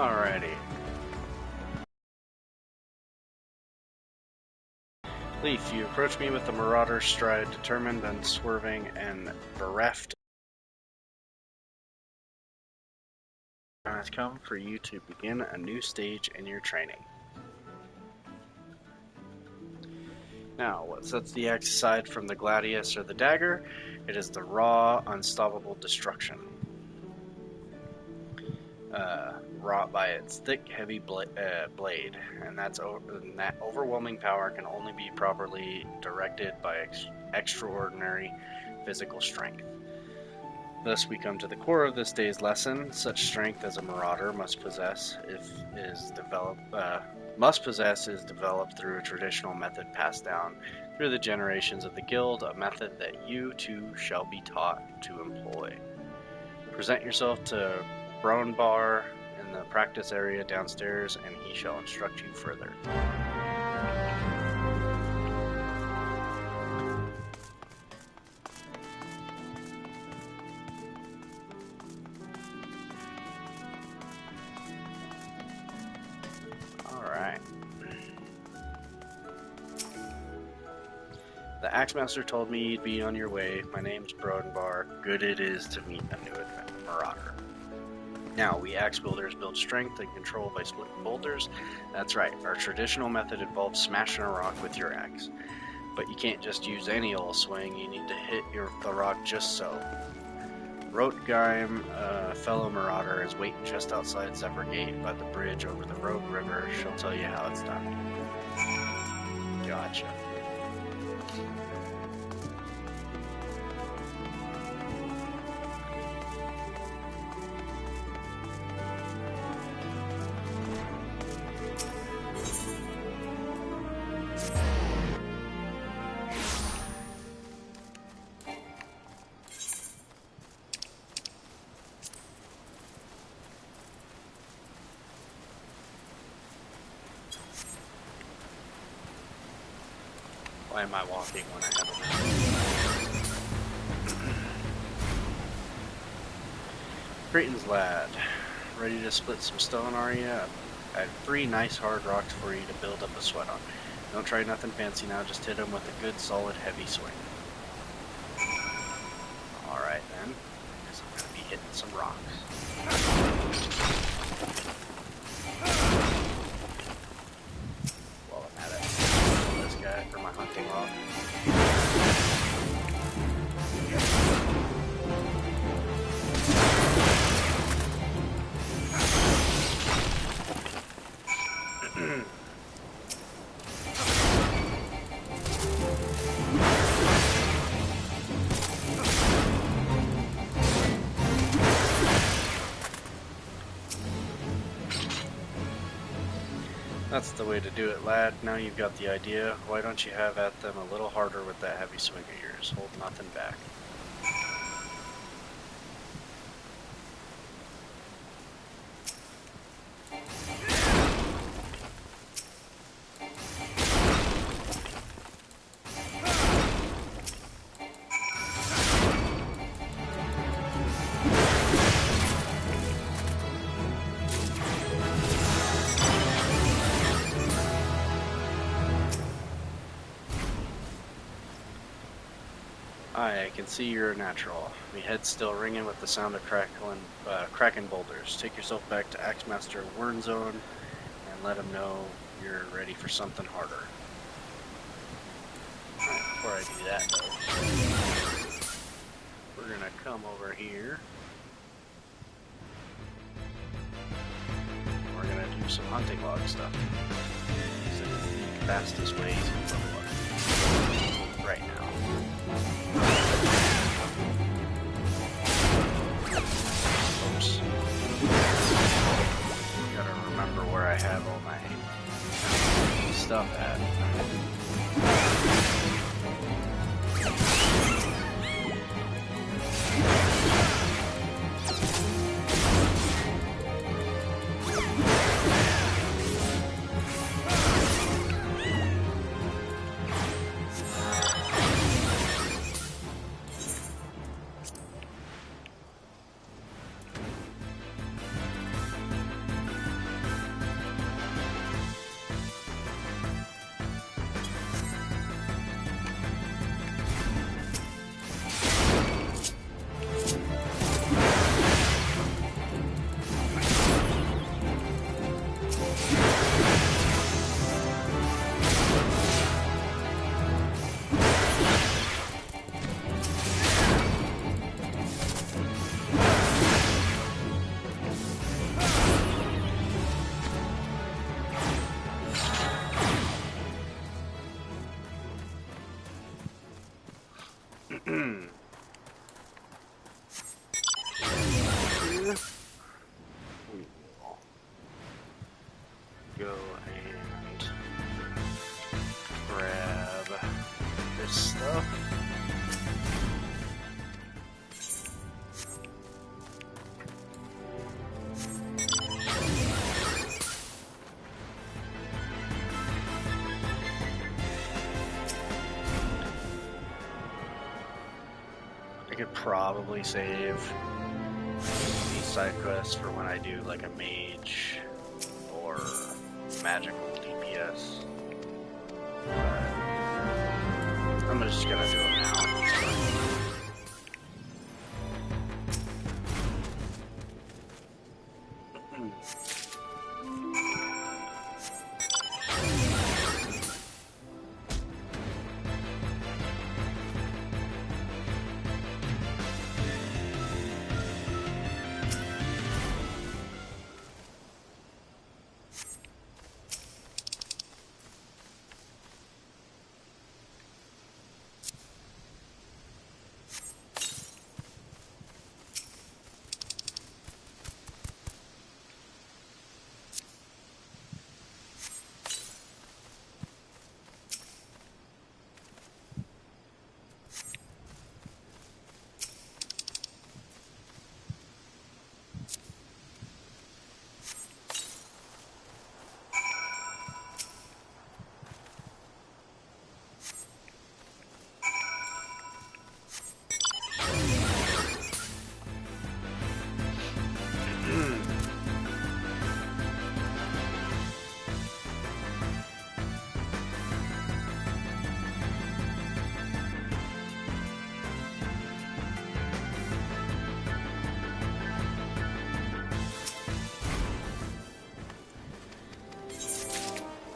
Alrighty. Leaf, you approach me with the Marauder's stride, determined, unswerving, and bereft. The time has come for you to begin a new stage in your training. Now, what sets the axe aside from the gladius or the dagger? It is the raw, unstoppable destruction. Wrought by its thick, heavy blade, and that overwhelming power can only be properly directed by extraordinary physical strength. Thus, we come to the core of this day's lesson. Such strength as a marauder must possess is developed through a traditional method passed down through the generations of the guild, a method that you too shall be taught to employ. Present yourself to Brownbar in the practice area downstairs, and he shall instruct you further. Alright. The Axemaster told me you'd be on your way. My name's Brodenbar. Good it is to meet a new marauder. Now, we axe builders build strength and control by splitting boulders. That's right, our traditional method involves smashing a rock with your axe. But you can't just use any old swing, you need to hit the rock just so. Rotgeim, a fellow marauder, is waiting just outside Zephyr Gate by the bridge over the Rogue River. She'll tell you how it's done. Gotcha. Why am I walking when I have a Greetings, lad. Ready to split some stone, are you? I have 3 nice hard rocks for you to build up a sweat on. Don't try nothing fancy now, just hit them with a good solid heavy swing. Alright then, guess I'm gonna be hitting some rocks. While I'm at it, this guy for my hunting log. That's the way to do it, lad. Now you've got the idea. Why don't you have at them a little harder with that heavy swing of yours? Hold nothing back. I can see you're a natural. My head's still ringing with the sound of cracking boulders. Take yourself back to Axemaster Wernzone and let him know you're ready for something harder. Before I do that, though, we're gonna come over here. We're gonna do some hunting log stuff. This is the fastest way to level up right now. Oops. Gotta remember where I have all my stuff at. Go and grab this stuff. I could probably save these side quests for when I do like a mage or magical DPS. But I'm just gonna do it now.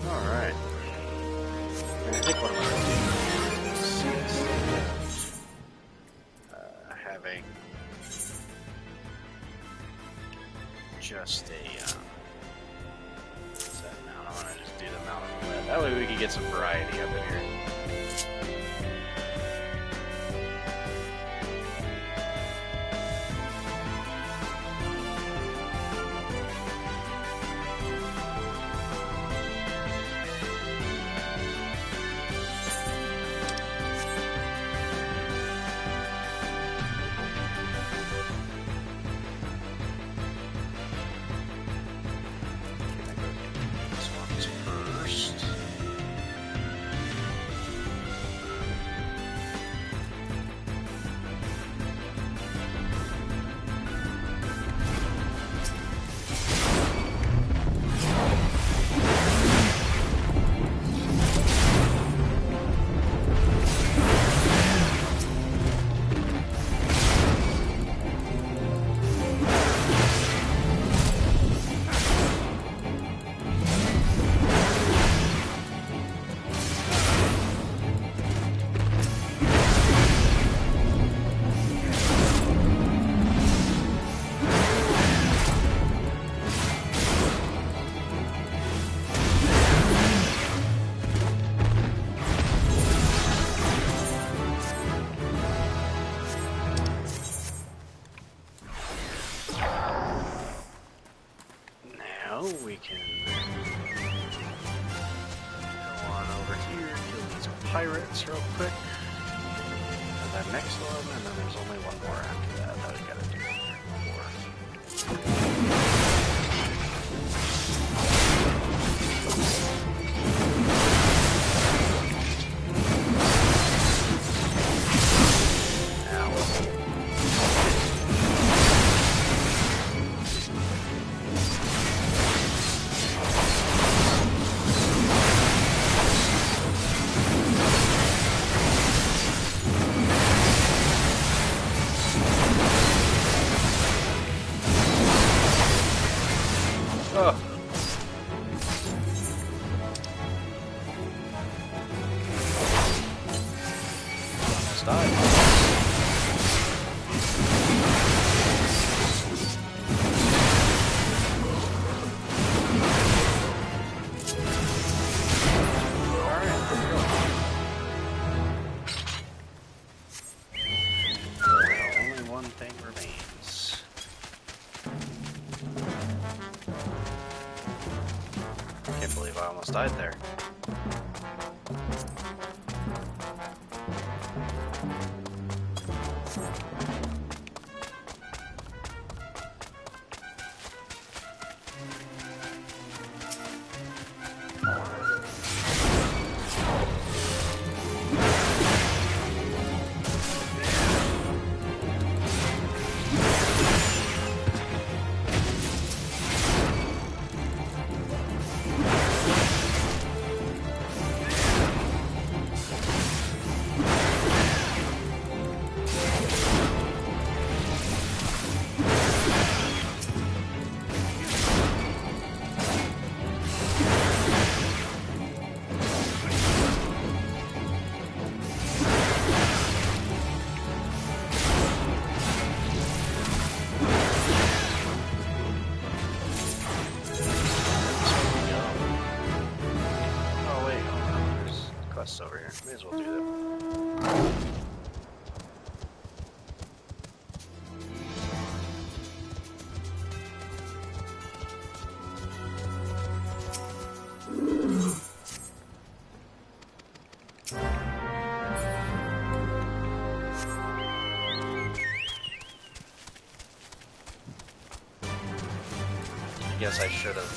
Alright. I think what I'm going to do is having just a set mount. I want to just do the mount on the web. That way we can get some variety up in here. We can go on over here, kill these pirates real quick, and then next one, and then there's only one more after that that we gotta do. One more. believe I almost died there. Over here. May as well do that. I guess I should have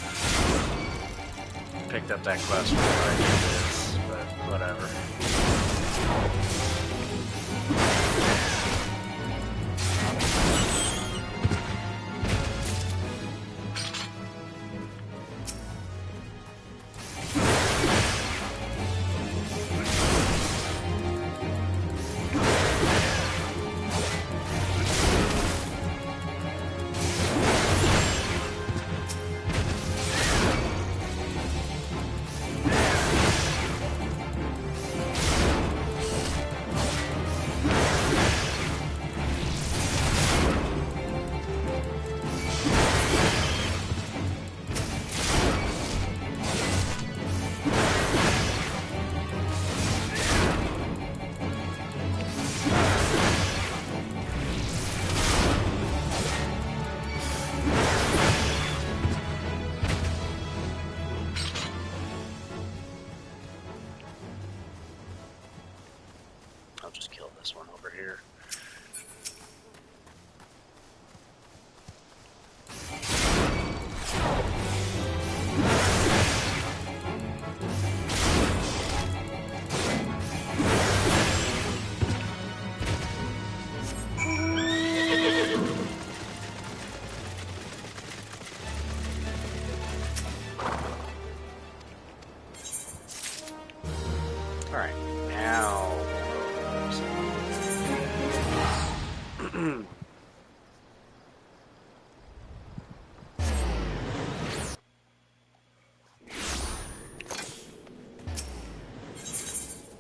picked up that quest before I did this, but whatever. I'll just kill this one over here. Alright, now...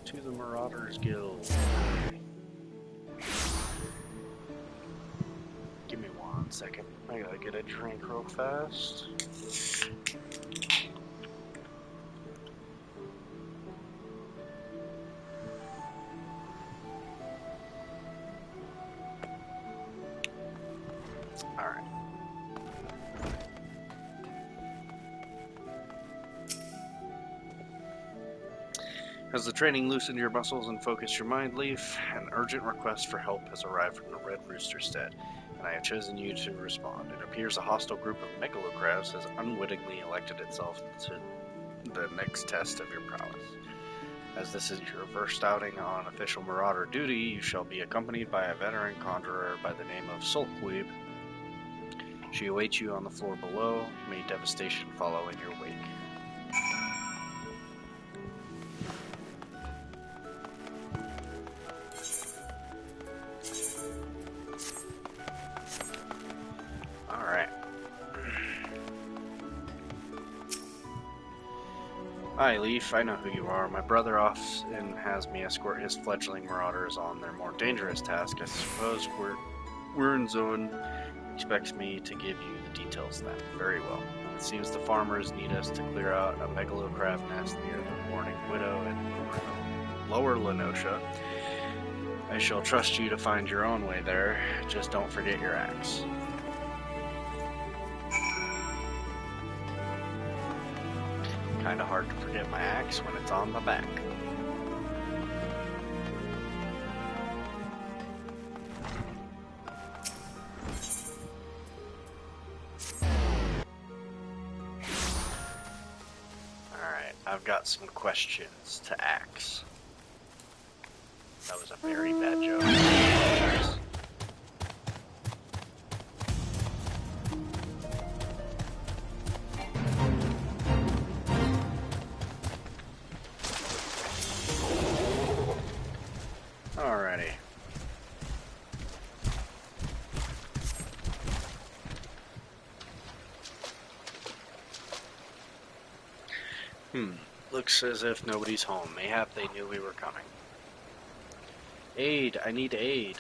to the Marauders Guild. Give me 1 second. I gotta get a drink real fast. Alright. As the training loosened your muscles and focused your mind, Leaf, an urgent request for help has arrived from the Red Rooster's stead, and I have chosen you to respond. It appears a hostile group of megalocrabs has unwittingly elected itself to the next test of your prowess. As this is your first outing on official Marauder duty, you shall be accompanied by a veteran conjurer by the name of Sulkweeb. She awaits you on the floor below. May devastation follow in your wake. Alright. Hi, Leaf. I know who you are. My brother often has me escort his fledgling marauders on their more dangerous task. I suppose we're in zone. Expects me to give you the details then. Very well. It seems the farmers need us to clear out a megalocrab nest near the Mourning Widow in Lower Lenosha. I shall trust you to find your own way there. Just don't forget your axe. Kinda hard to forget my axe when it's on my back. Alright, I've got some questions to axe. That was a very bad joke. Alrighty. Looks as if nobody's home. Mayhap they knew we were coming. Aid! I need aid.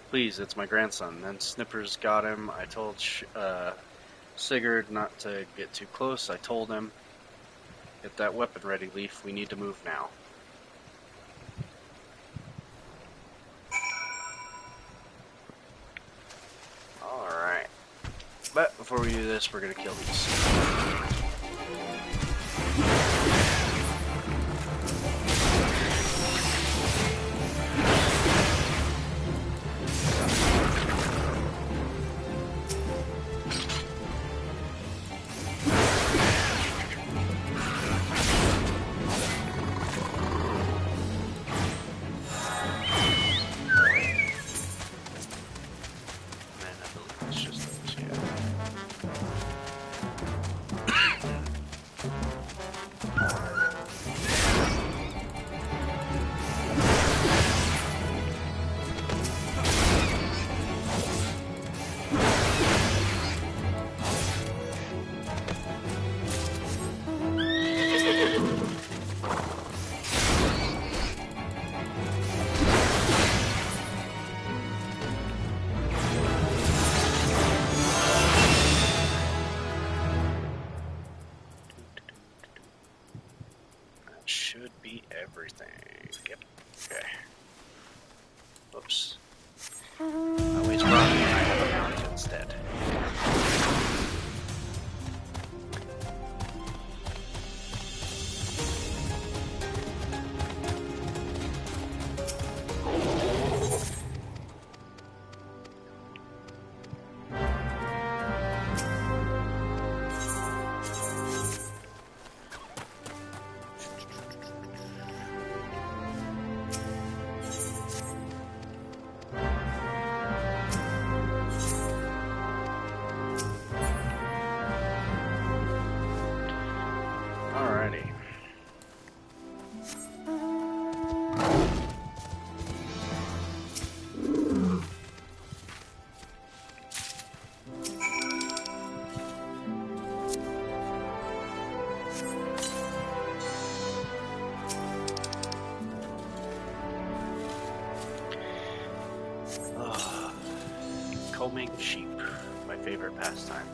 Please, it's my grandson. Then Snippers got him. I told Sigurd not to get too close. I told him. Get that weapon ready, Leaf. We need to move now. Alright. But before we do this, we're gonna kill these. Should be everything. Yep. Okay. Whoops. Always brought me and I have a mount instead. Alrighty. Combing sheep, my favorite pastime.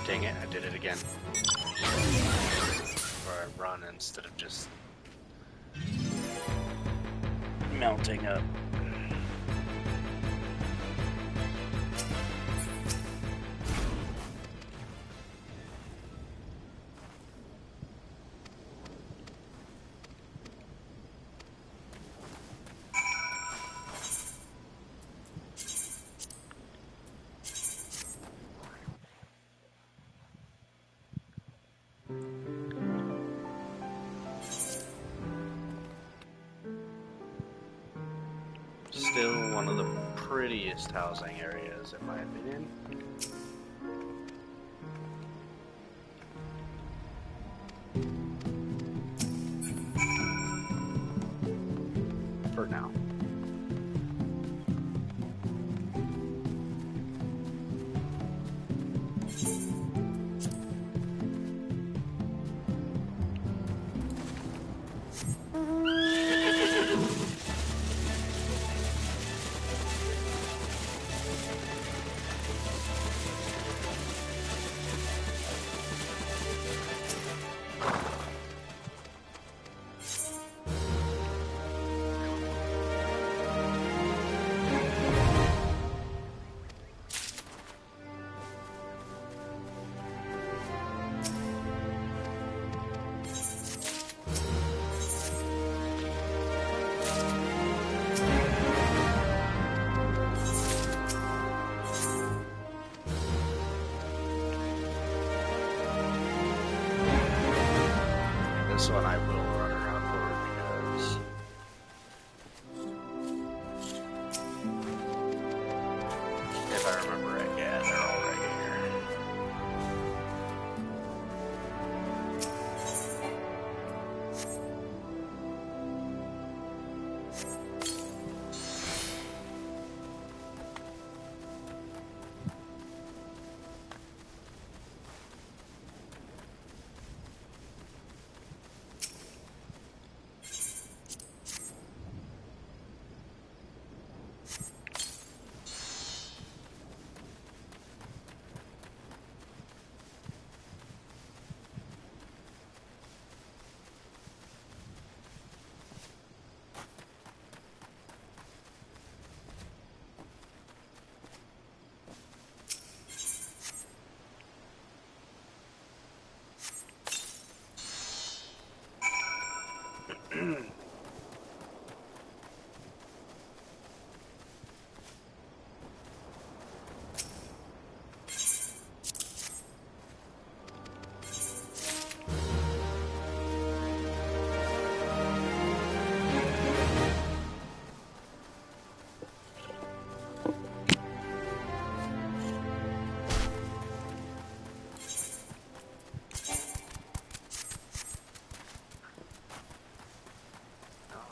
Dang it, I did it again. Or I run instead of just melting up. Still one of the prettiest housing areas, in my opinion. For now. This one I will run around for because if I remember right, yeah, they're all right here.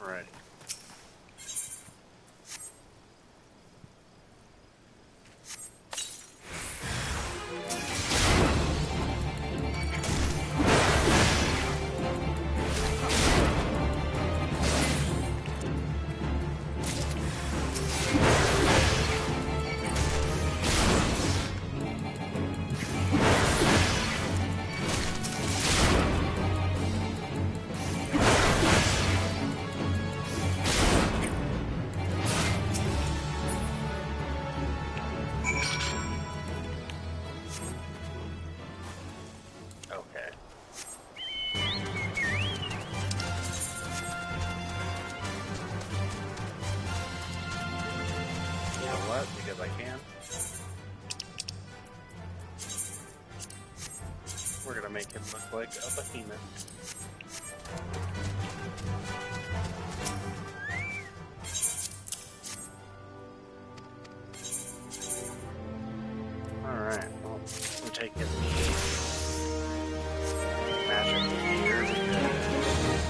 Alrighty. Okay. You know what? Because I can. We're gonna make him look like a behemoth. Alright, well, we're taking the magic here because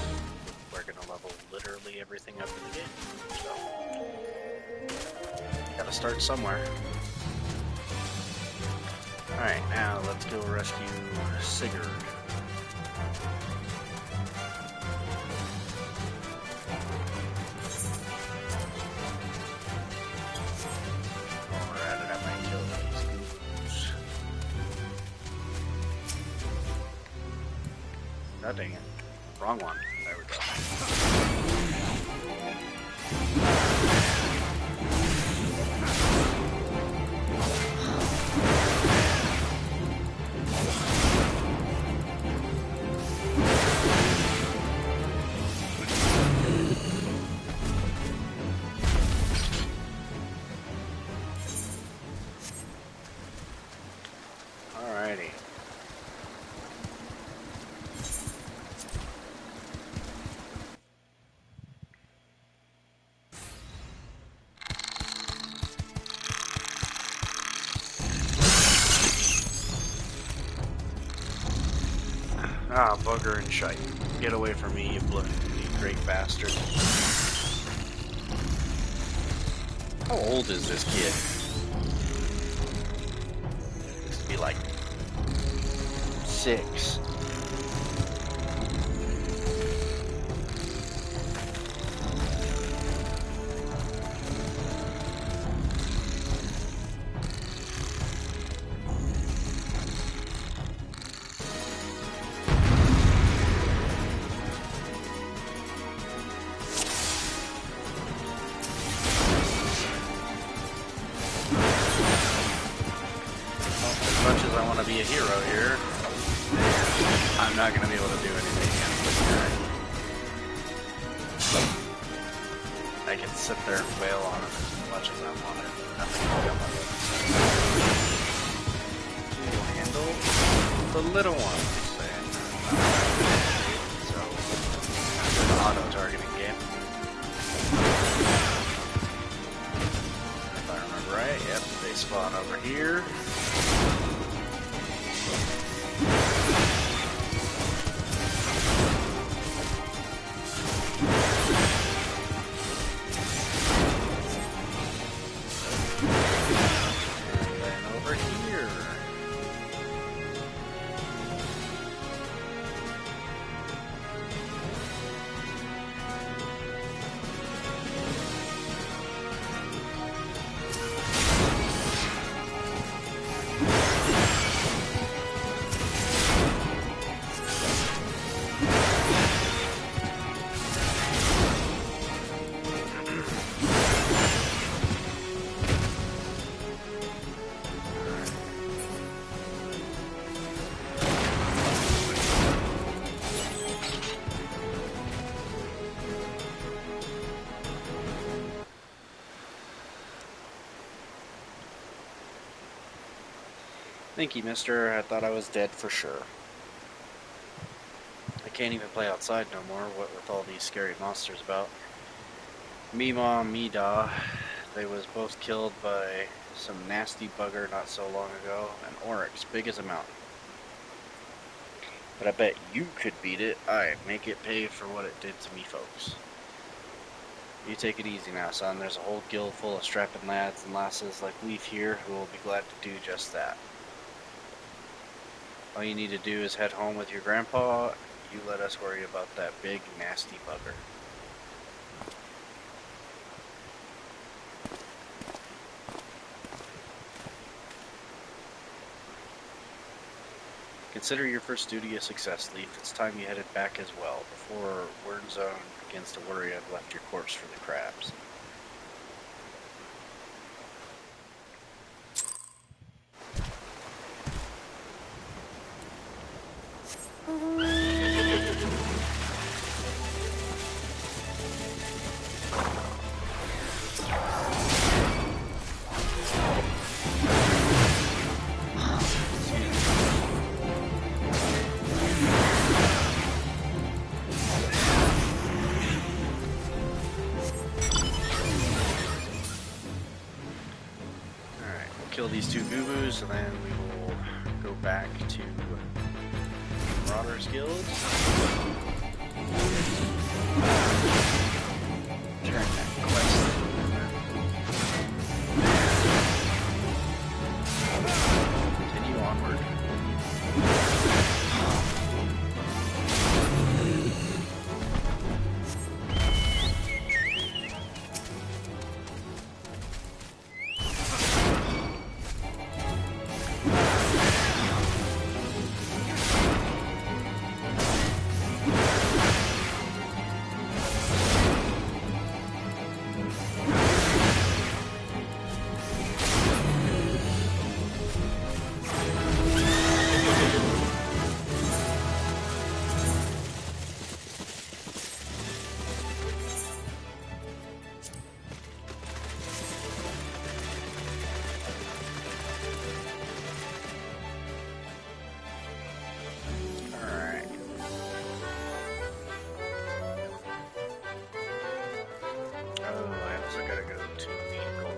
we're gonna level literally everything up in the game. So, gotta start somewhere. Alright, now let's go rescue Sigurd. While we're at it, I might kill these dudes. God dang it. Wrong one. There we go. Alrighty. Ah, bugger and shite. Get away from me, you great bastard. How old is this kid? This to be like 6. As much as I want to be a hero here, I'm not going to be able to do anything against this guy. I can sit there and wail on him as much as I want it. Nothing will come of it. We'll handle the little one, saying. So, it's an auto-targeting game. If I remember right, yep, they spawn over here. Thank you, mister. I thought I was dead for sure. I can't even play outside no more, what with all these scary monsters about. Me ma, me da. They was both killed by some nasty bugger not so long ago. An oryx, big as a mountain. But I bet you could beat it. Aye, make it pay for what it did to me folks. You take it easy now, son. There's a whole guild full of strapping lads and lasses like Leaf here who will be glad to do just that. All you need to do is head home with your grandpa. You let us worry about that big, nasty bugger. Consider your first duty a success, Leaf. It's time you headed back as well, before Word Zone begins to worry I've left your corpse for the crabs. Kill these two boo-boos, and then we will go back to Marauder's Guild. Turn that quest in. Continue onward.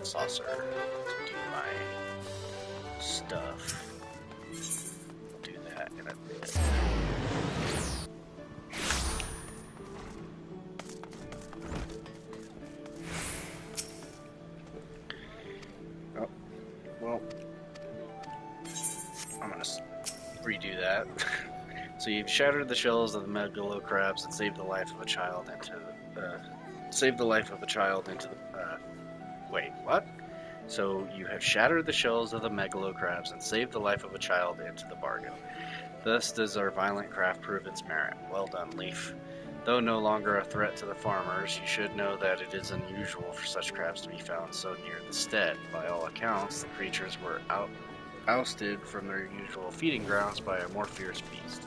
Saucer to do my stuff. We'll do that in a bit. redo that. So you've shattered the shells of the megalocrabs and saved the life of a child into wait, what? So you have shattered the shells of the megalocrabs and saved the life of a child into the bargain. Thus does our violent craft prove its merit. Well done, Leaf. Though no longer a threat to the farmers, you should know that it is unusual for such crabs to be found so near the stead. By all accounts, the creatures were ousted from their usual feeding grounds by a more fierce beast.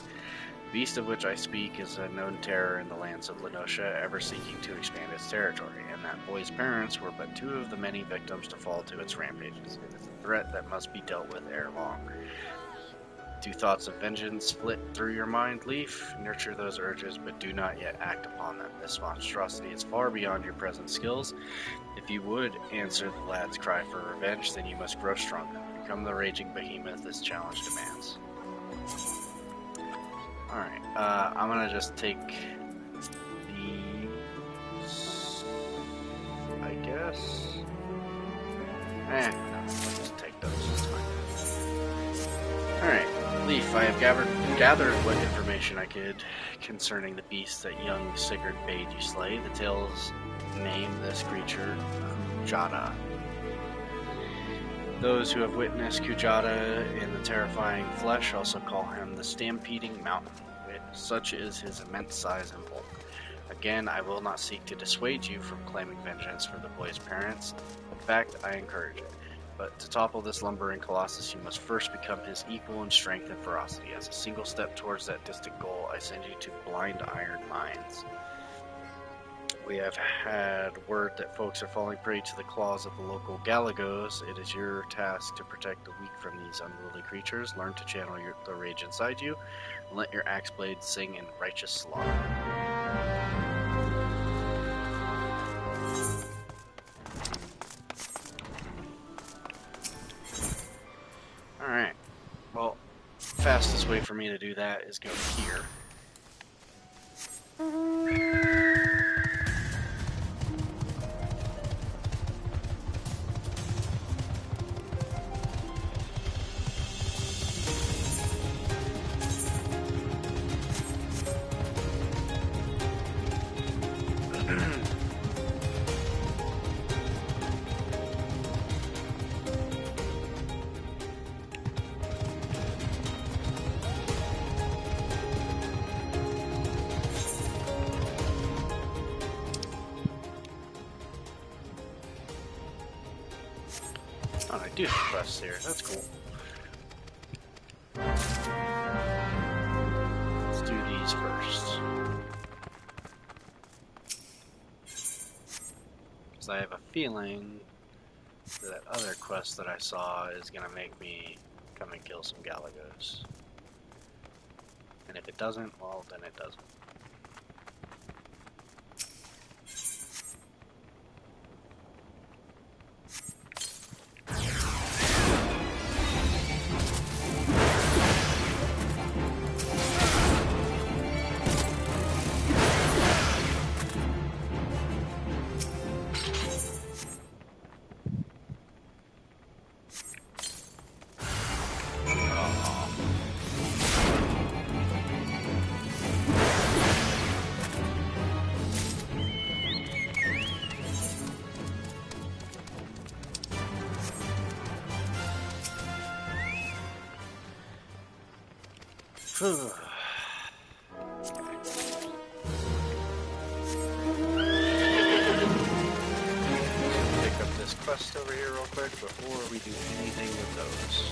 The beast of which I speak is a known terror in the lands of Lenosha, ever seeking to expand its territory, and that boy's parents were but two of the many victims to fall to its rampages. It is a threat that must be dealt with ere long. Do thoughts of vengeance flit through your mind, Leaf? Nurture those urges, but do not yet act upon them. This monstrosity is far beyond your present skills. If you would answer the lad's cry for revenge, then you must grow stronger. Become the raging behemoth this challenge demands. Alright, I'm gonna just take these, I guess. No, I'll just take those, it's fine. Alright, Leaf, I have gathered what information I could concerning the beast that young Sigurd bade you slay. The tales name this creature Kujata. Those who have witnessed Kujata in the terrifying flesh also call him the Stampeding Mountain. Such is his immense size and bulk. Again, I will not seek to dissuade you from claiming vengeance for the boy's parents. In fact, I encourage it. But to topple this lumbering colossus, you must first become his equal in strength and ferocity. As a single step towards that distant goal, I send you to Blind Iron Mines. We have had word that folks are falling prey to the claws of the local Galagos. It is your task to protect the weak from these unruly creatures. Learn to channel the rage inside you, and let your axe blade sing in righteous slaughter. Alright, well, fastest way for me to do that is go here. Oh, I do have quests here. That's cool. Let's do these first. Because I have a feeling that other quest that I saw is going to make me come and kill some Galagos. And if it doesn't, well, then it doesn't. Pick up this quest over here real quick before we do anything with those.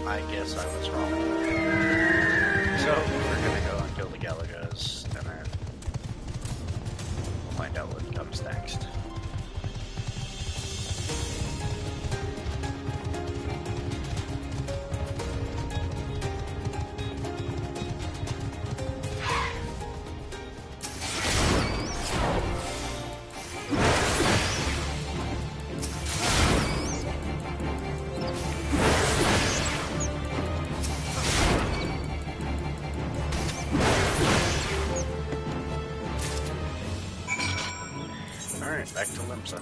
I guess I was wrong. So we're gonna go and kill the Galagas, and then we'll find out what comes next. Alright, back to Limsa.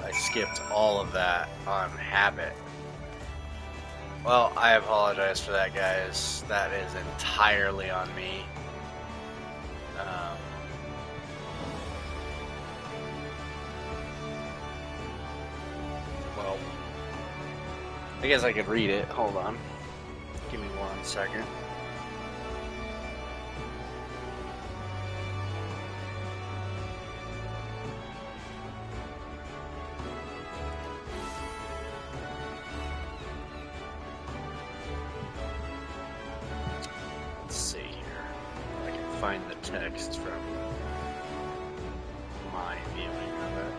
I skipped all of that on habit. Well, I apologize for that, guys. That is entirely on me. Well, I guess I could read it. Hold on. Give me 1 second. Let's see here. I can find the text from my viewing of it.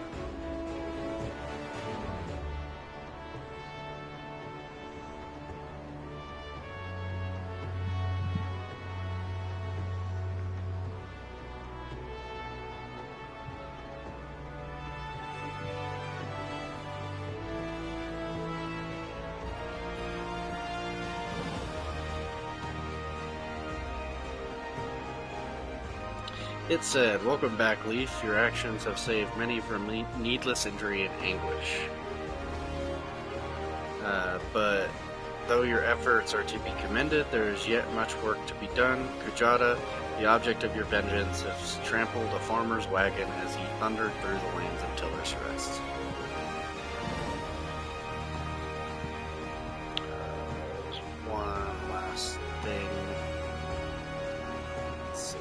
It said, "Welcome back, Leaf. Your actions have saved many from needless injury and anguish. But though your efforts are to be commended, there is yet much work to be done. Kujata, the object of your vengeance, has trampled a farmer's wagon as he thundered through the lanes of Tiller's Rest." One last thing. Let's see.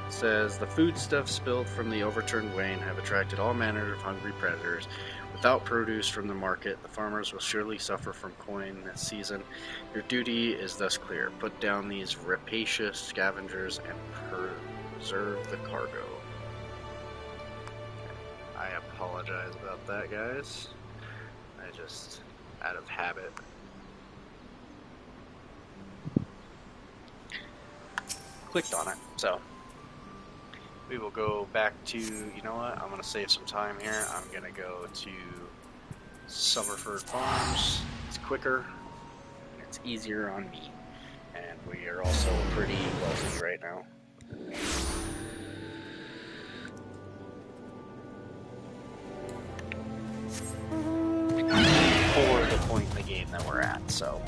Says, "The foodstuffs spilled from the overturned wain have attracted all manner of hungry predators. Without produce from the market, the farmers will surely suffer from coin this season. Your duty is thus clear. Put down these rapacious scavengers and preserve the cargo." I apologize about that, guys. I just, out of habit, clicked on it, so we will go back to, you know what, I'm going to save some time here. I'm going to go to Summerford Farms. It's quicker, and it's easier on me. And we are also pretty wealthy right now. For the point in the game that we're at, so.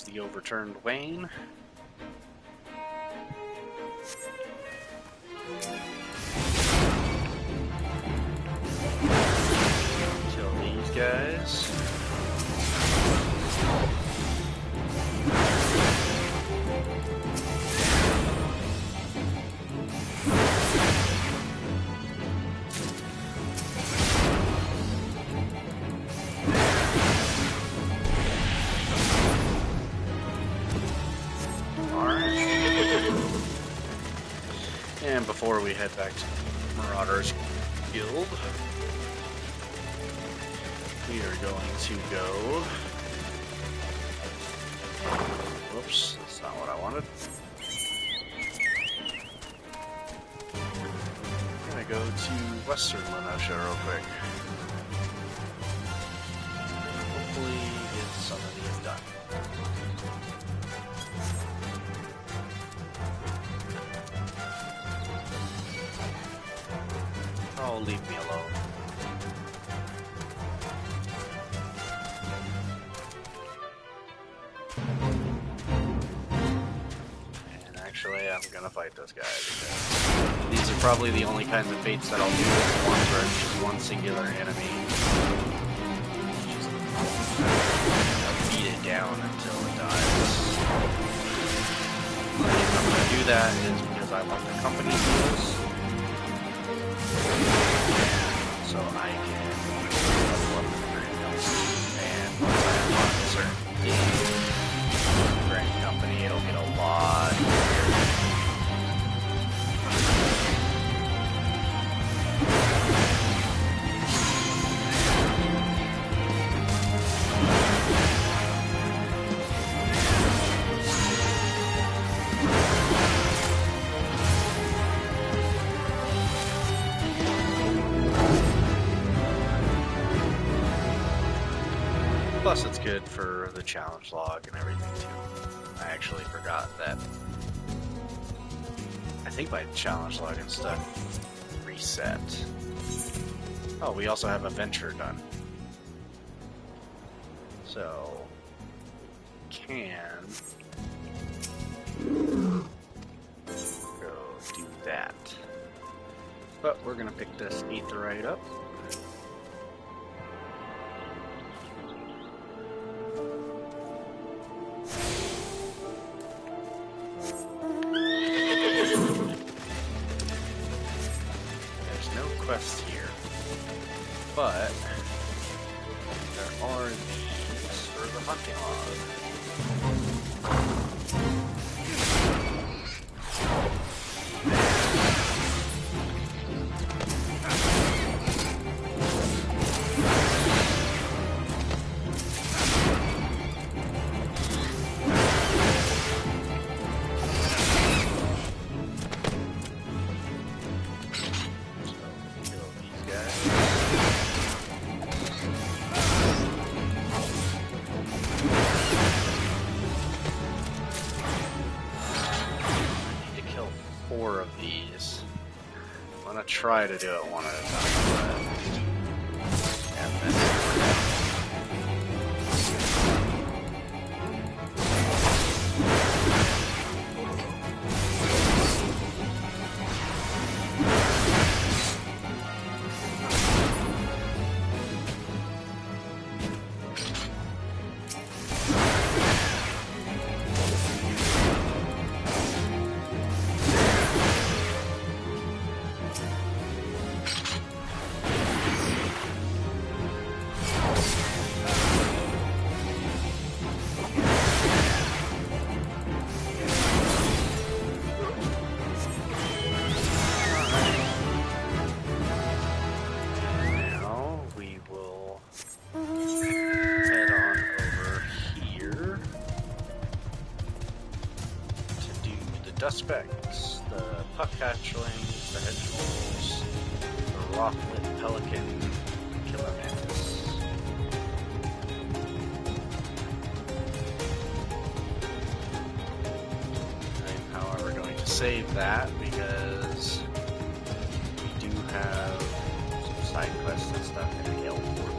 The overturned wain. Kill these guys. And before we head back to Marauder's Guild, We are going to go. Whoops, that's not what I wanted. I'm gonna go to Western Lenosha real quick. Hopefully, get some of these done. Oh, leave me alone. And actually, I'm gonna fight this guy because these are probably the only kinds of fates that I'll do is ones where it's just one singular enemy. Just beat it down until it dies. The reason I'm gonna do that is because I want the company deals. So I can level up the Grand Company, and once I unlock a certain Grand Company, it'll get a lot easier. Plus, it's good for the challenge log and everything, too. I actually forgot that. I think my challenge log and stuff reset. Oh, we also have a venture done. So, can go do that. But we're going to pick this Aetheryte up. Quests here, but there are these for the hunting try to do it one at a time, and then suspects, the puck hatchlings, the hedgehogs, the rocklet pelican, the killer mantis. I'm, however, going to save that because we do have some side quests and stuff in the Airport.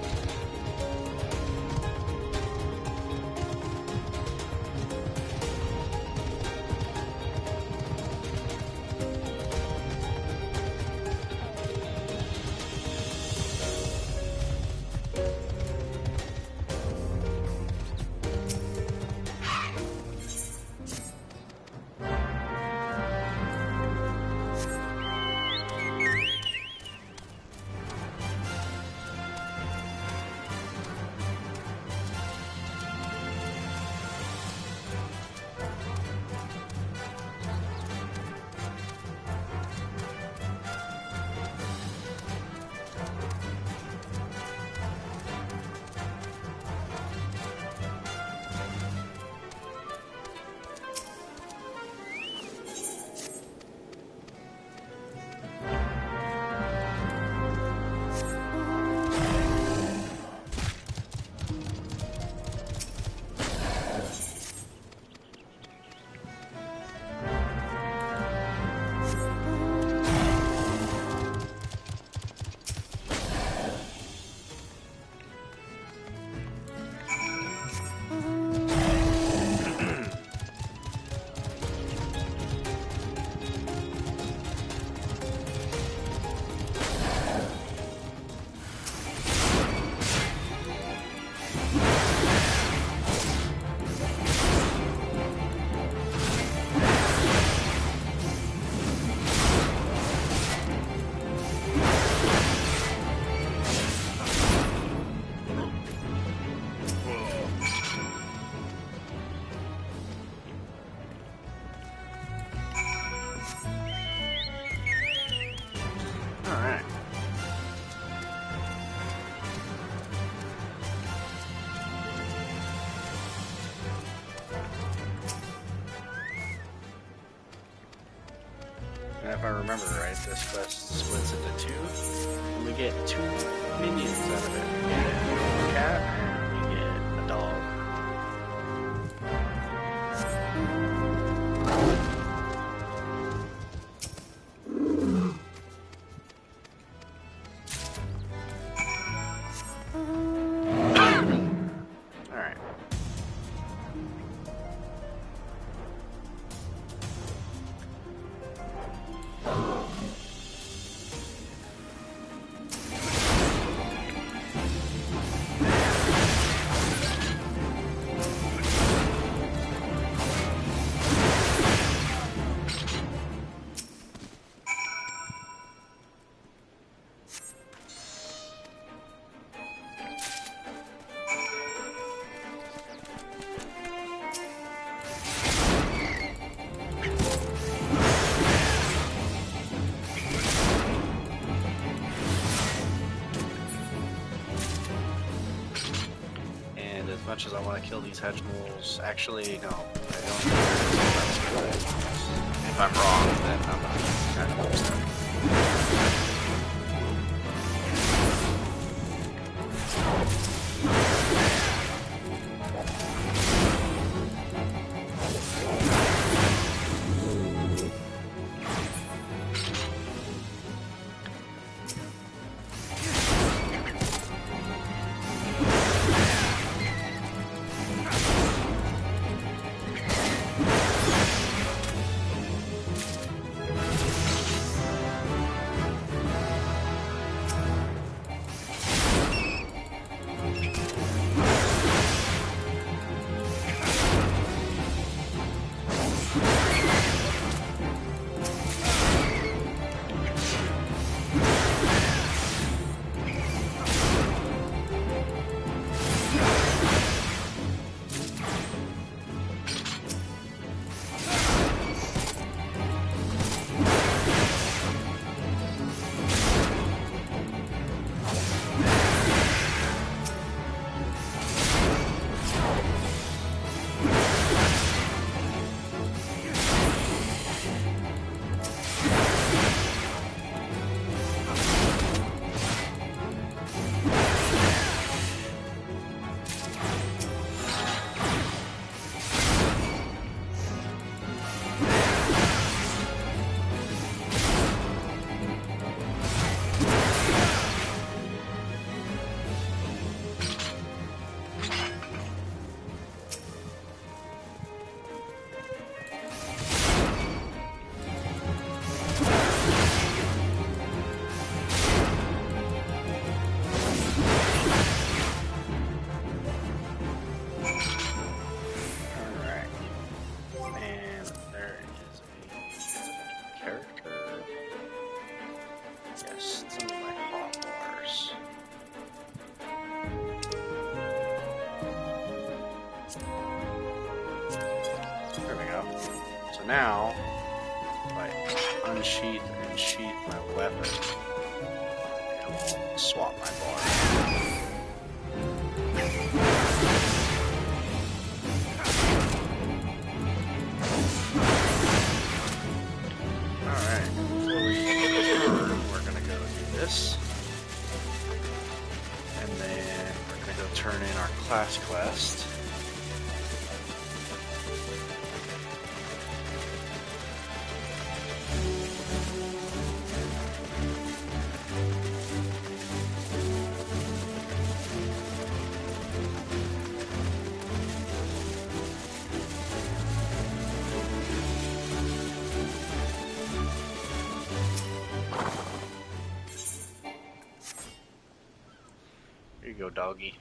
And if I remember right, this quest splits into two, and we get two minions out of it. We get a cat, and we get a dog. Alright. As much as I want to kill these hedge moles, actually, no, I don't think that's good. If I'm wrong, then I'm not kind of upset. Now, if I unsheath and sheath my weapon, it will swap my bar. Alright, before we turn, we're gonna go do this. And then we're gonna go turn in our class quest. Here you go, doggy.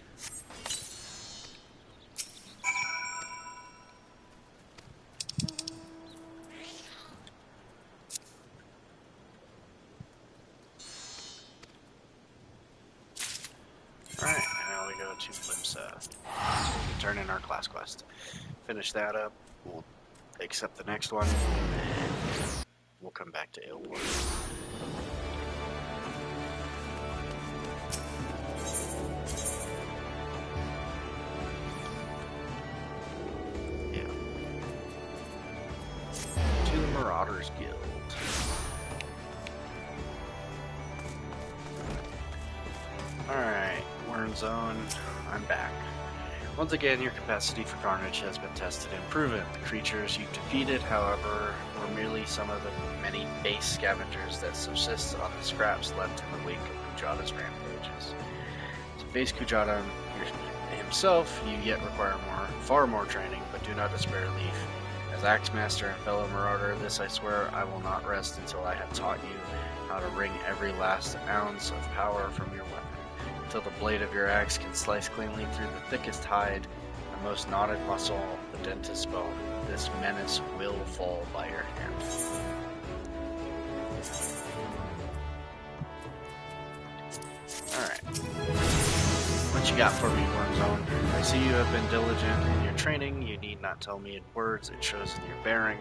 Alright, and now we go to Limsa. So we turn in our class quest. Finish that up, we'll accept the next one, and we'll come back to Ailport. Yeah. To the Marauders Guild. Worm Zone. I'm back. Once again, your capacity for carnage has been tested and proven. The creatures you've defeated, however, were merely some of the many base scavengers that subsist on the scraps left in the wake of Kujata's rampages. To face Kujata himself, you yet require far more training, but do not despair, Leaf. As Axemaster and fellow Marauder, this I swear I will not rest until I have taught you how to wring every last ounce of power from your weapon, until the blade of your axe can slice cleanly through the thickest hide, the most knotted muscle, the dentist's bone. This menace will fall by your hand. Alright. What you got for me, Wormzone? I see you have been diligent in your training. You need not tell me in words. It shows in your bearing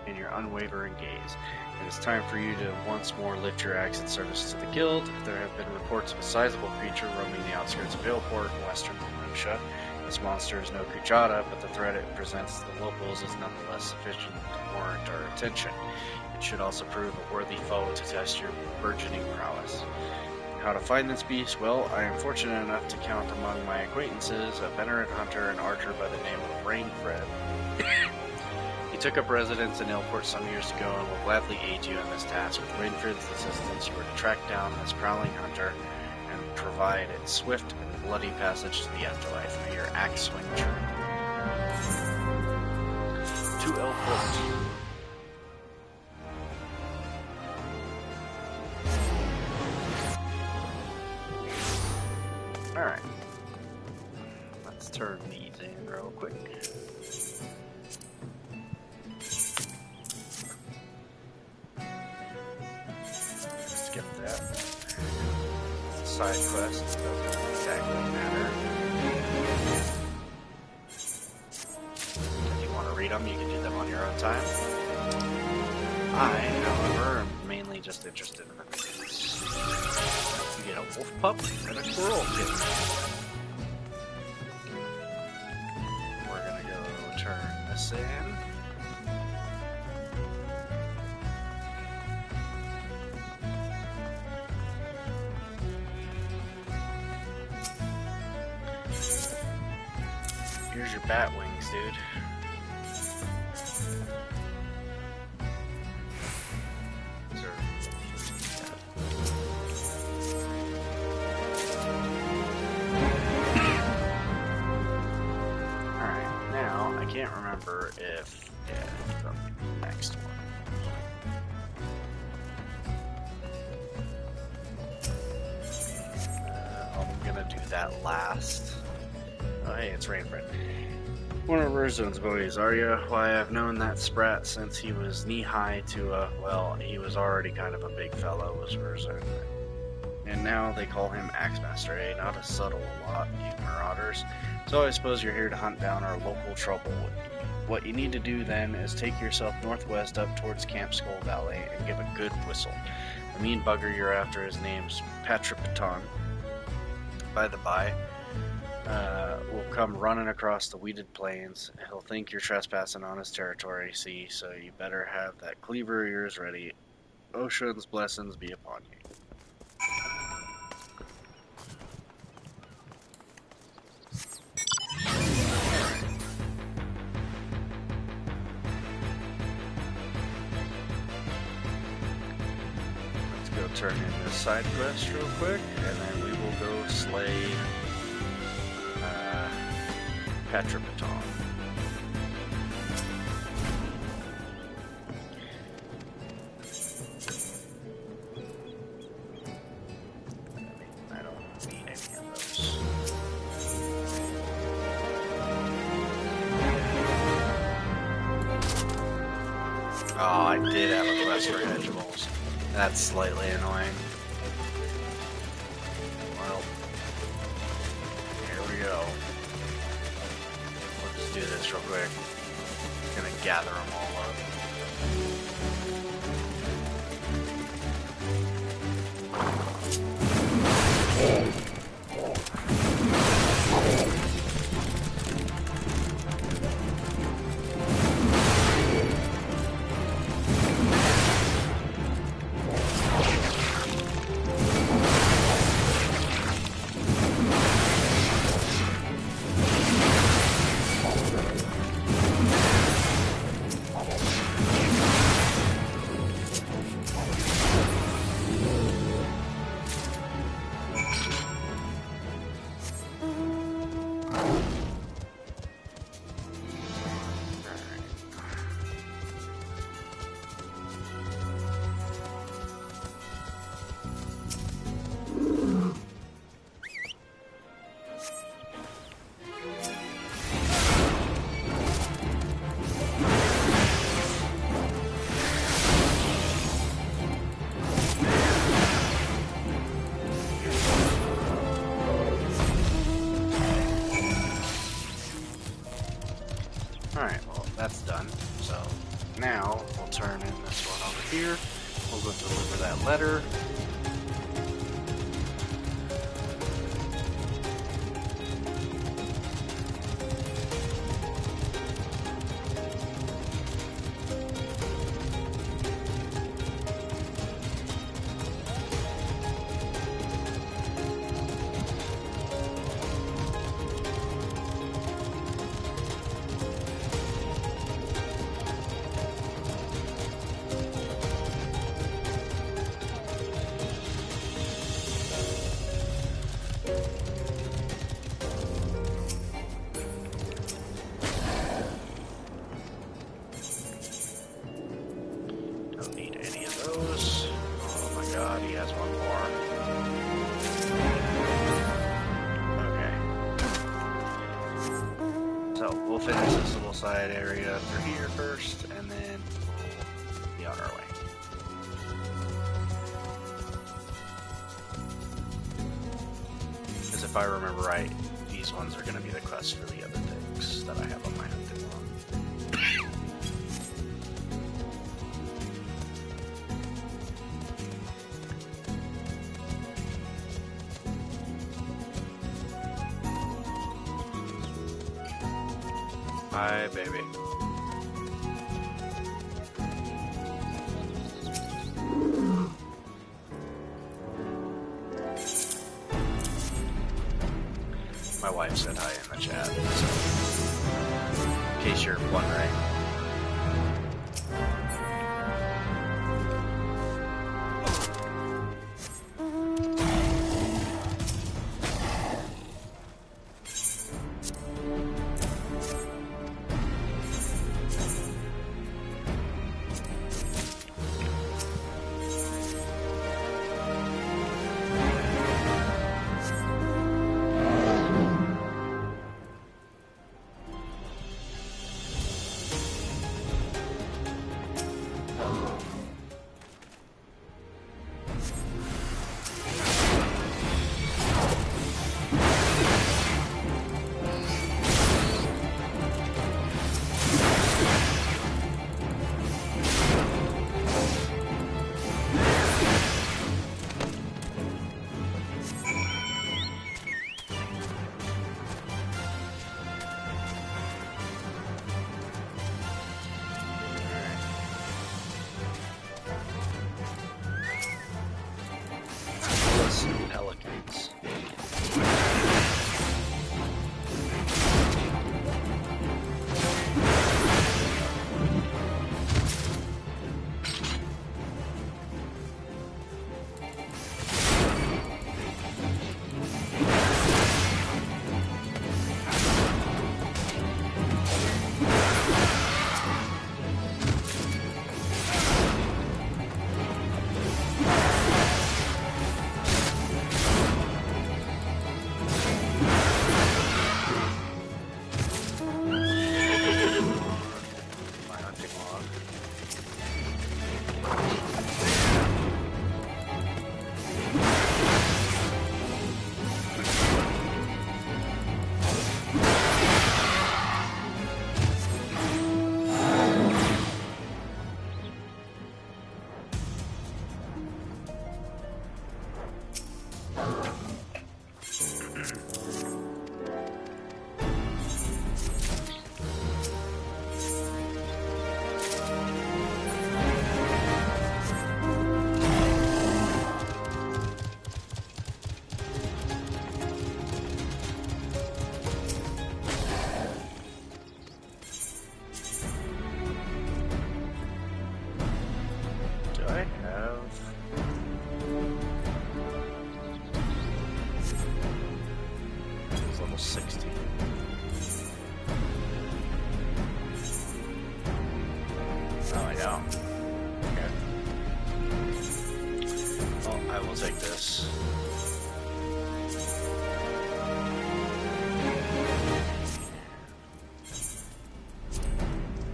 and your unwavering gaze. It is time for you to once more lift your axe in service to the guild. There have been reports of a sizable creature roaming the outskirts of Valeport in western Minutia. This monster is no Kujata, but the threat it presents to the locals is nonetheless sufficient to warrant our attention. It should also prove a worthy foe to test your burgeoning prowess. How to find this beast? Well, I am fortunate enough to count among my acquaintances a veteran hunter and archer by the name of Rainfred. He took up residence in Valeport some years ago and will gladly aid you in this task. With Rainfred's assistance, you are to track down this prowling hunter and provide a swift and bloody passage to the afterlife. May your axe swing true. To Valeport. Alright. Let's turn these in real quick. Skip that. Side quest doesn't exactly matter. If you want to read them, you can do them on your own time. I, however, am mainly just interested in the things. You get a wolf pup and a squirrel kitten. We're gonna go turn this in. Here's your bat wings, dude. Can't remember if the next one. I'm gonna do that last. Oh, hey, it's Rainfred. One of Urzone's boys, are you? Why, I've known that sprat since he was knee-high to a, well, he was already kind of a big fellow, was Urzone. And now they call him Axemaster, eh? Not a subtle lot, you marauders. So I suppose you're here to hunt down our local trouble. What you need to do then is take yourself northwest up towards Camp Skull Valley and give a good whistle. The mean bugger you're after, his name's Patripaton. By the by, will come running across the weeded plains. He'll think you're trespassing on his territory, see, so you better have that cleaver of yours ready. Ocean's blessings be upon you. Turn in this side quest real quick, and then we will go slay Patripaton. I don't need any of those. Oh, I did have a quest for vegetables. That's slightly annoying. Well, here we go. We'll just do this real quick. Gonna gather them all up. letter. Don't need any of those. Oh my god, he has one more. Okay. So, we'll finish this little side area through here first, and then we'll be on our way. Because if I remember right, these ones are going to be the quests for the other things that I have on my hunting log. Hi, baby. My wife said hi in the chat, so in case you're wondering. Pelicans. Take this.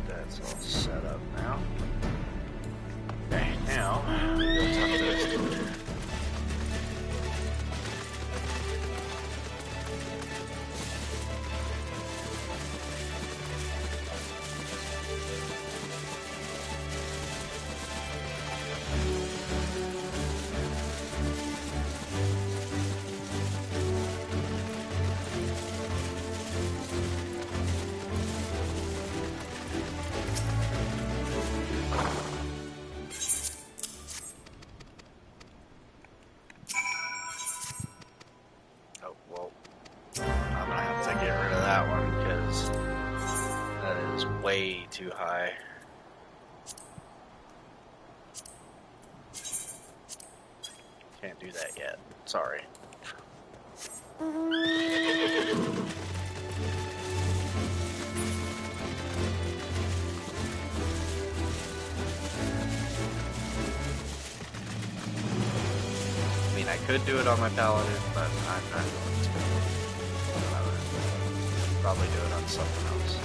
That's all set up now. Okay, now we'll talk to this dude. was way too high. Can't do that yet. Sorry. I mean, I could do it on my paladin, but I'm not going to. I would probably do it on something else.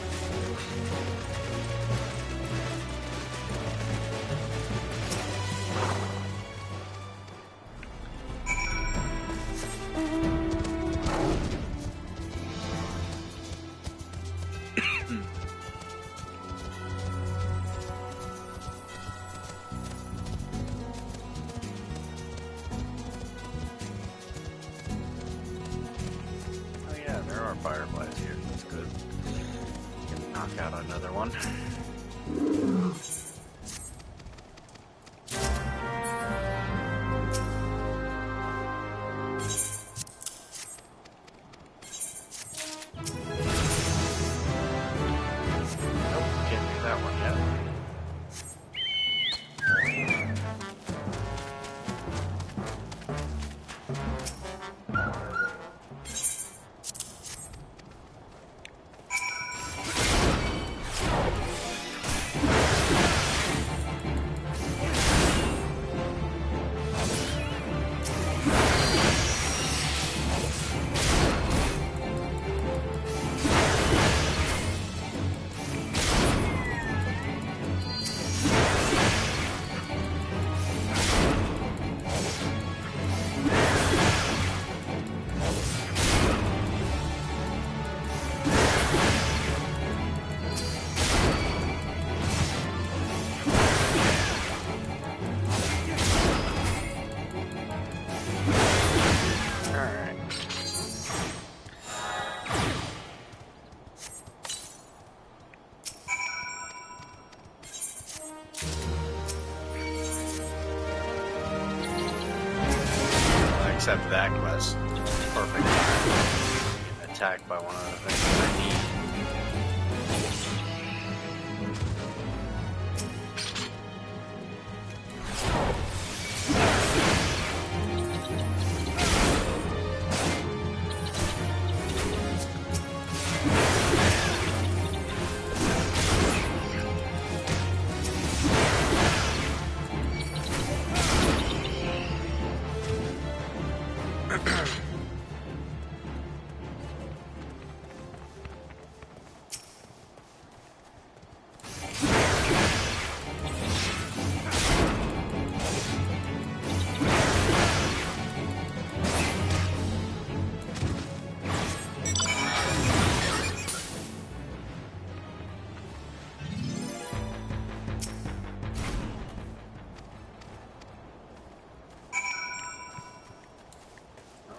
Oh yeah, there are fireflies here. That's good. Can knock out another one. Nope, can't do that one yet. Except that quest. Perfect time. Getting attacked by one of the things that I need.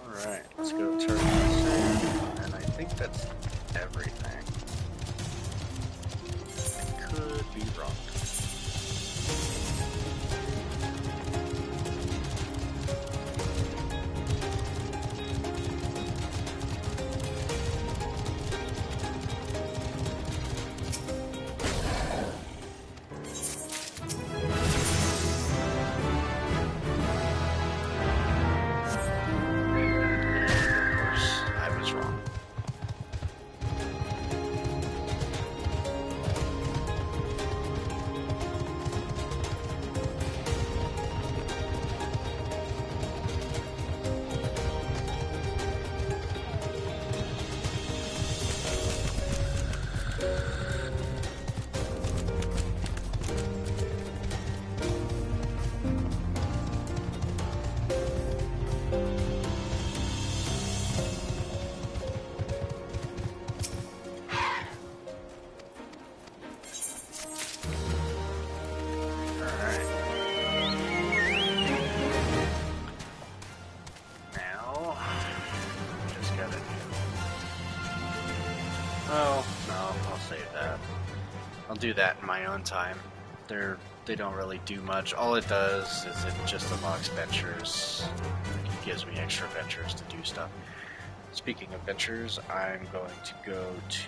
Alright, let's go turn this in, and I think that's everything. I could be wrong. Oh, no, I'll save that. I'll do that in my own time. They don't really do much. All it does is it just unlocks ventures. It gives me extra ventures to do stuff. Speaking of ventures, I'm going to go to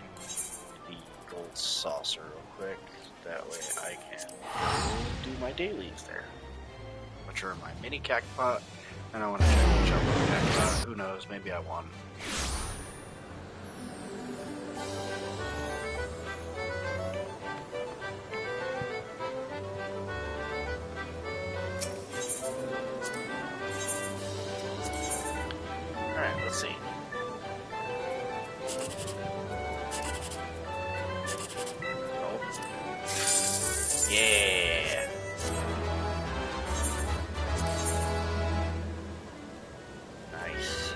the gold saucer real quick. That way I can go do my dailies there. Which are my mini cactpot. And I want to check the jumbo cactpot. Who knows, maybe I won. Alright, let's see. Oh. Yeah! Nice.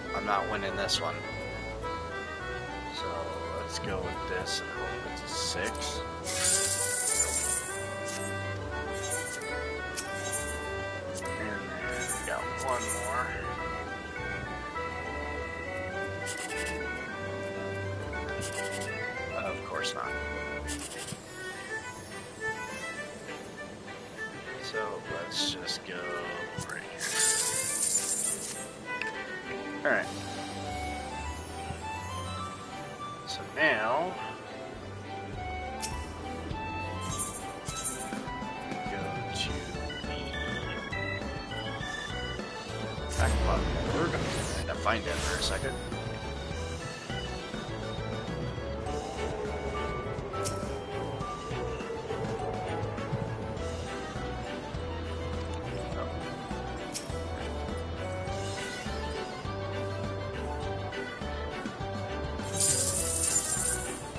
Well, I'm not winning this one. So let's go with this and hope it's a 6. One more. Of course not. So let's just go right here. Alright. So now go to backpot board. I had to find it for a second.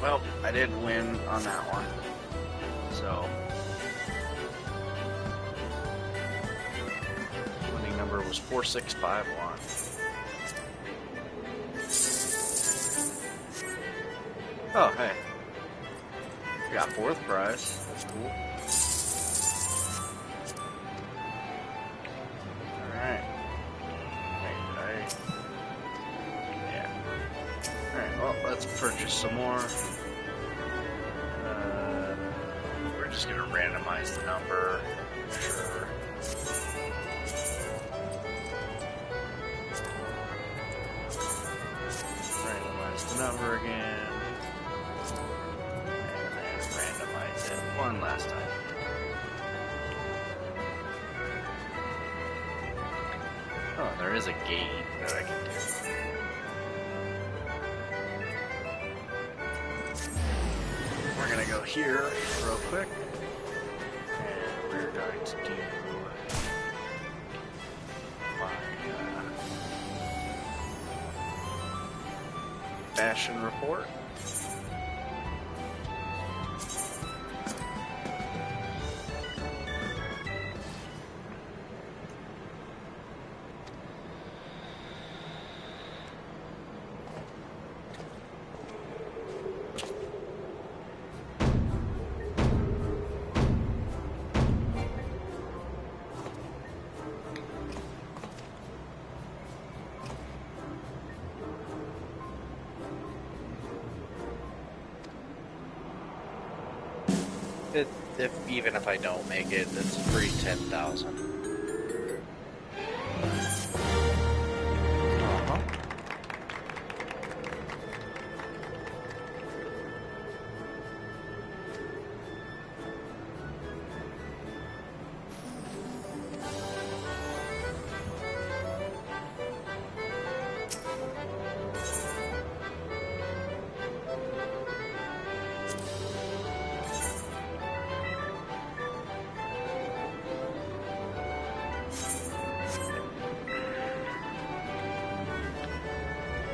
Well, I did win on that one. So winning number was 4651. Oh, hey. We got 4th prize. That's cool. Alright. Wait, yeah. Alright, well, let's purchase some more. We're just gonna randomize the number. Sure. Randomize the number again. And then randomize it one last time. Oh, there is a game that I can do. We're gonna go here real quick, and we're going to do my fashion report. Even if I don't make it, it's free 10,000.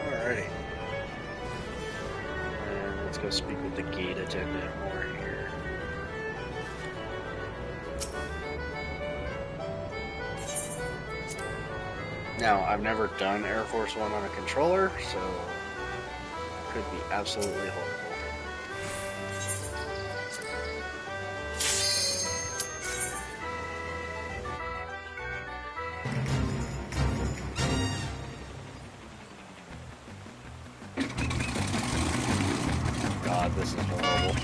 Alrighty. And let's go speak with the gate attendant over here. Now, I've never done Air Force One on a controller, so it could be absolutely horrible. God, this is horrible.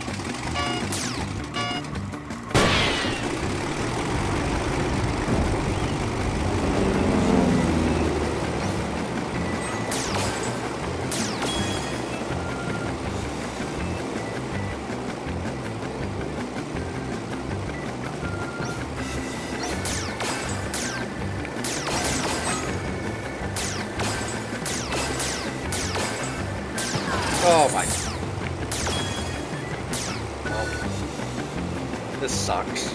Oh my. Well, this sucks.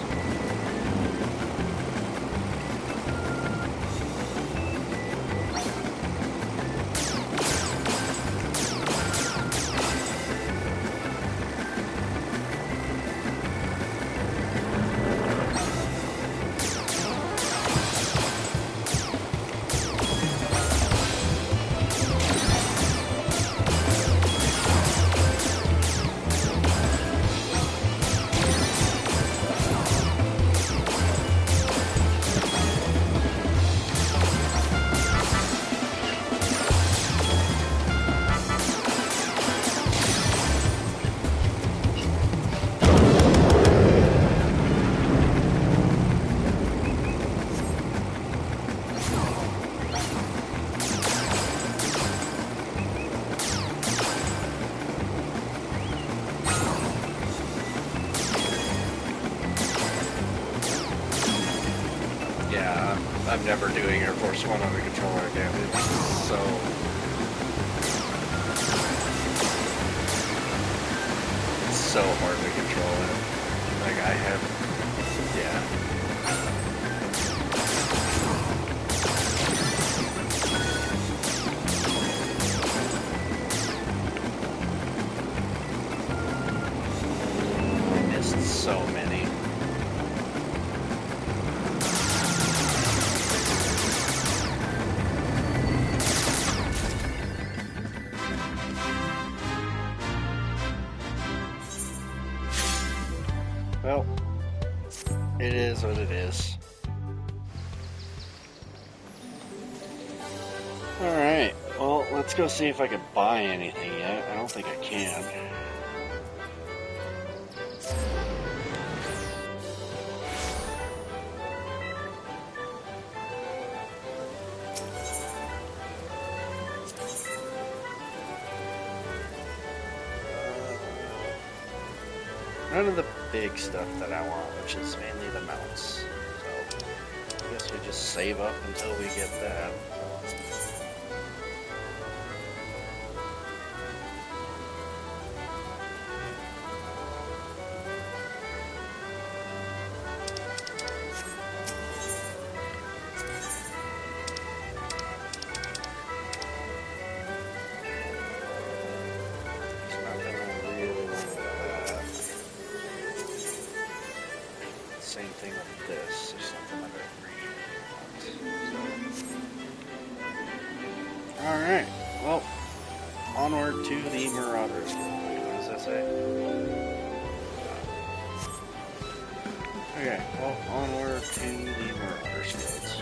Yeah, I'm never doing Air Force One on the controller again. It's so... It's so hard to control it. Like, I have... Yeah. I missed so many. Well, it is what it is. Alright, well, let's go see if I can buy anything yet. I don't think I can. None of the big stuff that I want, which is mainly the mounts. So, I guess we just save up until we get that. There's nothing I really want with that. Same thing with this. There's something that I really want. Alright, well, onward to the Marauders. What does that say? Okay, well, onward to the Marauders Guilds.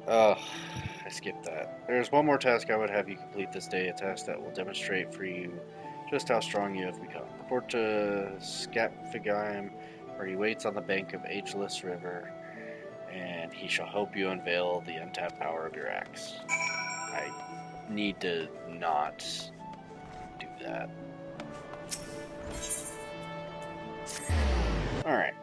Oh, I skipped that. There's one more task I would have you complete this day, a task that will demonstrate for you just how strong you have become. Report to Scapfigaim, where he waits on the bank of Ageless River, and he shall help you unveil the untapped power of your axe. I need to not do that. Alright.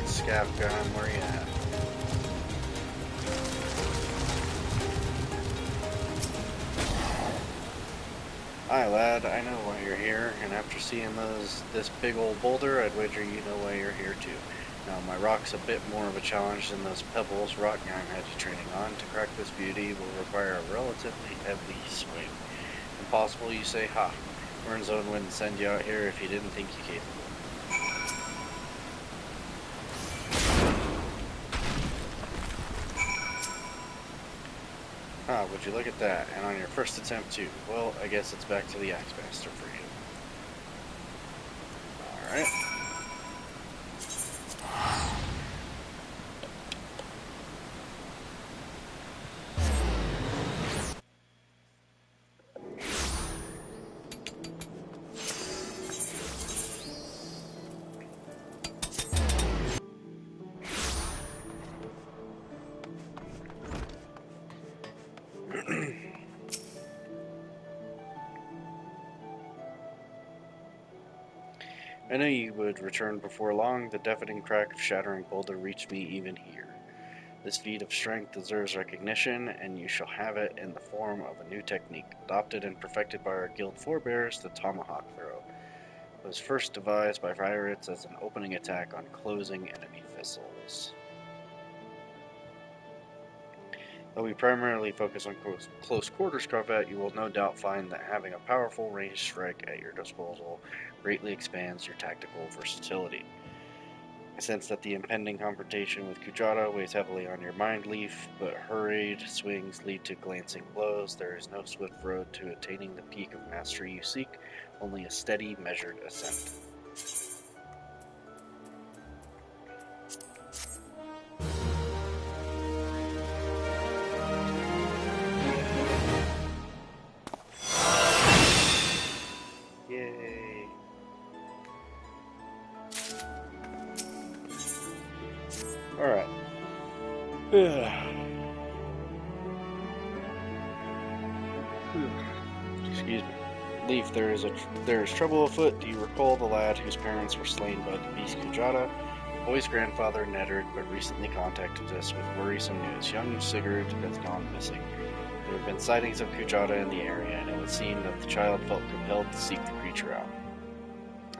Scapgun, where you at? Hi lad, I know why you're here, and after seeing this big old boulder, I'd wager you know why you're here too. Now my rock's a bit more of a challenge than those pebbles Rock Gang had you training on. To crack this beauty will require a relatively heavy swing. Impossible, you say? Ha! Zone wouldn't send you out here if he didn't think you capable. Ah, would you look at that? And on your first attempt too. Well, I guess it's back to the Axe Master for you. Alright. I knew you would return before long. The deafening crack of shattering boulder reached me even here. This feat of strength deserves recognition, and you shall have it in the form of a new technique, adopted and perfected by our guild forebears, the tomahawk throw. It was first devised by pirates as an opening attack on closing enemy vessels. Though we primarily focus on close quarters combat, you will no doubt find that having a powerful ranged strike at your disposal greatly expands your tactical versatility. I sense that the impending confrontation with Kujata weighs heavily on your mind, Leaf, but hurried swings lead to glancing blows. There is no swift road to attaining the peak of mastery you seek, only a steady, measured ascent. Yay! Alright. Excuse me. Leaf, there is trouble afoot. Do you recall the lad whose parents were slain by the beast Kujata? The boy's grandfather, Neddard, but recently contacted us with worrisome news. Young Sigurd has gone missing. There have been sightings of Kujata in the area, and it would seem that the child felt compelled to seek the creature out.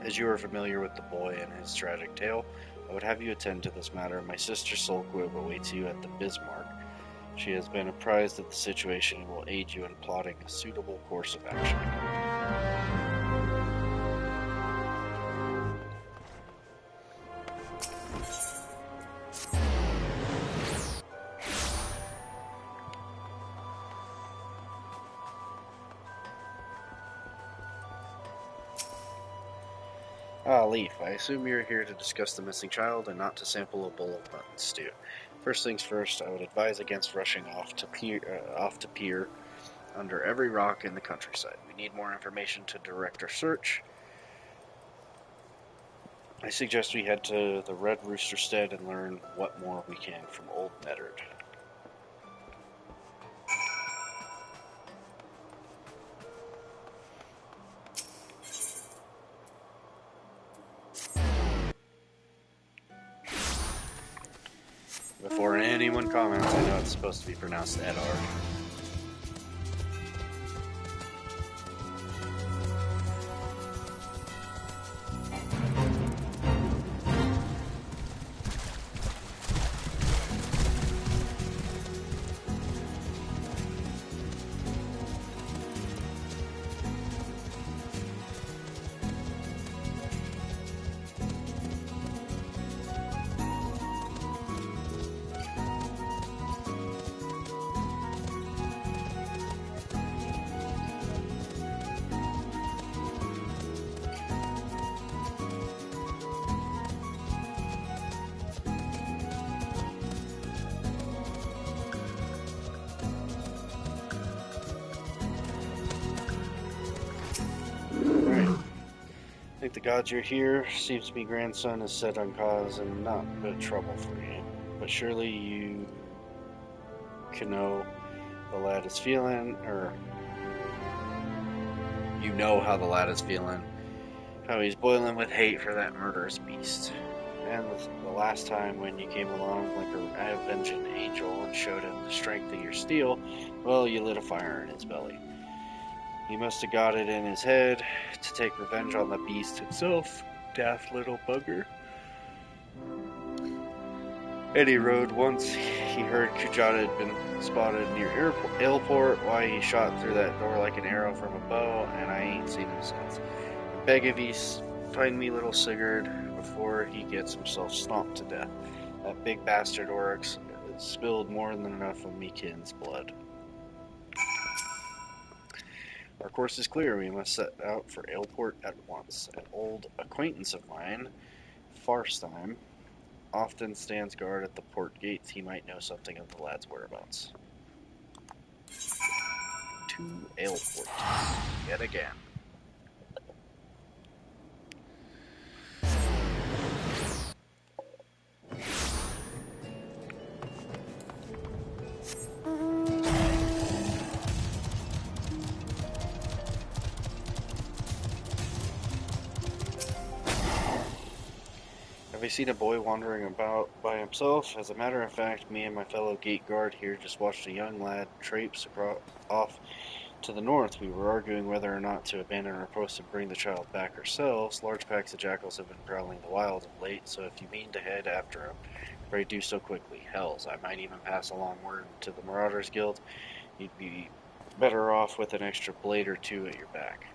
As you are familiar with the boy and his tragic tale, I would have you attend to this matter. My sister Solquib awaits you at the Bismarck. She has been apprised of the situation and will aid you in plotting a suitable course of action. Ah, Leaf, I assume you're here to discuss the missing child and not to sample a bowl of mutton stew. First things first, I would advise against rushing off to peer under every rock in the countryside. We need more information to direct our search. I suggest we head to the Red Rooster Stead and learn what more we can from old Neddard. Before anyone comments, I know it's supposed to be pronounced Edard. I think the gods you're here. Seems to be grandson is set on cause and not a bit of trouble for you. But surely you can know the lad is feeling, or you know how the lad is feeling, how he's boiling with hate for that murderous beast. And the last time when you came along like a avenging angel and showed him the strength of your steel, well, you lit a fire in his belly. He must have got it in his head to take revenge on the beast himself, daft little bugger. Eddie rode once he heard Kujata had been spotted near airport. Why, he shot through that door like an arrow from a bow, and I ain't seen him since. Beg of ye, find me little Sigurd before he gets himself stomped to death. That big bastard Oryx spilled more than enough of me kin's blood. Our course is clear. We must set out for Aleport at once. An old acquaintance of mine, Farstein, often stands guard at the port gates. He might know something of the lad's whereabouts. To Aleport. Yet again. Have you seen a boy wandering about by himself? As a matter of fact, me and my fellow gate guard here just watched a young lad traipse off to the north. We were arguing whether or not to abandon our post and bring the child back ourselves. Large packs of jackals have been prowling the wild of late, so if you mean to head after him, pray do so quickly. Hells, I might even pass along word to the Marauders Guild. You'd be better off with an extra blade or two at your back.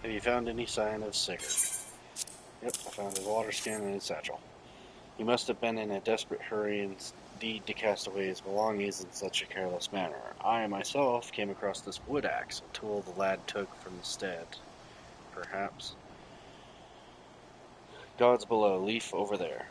Have you found any sign of Sigurd? Yep, I found his water skin and his satchel. He must have been in a desperate hurry indeed to cast away his belongings in such a careless manner. I myself came across this wood axe, a tool the lad took from the stead. Perhaps. Gods below, leaf over there.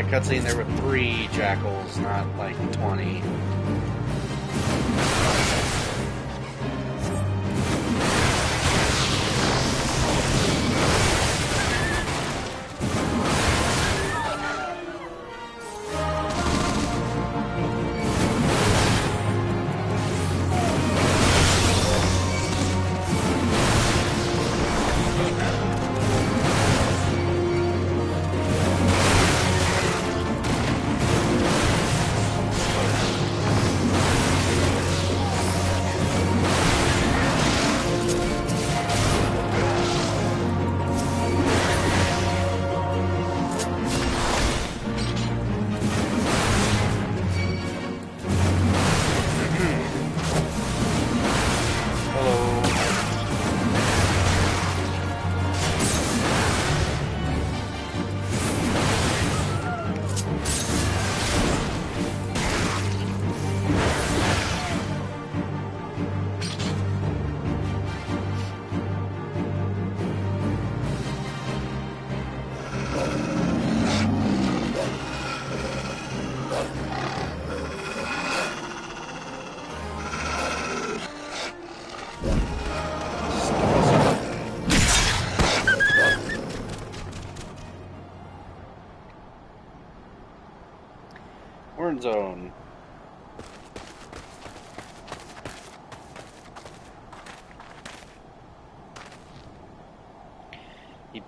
Cutscene, there were 3 jackals, not like 20.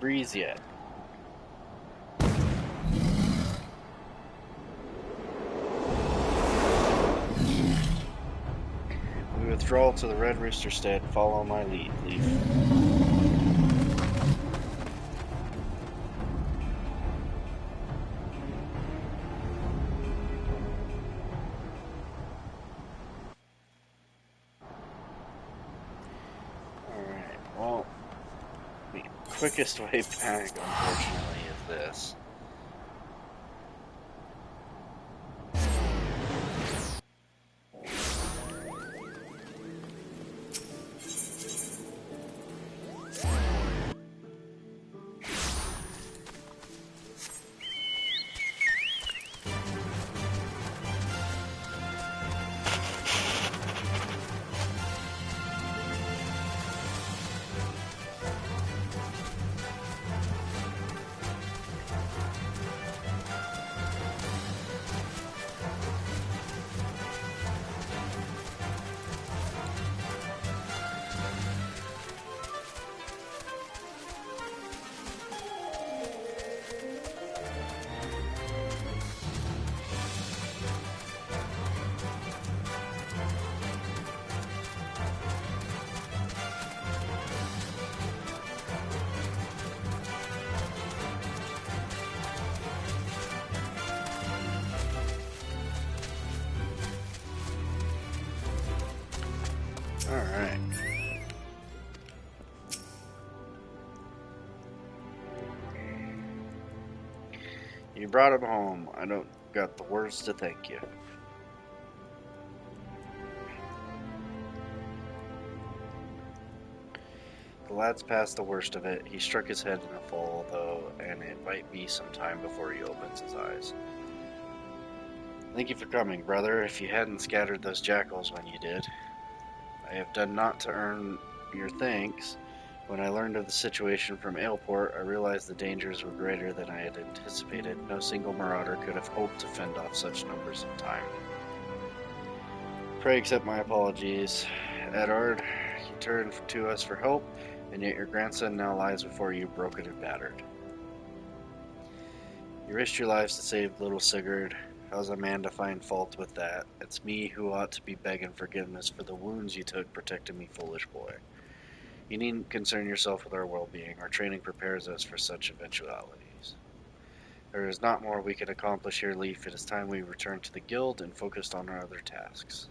breeze yet. We withdraw to the Red Rooster Stead. Follow my lead, Leaf. Alright, well, the quickest way back, unfortunately, is this. Alright. You brought him home. I don't got the words to thank you. The lad's past the worst of it. He struck his head in a fall, though, and it might be some time before he opens his eyes. Thank you for coming, brother. If you hadn't scattered those jackals when you did, I have done naught to earn your thanks. When I learned of the situation from Aleport, I realized the dangers were greater than I had anticipated. No single marauder could have hoped to fend off such numbers in time. Pray accept my apologies. Edward, you turned to us for help, and yet your grandson now lies before you broken and battered. You risked your lives to save little Sigurd. How's a man to find fault with that? It's me who ought to be begging forgiveness for the wounds you took protecting me, foolish boy. You needn't concern yourself with our well-being. Our training prepares us for such eventualities. There is not more we can accomplish here, Leaf. It is time we return to the guild and focused on our other tasks.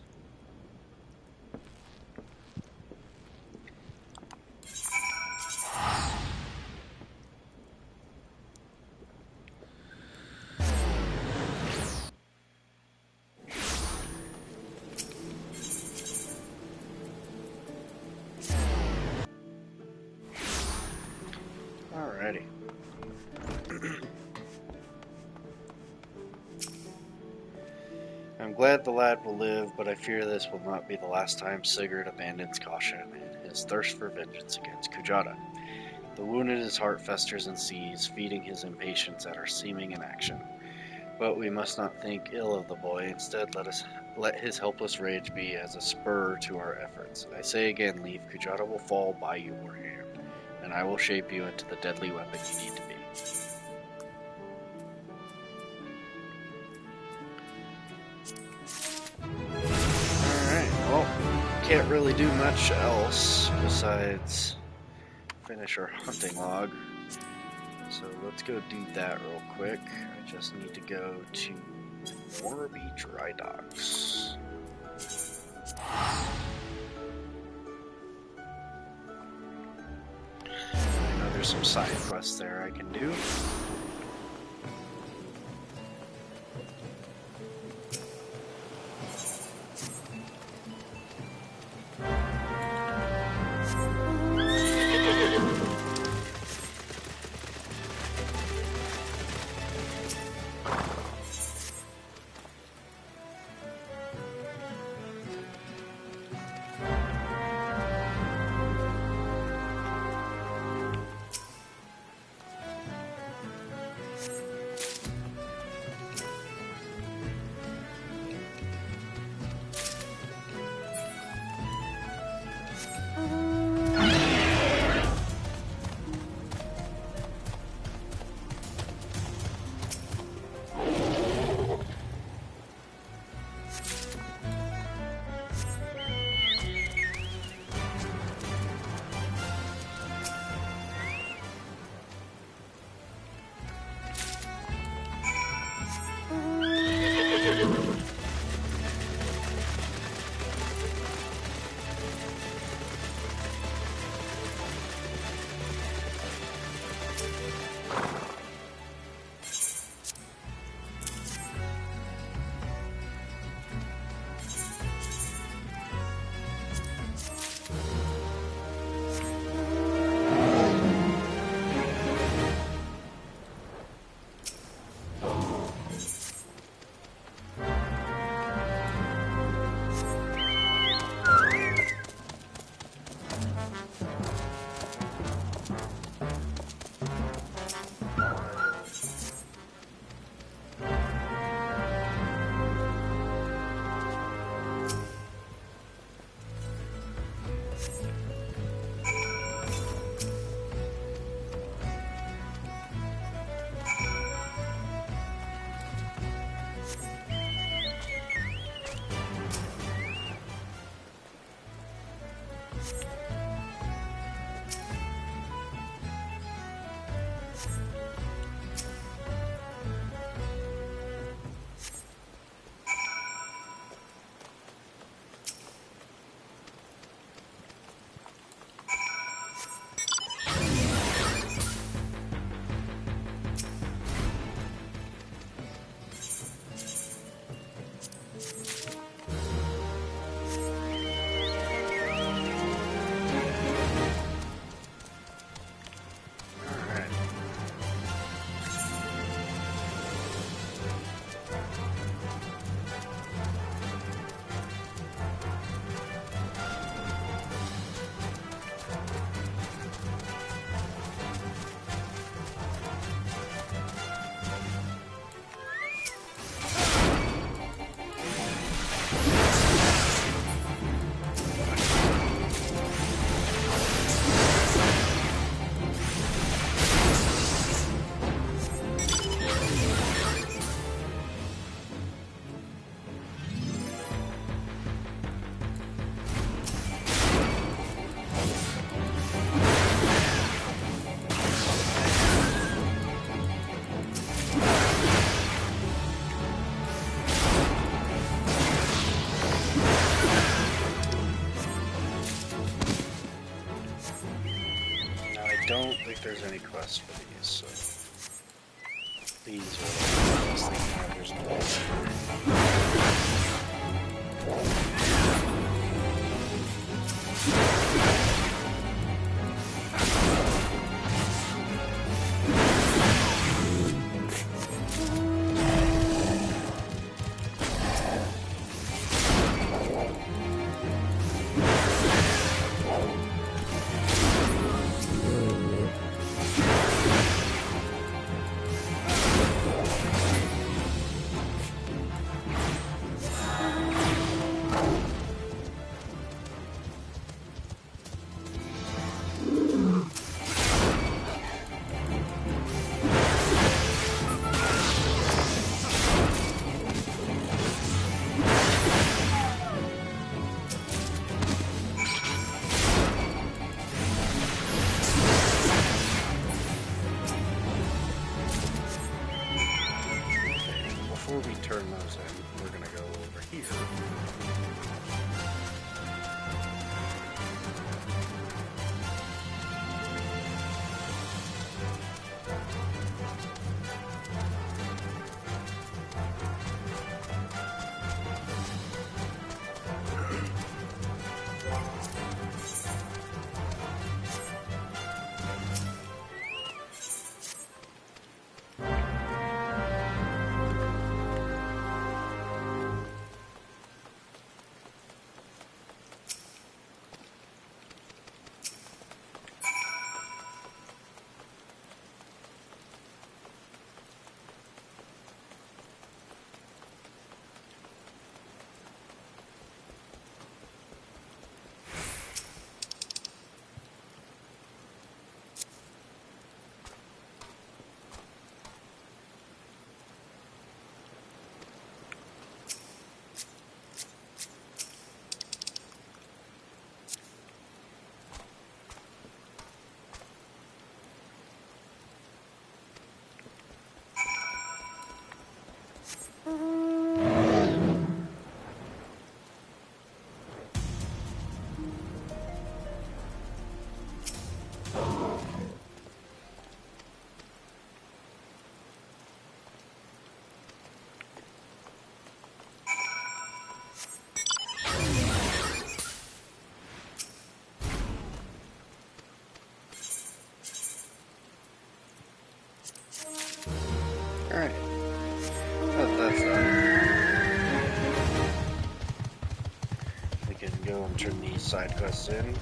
Alrighty. I'm glad the lad will live, but I fear this will not be the last time Sigurd abandons caution in his thirst for vengeance against Kujata. The wound in his heart festers and seethes, feeding his impatience at our seeming inaction. But we must not think ill of the boy. Instead, let his helpless rage be as a spur to our efforts. I say again, Leaf, Kujata will fall by your hand, and I will shape you into the deadly weapon you need to be. Alright, well, can't really do much else besides finish our hunting log. So let's go do that real quick. I just need to go to Morby Dry Docks. I know there's some side quests there I can do. Don't think there's any quests for these, so these are the best thing there's before we turn those in, we're going to go over here. Alright. That's we can go and turn these side quests in.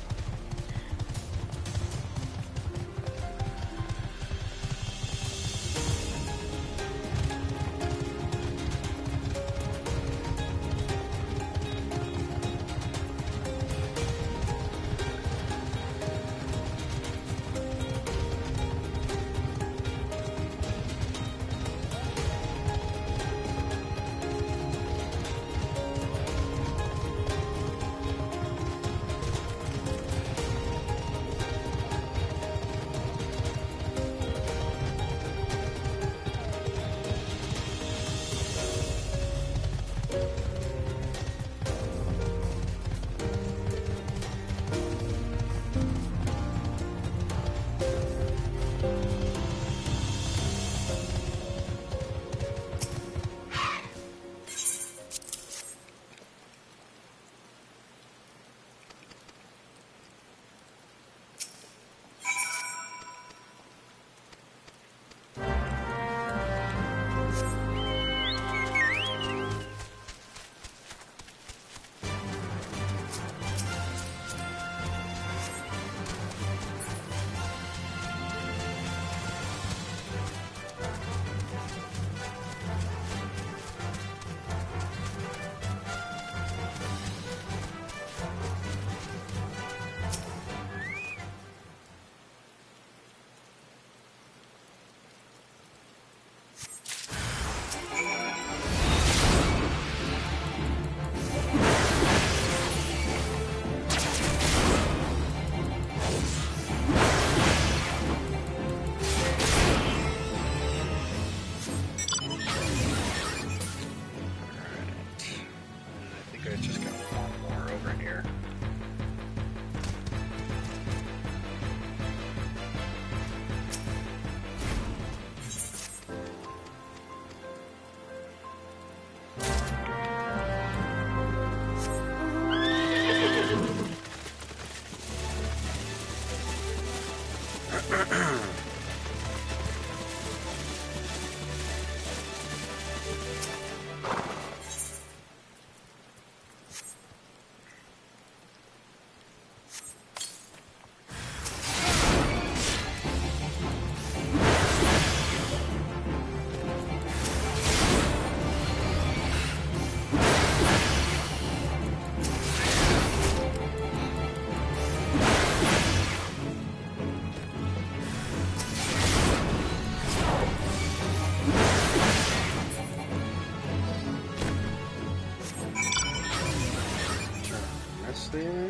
there.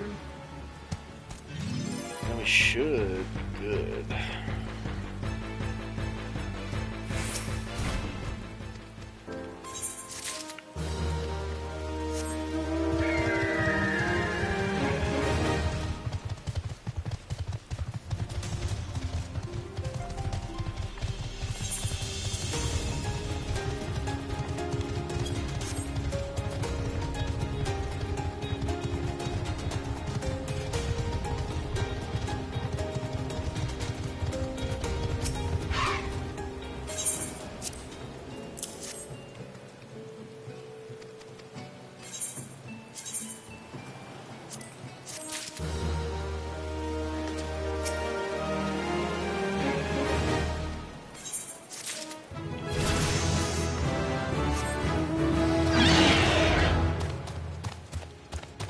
And we should be good.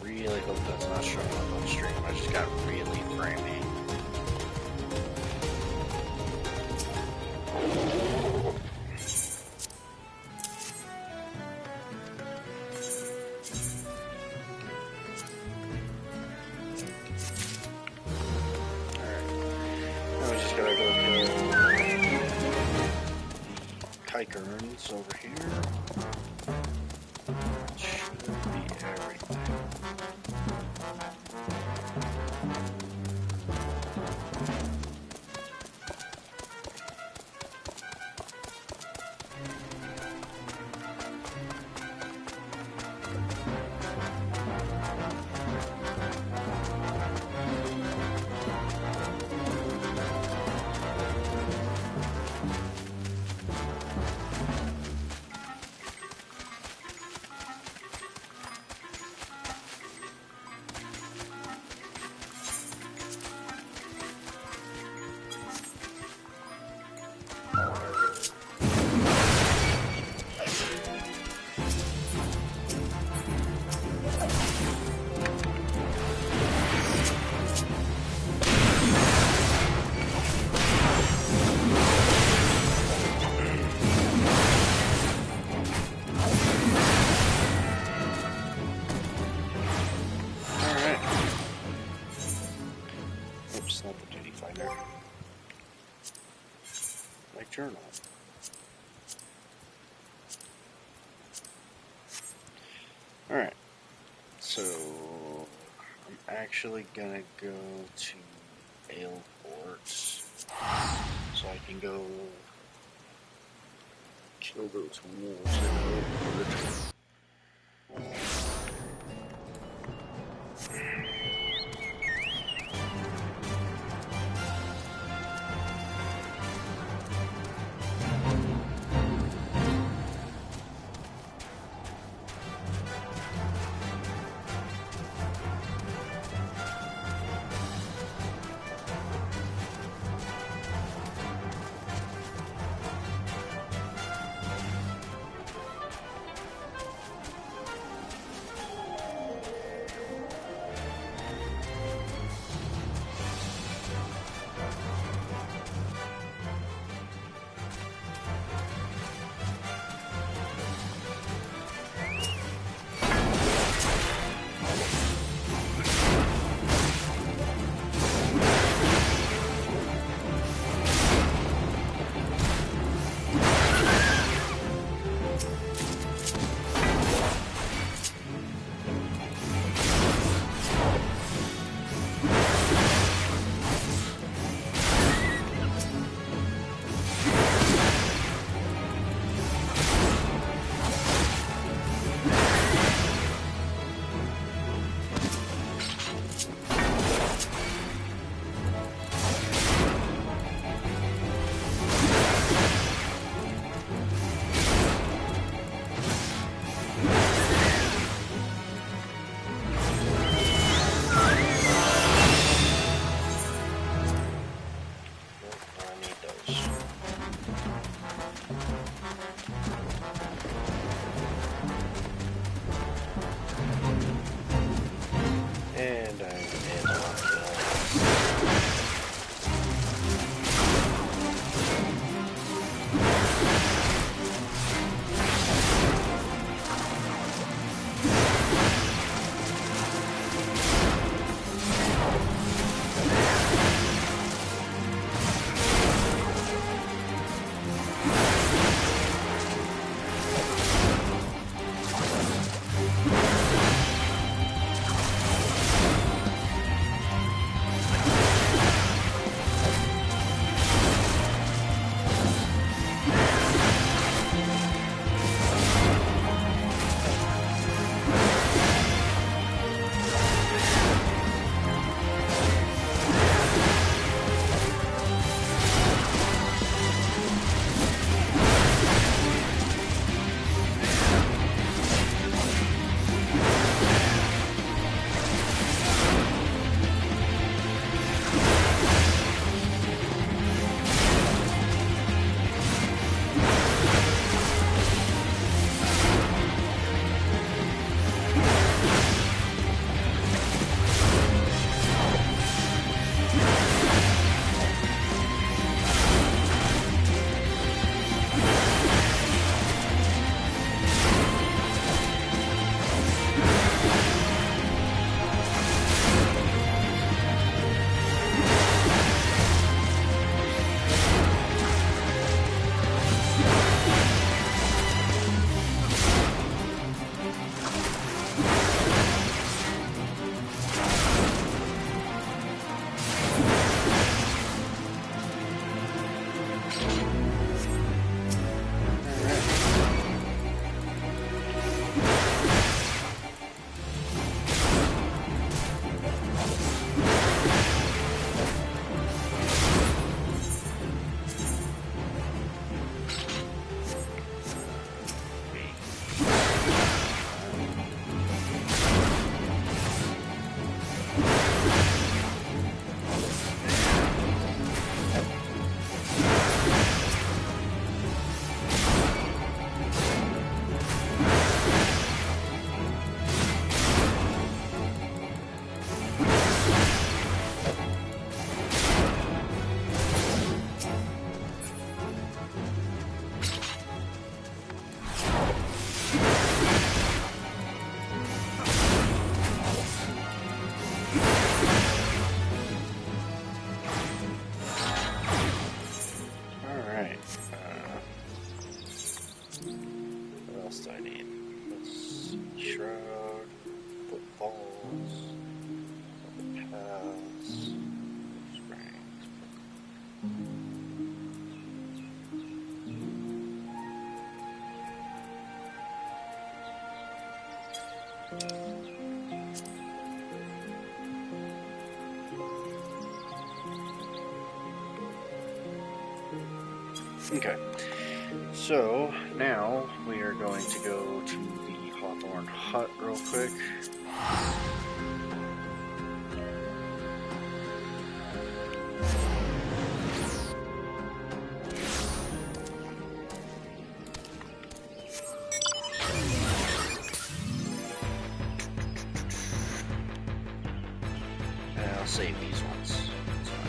Really hope that's not showing up on stream. I just got really framing. Now we just gotta go kill the Kykerns over here. Should be everything. Journal. Alright, so I'm actually gonna go to Aleport so I can go kill those wolves in Aleport. Okay. So now we are going to go to the Hawthorne Hut real quick. And I'll save these ones. That's fine.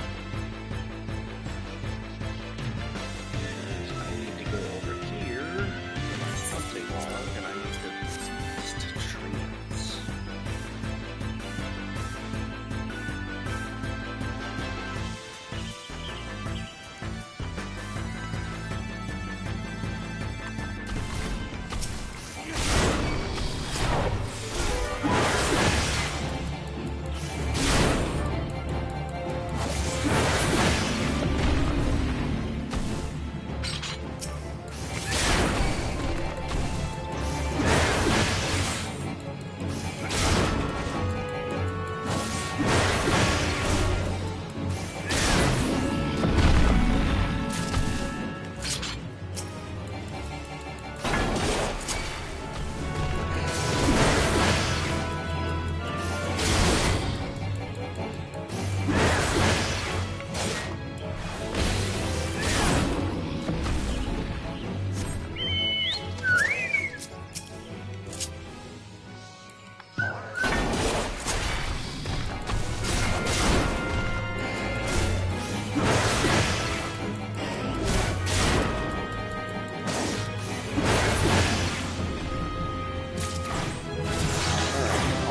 I need to go over here. Something log, and I need to list trees.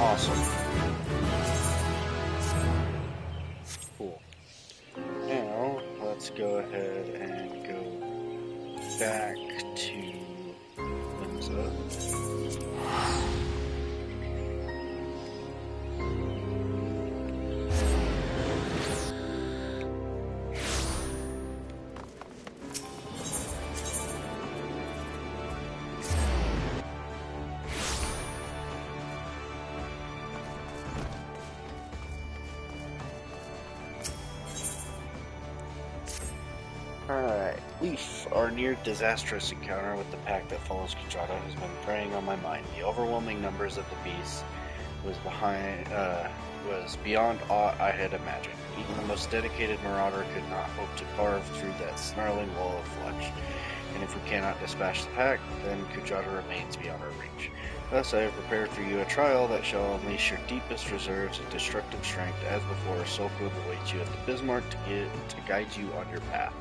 Awesome. Cool. Now, let's go ahead and go back to Limsa. Alright, Leaf. Our near disastrous encounter with the pack that follows Kajata has been preying on my mind. The overwhelming numbers of the beasts was beyond aught I had imagined. Even the most dedicated marauder could not hope to carve through that snarling wall of flesh. And if we cannot dispatch the pack, then Kujata remains beyond our reach. Thus I have prepared for you a trial that shall unleash your deepest reserves of destructive strength. As before, Soulclub awaits you at the Bismarck to guide you on your path.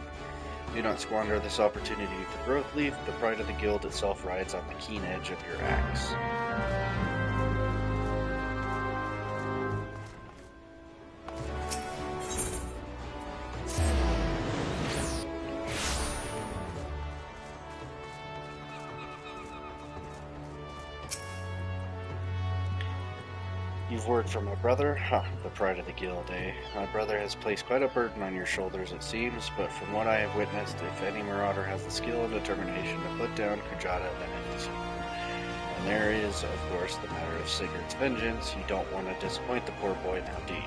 Do not squander this opportunity for growth, Leaf. The pride of the guild itself rides on the keen edge of your axe. You've word from my brother? Ha, the pride of the guild, eh? My brother has placed quite a burden on your shoulders, it seems, but from what I have witnessed, if any marauder has the skill and determination to put down Kujata, then it is you. And there is, of course, the matter of Sigurd's vengeance. You don't want to disappoint the poor boy now, do you?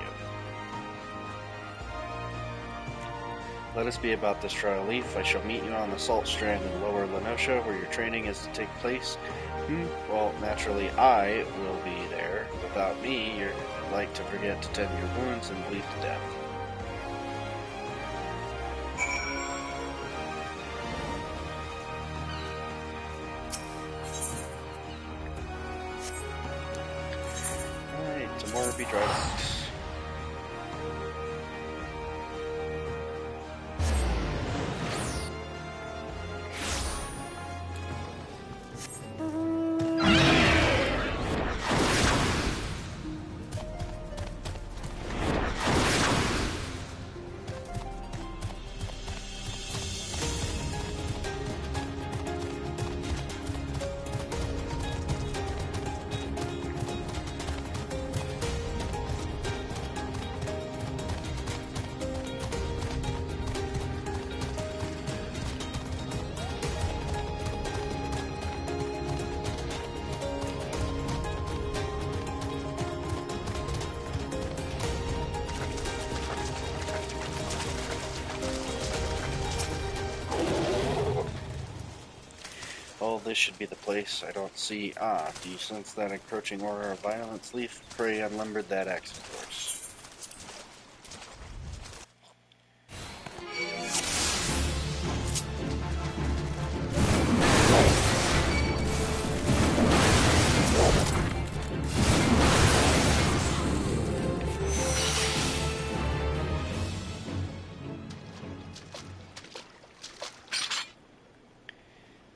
Let us be about this trial, Leaf. I shall meet you on the Salt Strand in Lower Lenosha, where your training is to take place. Well, naturally, I will be there. Without me, you're like to forget to tend your wounds and bleed to death. Alright, some more be dry docks. this should be the place. I don't see... Ah, do you sense that encroaching aura of violence, Leaf? Pray unlimbered that axe of yours.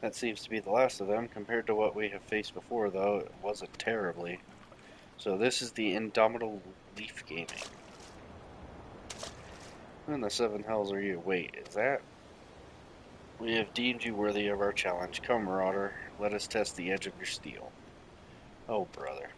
That seems to be the last of them. Compared to what we have faced before, though, it wasn't terribly. So this is the Indomitable Leaf Gaming. Who in the seven hells are you? Wait, is that? We have deemed you worthy of our challenge. Come, Marauder, let us test the edge of your steel. Oh, brother.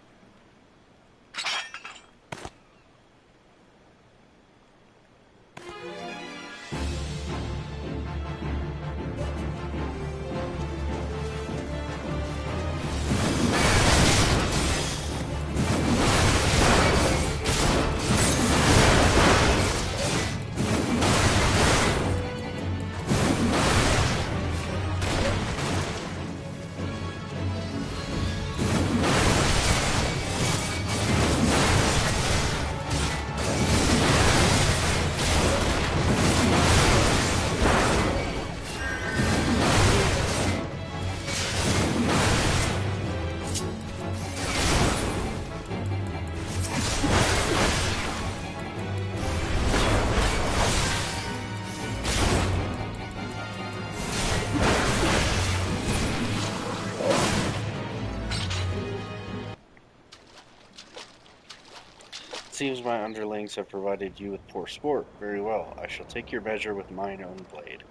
Seems my underlings have provided you with poor sport. Very well. I shall take your measure with mine own blade.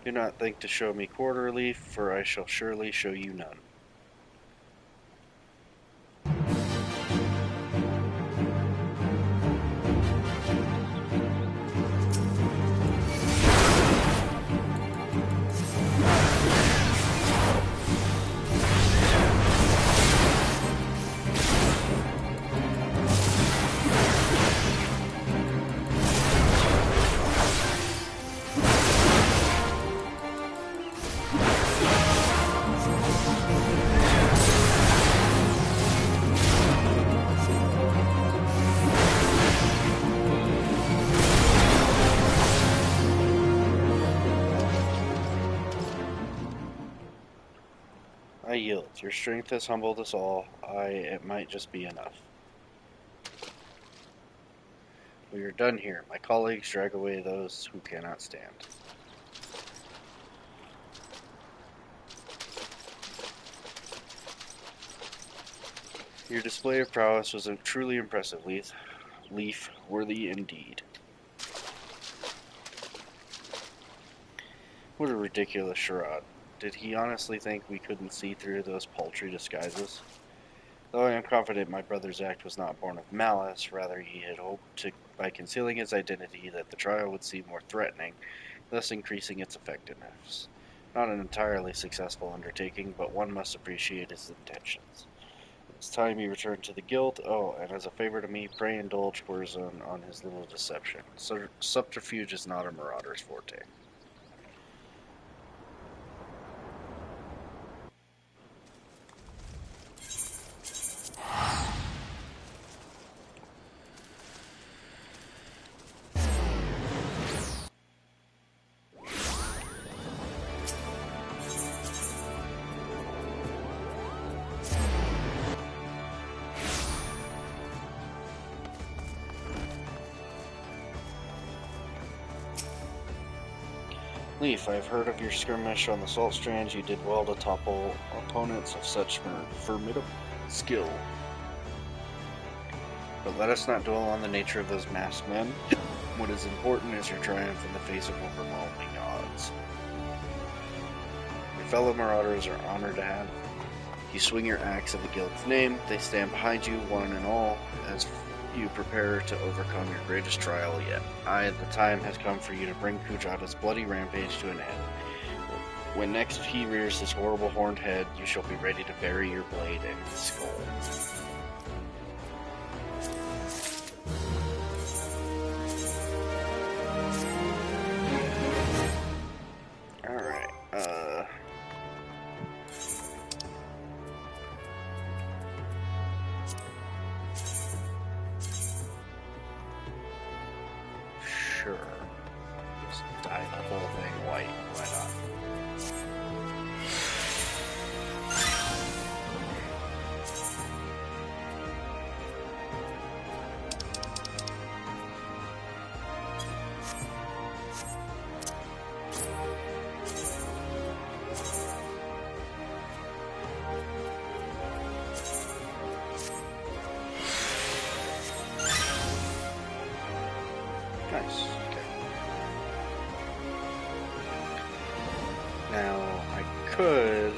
Do not think to show me quarter, Leaf, for I shall surely show you none. I yield. Your strength has humbled us all. It might just be enough. We are done here. My colleagues drag away those who cannot stand. Your display of prowess was truly impressive, Leaf, worthy indeed. What a ridiculous charade. Did he honestly think we couldn't see through those paltry disguises? Though I am confident my brother's act was not born of malice, rather he had hoped to, by concealing his identity, that the trial would seem more threatening, thus increasing its effectiveness. Not an entirely successful undertaking, but one must appreciate his intentions. It's time he returned to the guild. Oh, and as a favor to me, pray indulge Corazon on his little deception. Subterfuge is not a marauder's forte. Leaf, I have heard of your skirmish on the Salt Strands. You did well to topple opponents of such formidable skill. But let us not dwell on the nature of those masked men. What is important is your triumph in the face of overwhelming odds. Your fellow marauders are honored to have you swing your axe in the guild's name. They stand behind you, one and all, as you prepare to overcome your greatest trial yet. The time has come for you to bring Kujata's bloody rampage to an end. When next he rears his horrible horned head, you shall be ready to bury your blade in his skull. Sure. Just dye the whole thing white. Why not? Nice. Okay. Now, I could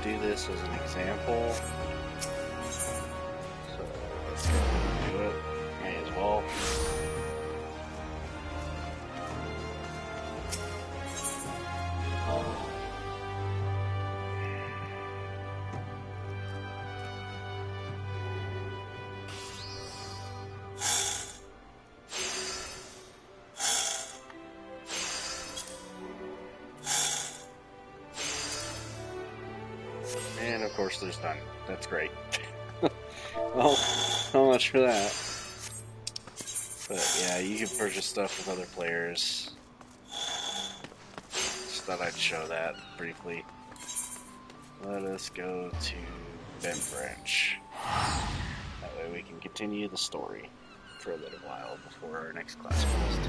do this as an example. So, let's go ahead and do it. May as well. And of course there's none. That's great. Well, so much for that. But yeah, you can purchase stuff with other players. Just thought I'd show that briefly. Let us go to Ben Branch. That way we can continue the story for a little while before our next class quest.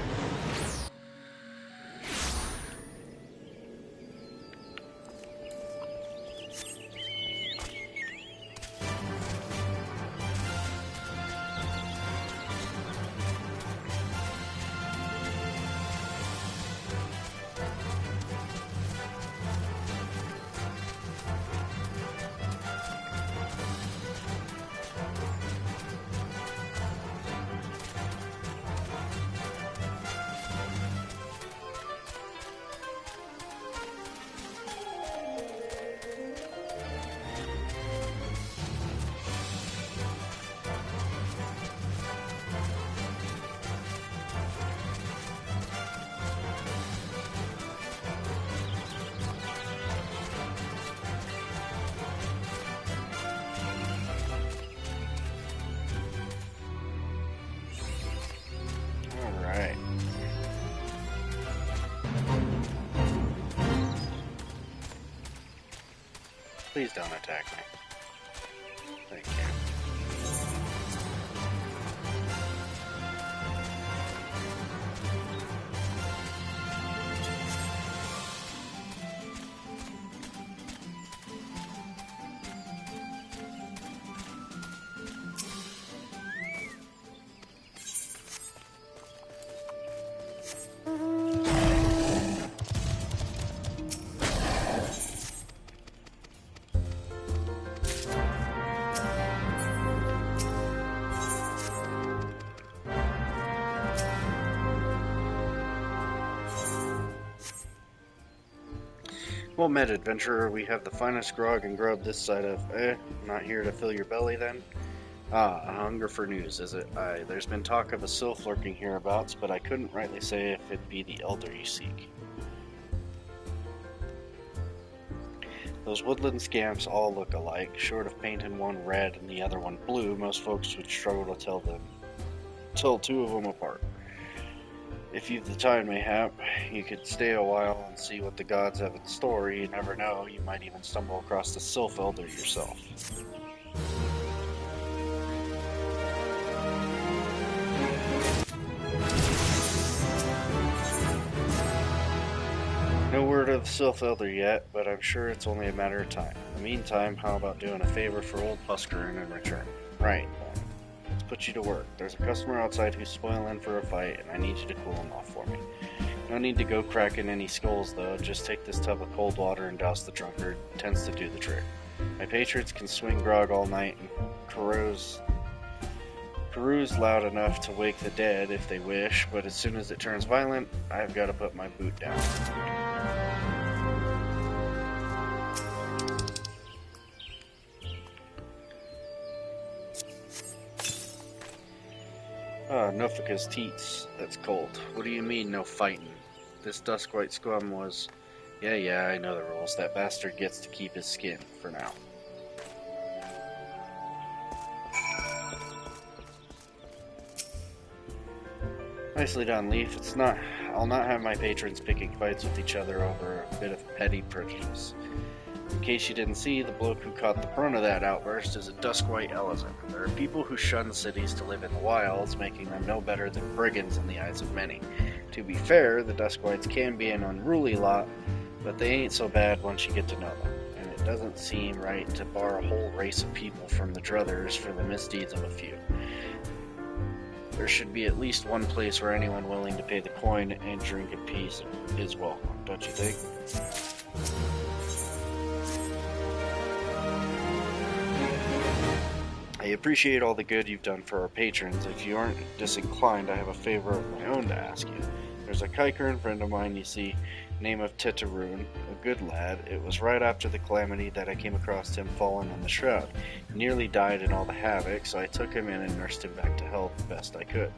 Alright. Please don't attack me. Thank you. Well met, adventurer. We have the finest grog and grub this side of... not here to fill your belly, then? Ah, a hunger for news, is it? Aye, there's been talk of a sylph lurking hereabouts, but I couldn't rightly say if it be the elder you seek. Those woodland scamps all look alike. Short of painting one red and the other one blue, most folks would struggle to tell two of them apart. If you've the time, mayhap, you could stay a while and see what the gods have in store. You never know, you might even stumble across the sylph elder yourself. No word of the sylph elder yet, but I'm sure it's only a matter of time. In the meantime, how about doing a favor for old Puskerin in return? Right, then. Let's put you to work. There's a customer outside who's spoiling for a fight, and I need you to cool him off for me. No need to go cracking any skulls, though. Just take this tub of cold water and douse the drunkard. It tends to do the trick. My patriots can swing grog all night and carouse loud enough to wake the dead if they wish, but as soon as it turns violent, I've got to put my boot down. Nofika's teats. That's cold. What do you mean, no fighting? This Duskwhite scum was... Yeah, I know the rules. That bastard gets to keep his skin, for now. Nicely done, Leaf. I'll not have my patrons picking fights with each other over a bit of petty prejudice. In case you didn't see, the bloke who caught the brunt of that outburst is a Duskwhite elephant. There are people who shun cities to live in the wilds, making them no better than brigands in the eyes of many. To be fair, the Duskwhites can be an unruly lot, but they ain't so bad once you get to know them, and it doesn't seem right to bar a whole race of people from the Druthers for the misdeeds of a few. There should be at least one place where anyone willing to pay the coin and drink in peace is welcome, don't you think? I appreciate all the good you've done for our patrons. If you aren't disinclined, I have a favor of my own to ask you. There's a Kaikern friend of mine, you see, name of Tetaroon, a good lad. It was right after the calamity that I came across him fallen in the shroud. He nearly died in all the havoc, so I took him in and nursed him back to health the best I could.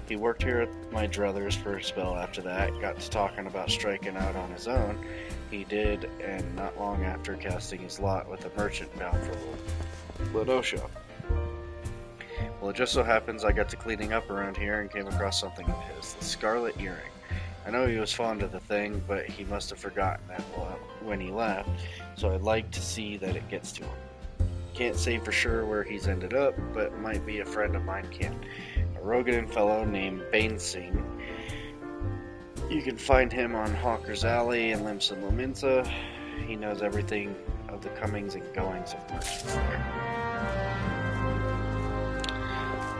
He worked here at my druthers for a spell after that, got to talking about striking out on his own. He did, and not long after casting his lot with a merchant bound for Ladosha. Well, it just so happens I got to cleaning up around here and came across something of his, the scarlet earring. I know he was fond of the thing, but he must have forgotten it when he left, so I'd like to see that it gets to him. Can't say for sure where he's ended up, but might be a friend of mine can. A Rogadan fellow named Bainsing. You can find him on Hawker's Alley in Limson Laminsa. He knows everything of the comings and goings of merchants there.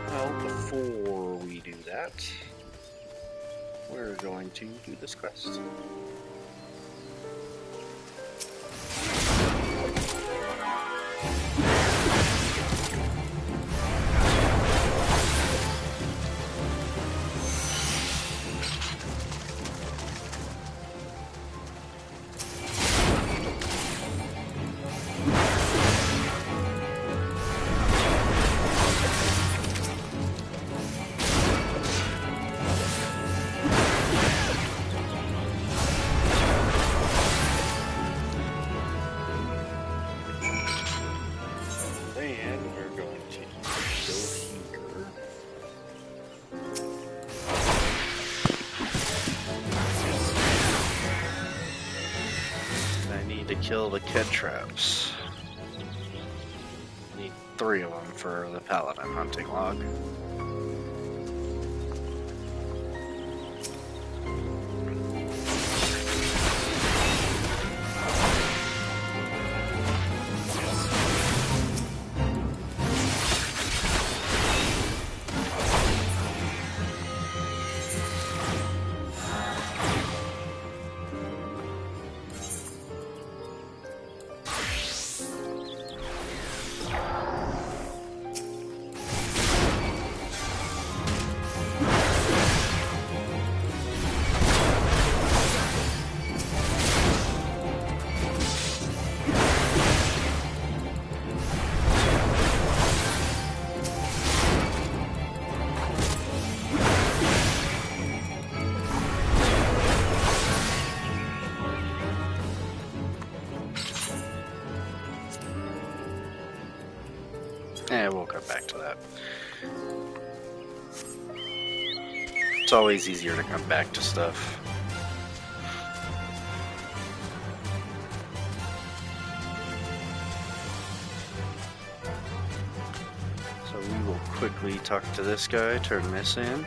Well, before we do that, we're going to do this quest. Kill the kid traps. Need 3 of them for the paladin hunting log. We'll come back to that. It's always easier to come back to stuff. So we will quickly talk to this guy, turn this in.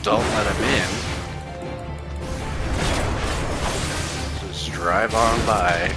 Don't let him in. Just drive on by.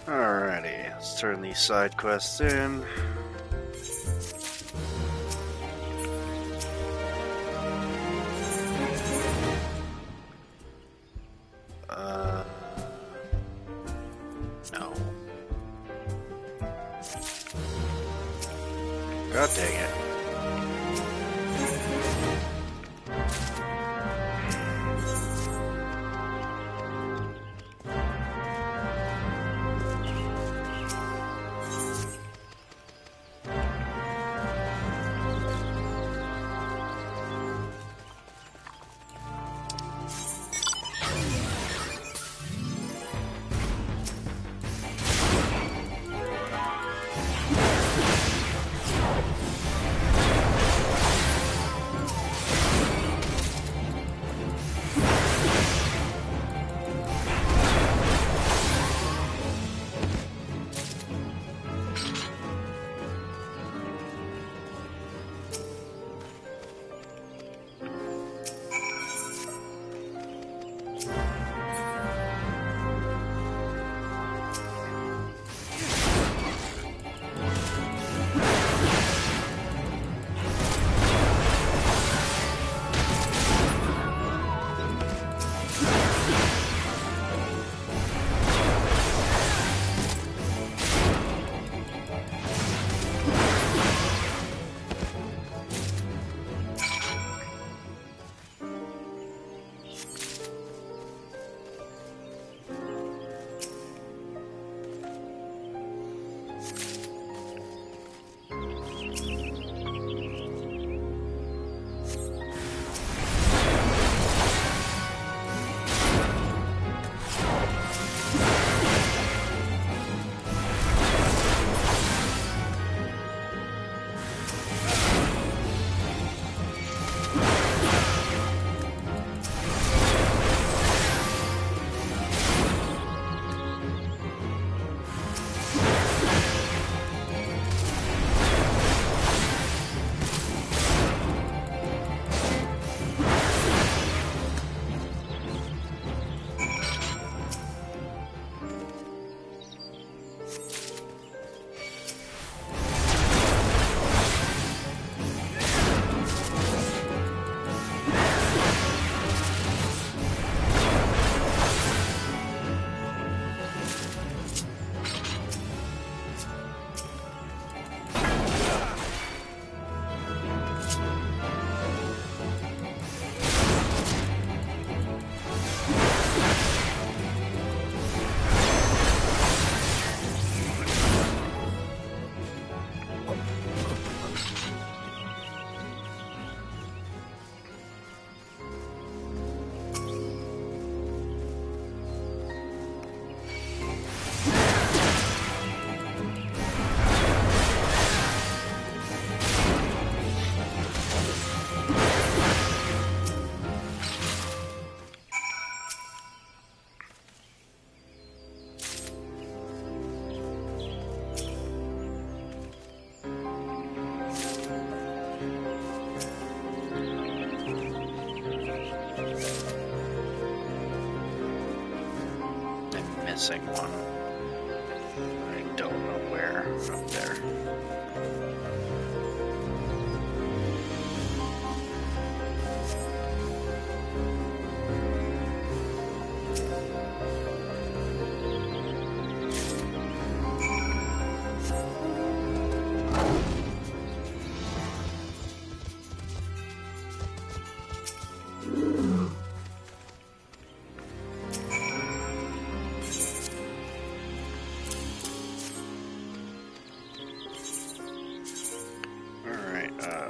Alrighty, let's turn these side quests in. No. God dang it. Missing one. I don't know where. Up there.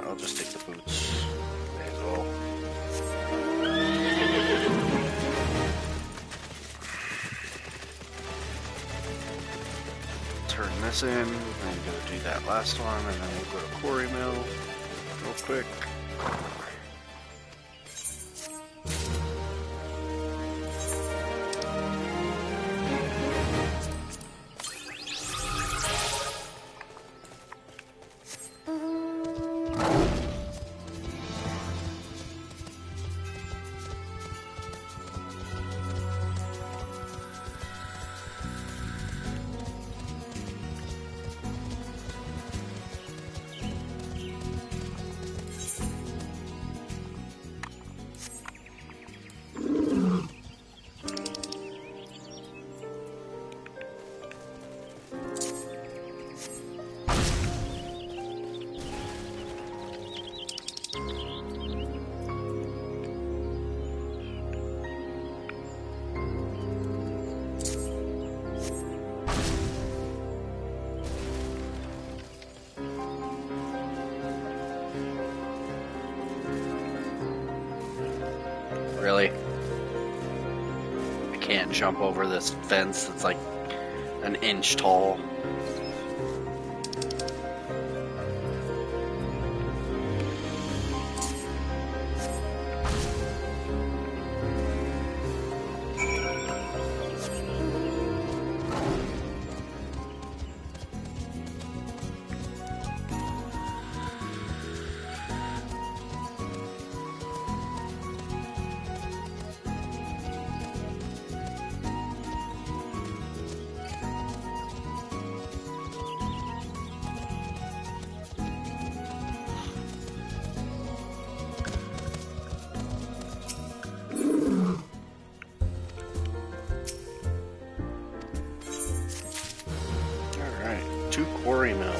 I'll just take the boots. May as well. Turn this in, and go do that last one, and then we'll go to Quarry Mill real quick. jump over this fence that's like an inch tall. To Quarry Mill.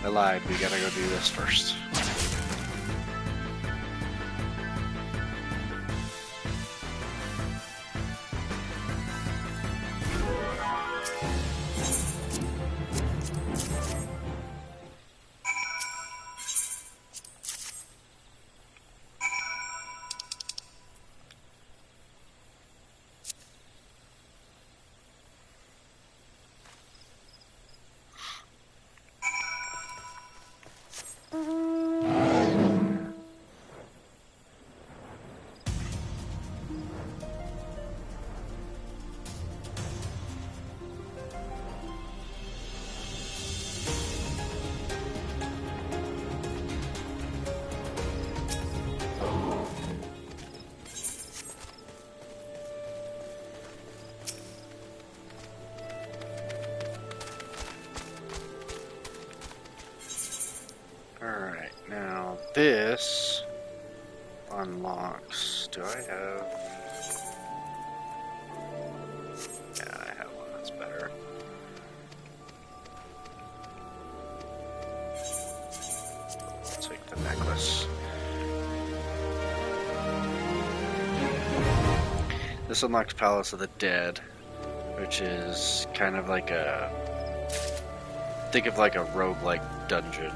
I lied, we gotta go do this first. Alright, now this unlocks. Do I have? Yeah, I have one that's better. I'll take the necklace. This unlocks Palace of the Dead, which is kind of like a. Think of like a roguelike dungeon.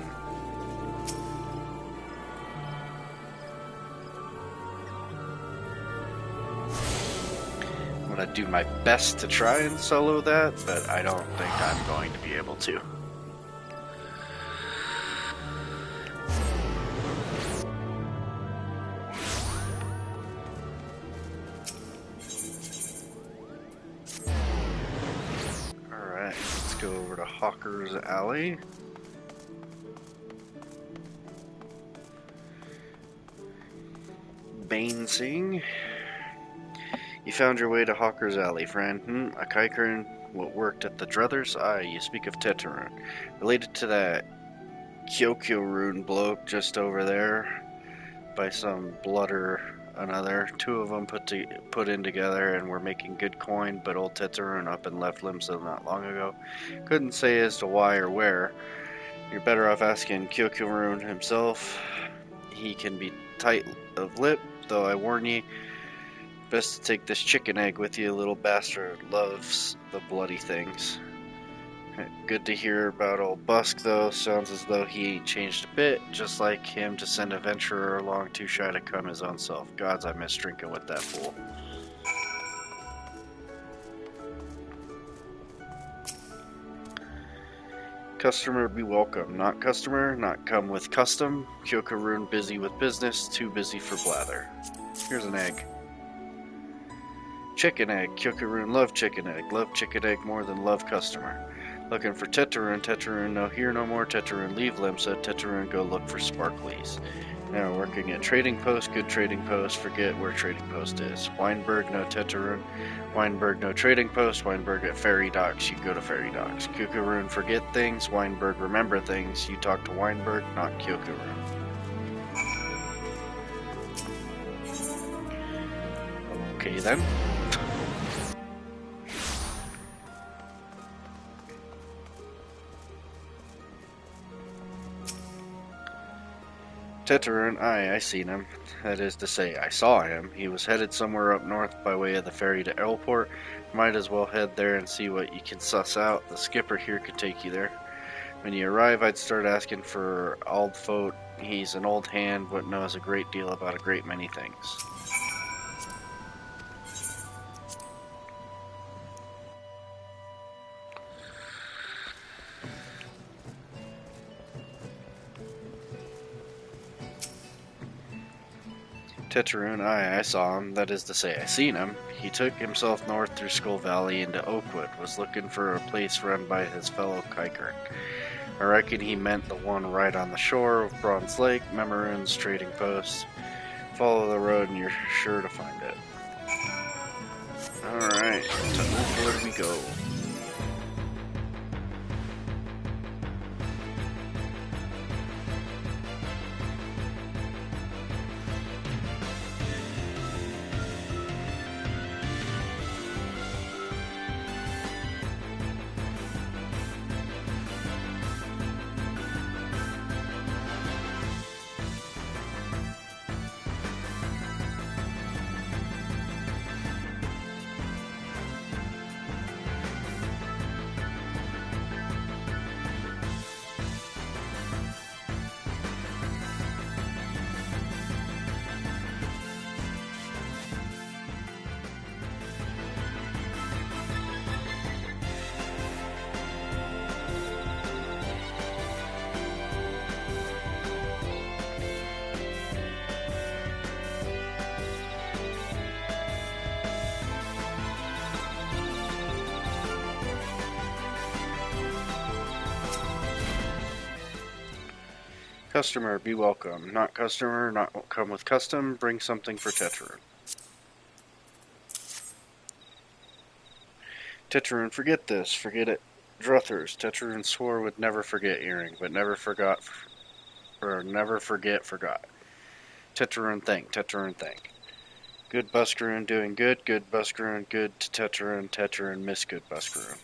I'm gonna do my best to try and solo that, but I don't think I'm going to be able to. Alright, let's go over to Hawker's Alley. Bane Sing. You found your way to Hawker's Alley, friend. A Kaikern what worked at the Druthers? Aye, you speak of Tetarune. Related to that Kyokyo-rune bloke just over there by some blood or another. Two of them put in together and were making good coin, but old Tetarune up and left Limsa not long ago. Couldn't say as to why or where. You're better off asking Kyokyo-rune himself. He can be tight of lip, though I warn ye, best to take this chicken egg with you, little bastard loves the bloody things. Good to hear about old Busk, though. Sounds as though he ain't changed a bit. Just like him to send a venturer along too shy to come his own self. Gods, I miss drinking with that fool. Customer be welcome. Not customer, not come with custom. Kyokyo-rune busy with business, too busy for blather. Here's an egg. Chicken egg. Kyokyo-rune love chicken egg. Love chicken egg more than love customer. Looking for Tetarune. Tetarune no here no more. Tetarune leave Limsa. Tetarune go look for Sparklies. Now working at Trading Post. Good Trading Post. Forget where Trading Post is. Weinberg no Tetarune. Weinberg no Trading Post. Weinberg at Ferry Docks. You go to Ferry Docks. Kyokyo-rune forget things. Weinberg remember things. You talk to Weinberg, not Kyokyo-rune. Teterin, I seen him. That is to say, I saw him. He was headed somewhere up north by way of the ferry to Elport. Might as well head there and see what you can suss out. The skipper here could take you there. When you arrive, I'd start asking for Aldfote. He's an old hand, but knows a great deal about a great many things. Teteroon, I saw him. That is to say, I seen him. He took himself north through Skull Valley into Oakwood, was looking for a place run by his fellow Kikern. I reckon he meant the one right on the shore of Bronze Lake, Memorin's trading post. Follow the road and you're sure to find it. Alright, where do we go? Customer, be welcome. Not customer, not come with custom. Bring something for Teteroon. Teteroon, forget this. Forget it. Druthers. Teteroon swore would never forget Earring, but never forgot, or never forget forgot. Teteroon thank. Teteroon thank. Good Buscaroon doing good. Good Buscaroon good to Teteroon. Teteroon miss good Buscaroon.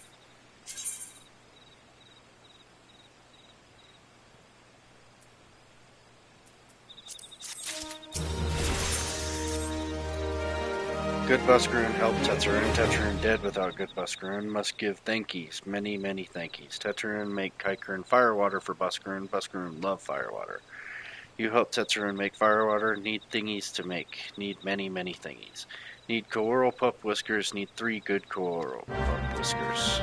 Good Buscaroon helped Teteroon. Teteroon dead without good Buscaroon. Must give thankies. Many, many thankies. Teteroon make Kikern firewater for Buscaroon. Buscaroon love firewater. You help Teteroon make firewater. Need thingies to make. Need many, many thingies. Need Coral Pup Whiskers. Need 3 good Coral Pup Whiskers.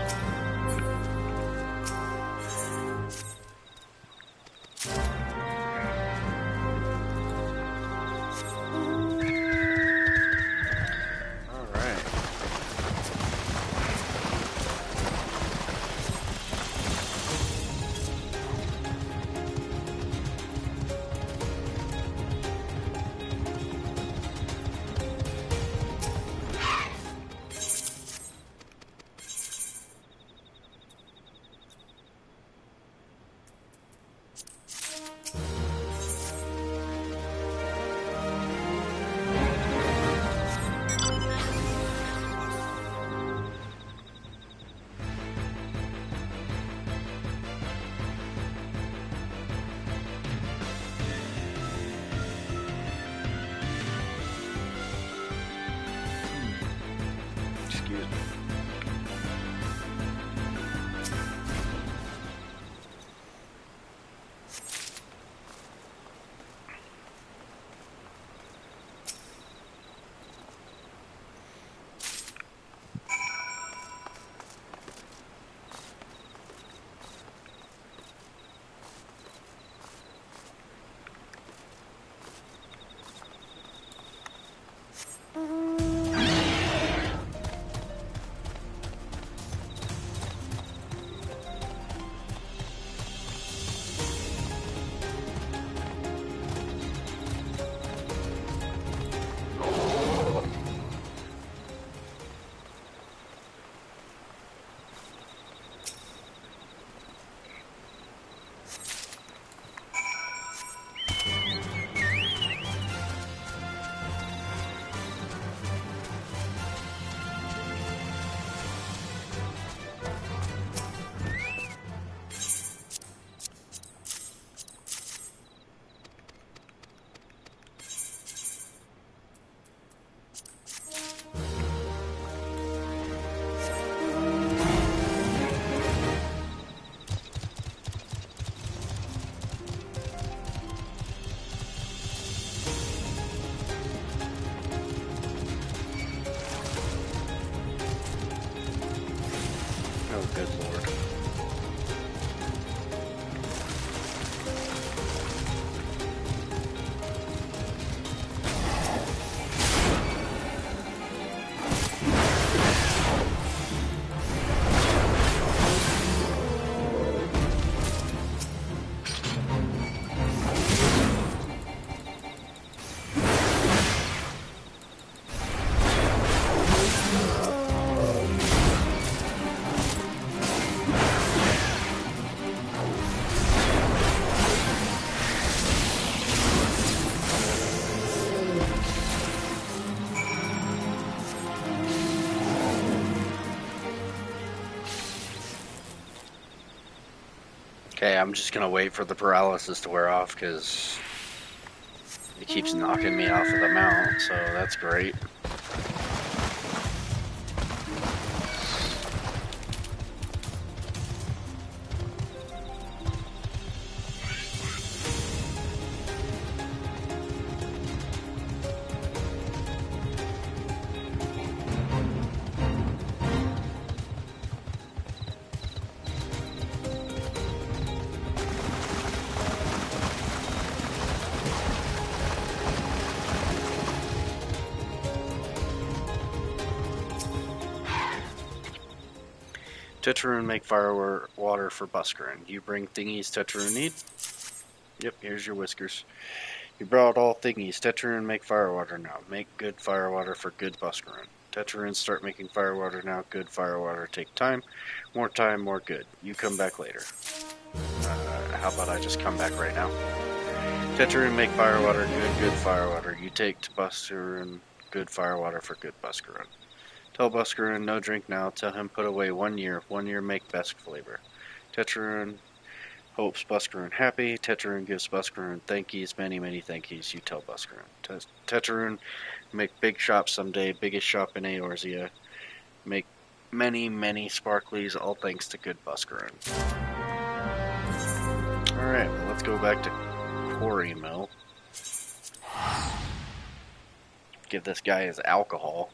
good lord. Okay, I'm just gonna wait for the paralysis to wear off because it keeps knocking me off of the mount, so that's great. Tetraroon make fire water for Buscarin. You bring thingies Tetraroon need? Yep, here's your whiskers. You brought all thingies. Tetraroon make fire water now. Make good fire water for good Buscarin. Tetraroon start making fire water now. Good fire water take time, more good. You come back later. How about I just come back right now? Tetraroon make fire water good fire water. You take to Buscarin good fire water for good Buscarin. Tell Buscarin no drink now. Tell him put away 1 year. 1 year make best flavor. Tetraroon hopes Buscarin happy. Tetraroon gives Buscarin thankies, many thankies. You tell Buscarin. Tetraroon make big shop someday. Biggest shop in Eorzea. Make many sparklies. All thanks to good Buscarin. Alright, well, let's go back to Quarry Mill. Give this guy his alcohol.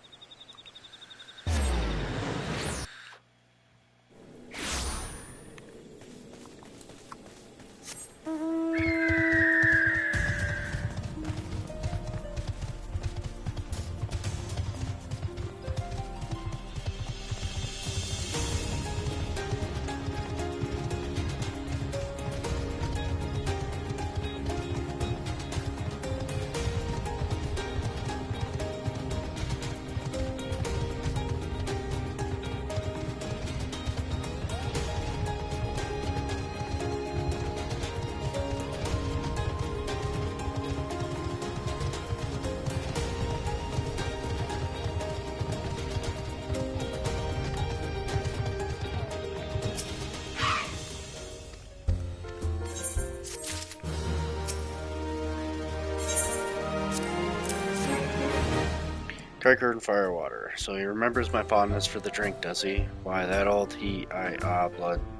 Triker and Firewater. So he remembers my fondness for the drink, does he? Why, that old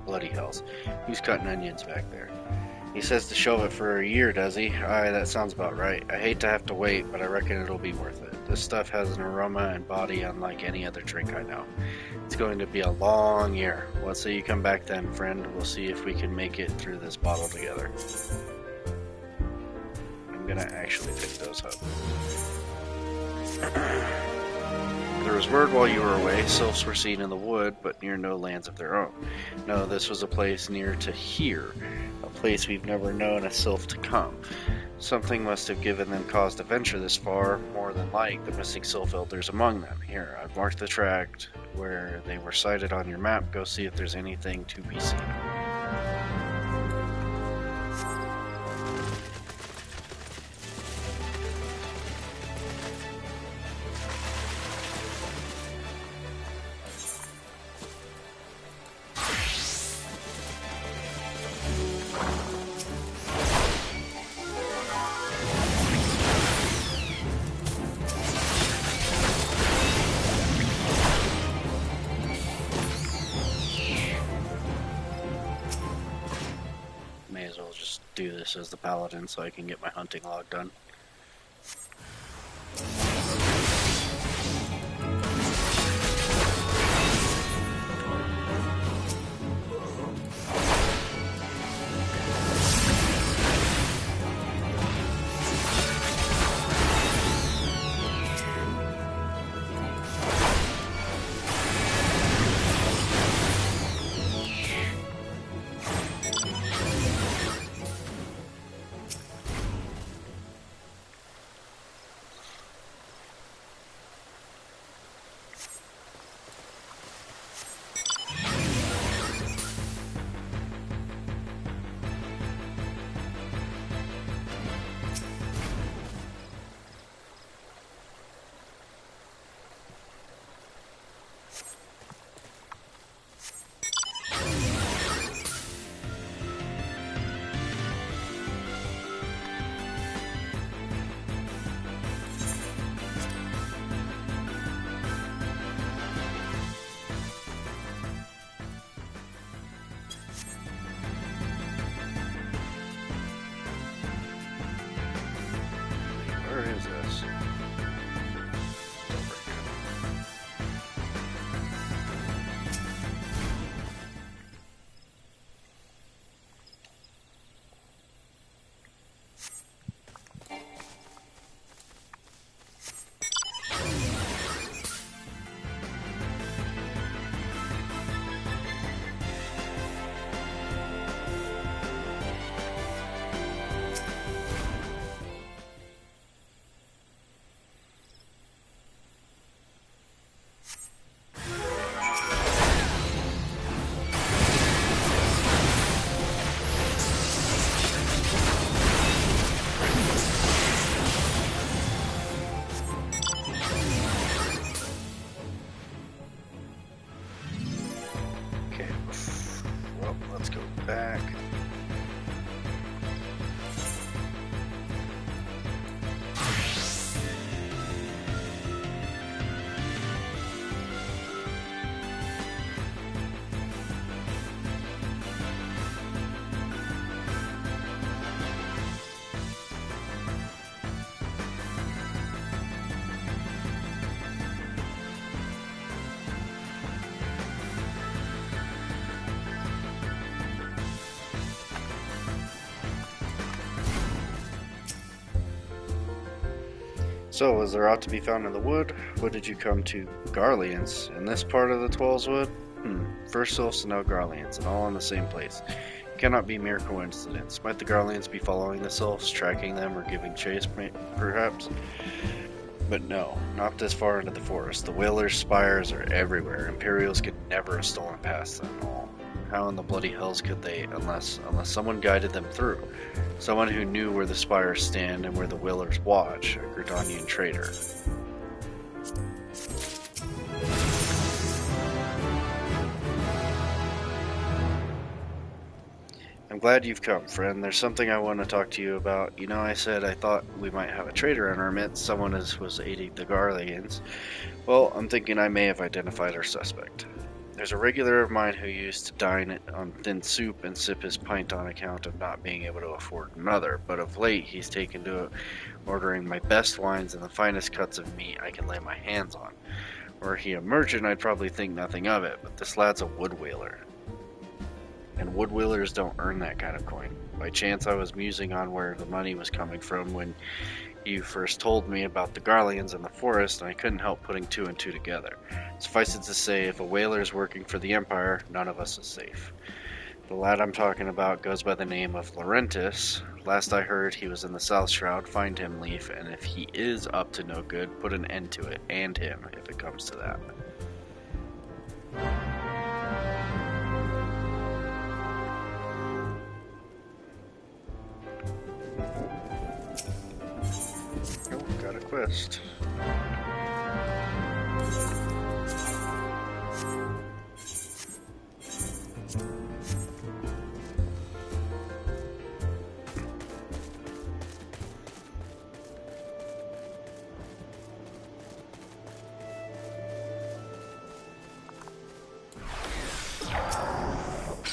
bloody hells. Who's cutting onions back there? He says to shelve it for a year, does he? Aye, that sounds about right. I hate to have to wait, but I reckon it'll be worth it. This stuff has an aroma and body unlike any other drink I know. It's going to be a long year. Let's say you come back then, friend. We'll see if we can make it through this bottle together. I'm gonna actually pick those up. There was word while you were away, sylphs were seen in the wood, but near no lands of their own. No, this was a place near to here, a place we've never known a sylph to come. Something must have given them cause to venture this far, more than like the missing sylph elders among them. Here, I've marked the tract where they were sighted on your map. Go see if there's anything to be seen. May as well just do this as the paladin so I can get my hunting log done. let's go back. So, was there aught to be found in the wood? What did you come to? Garleans. In this part of the Twelveswood? First Sylphs, now Garleans, and all in the same place. It cannot be mere coincidence. Might the Garleans be following the Sylphs, tracking them, or giving chase, perhaps? But no, not this far into the forest. The Whalers' spires are everywhere. Imperials could never have stolen past them all. How in the bloody hells could they, unless someone guided them through? Someone who knew where the spires stand and where the Whalers watch, a Gridanian traitor. I'm glad you've come, friend. There's something I want to talk to you about. You know, I said I thought we might have a traitor in our midst, someone was aiding the Garleans. Well, I'm thinking I may have identified our suspect. There's a regular of mine who used to dine on thin soup and sip his pint on account of not being able to afford another, but of late he's taken to ordering my best wines and the finest cuts of meat I can lay my hands on. Were he a merchant, I'd probably think nothing of it, but this lad's a wood whaler. And wood whalers don't earn that kind of coin. By chance I was musing on where the money was coming from when you first told me about the Garleans in the forest, and I couldn't help putting two and two together. Suffice it to say, if a whaler is working for the Empire, none of us is safe. The lad I'm talking about goes by the name of Laurentis. Last I heard, he was in the South Shroud. Find him, Leaf, and if he is up to no good, put an end to it, and him, if it comes to that. Oh, got a quest.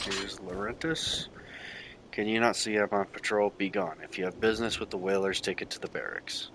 Here's Laurentis. Can you not see I'm on patrol? Be gone. If you have business with the whalers, take it to the barracks.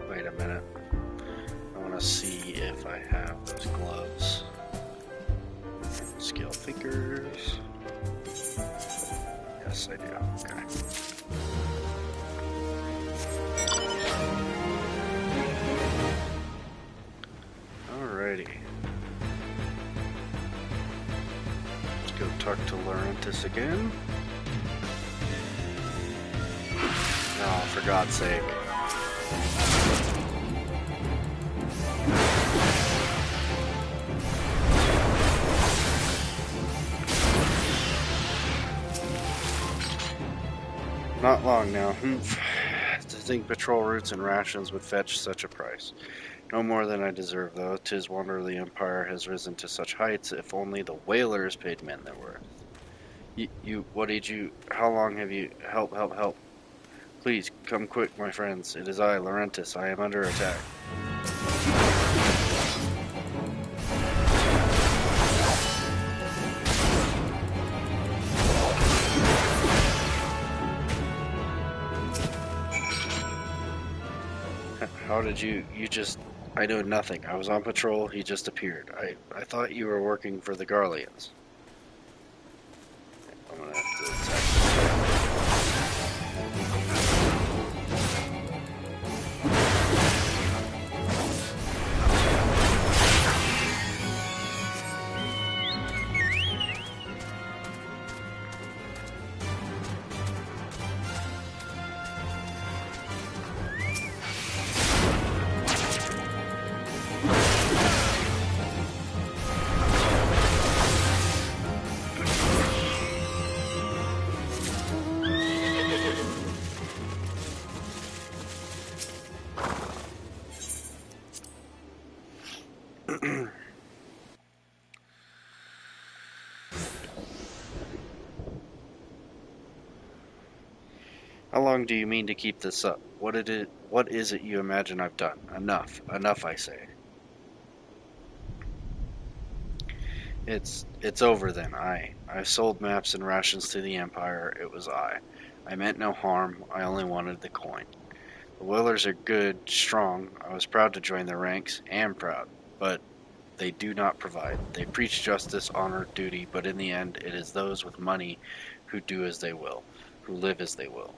Wait a minute. I want to see if I have those gloves. Scale fingers. Yes, I do. Okay. Alrighty. Let's go talk to Laurentis again. Oh, for God's sake. Not long now. To think patrol routes and rations would fetch such a price. No more than I deserve, though. 'Tis wonder the Empire has risen to such heights. If only the whalers paid men their worth. How long have you? Help, help, help. Please, come quick, my friends. It is I, Laurentis. I am under attack. How did you just... I knew nothing. I was on patrol, he just appeared. I thought you were working for the Garleans. I'm gonna have to attack How long do you mean to keep this up? What is it you imagine I've done? Enough. Enough, I say. It's over then. I sold maps and rations to the Empire. It was I. I meant no harm. I only wanted the coin. The Whalers are good, strong. I was proud to join their ranks. Am proud. But they do not provide. They preach justice, honor, duty, but in the end it is those with money who do as they will, who live as they will.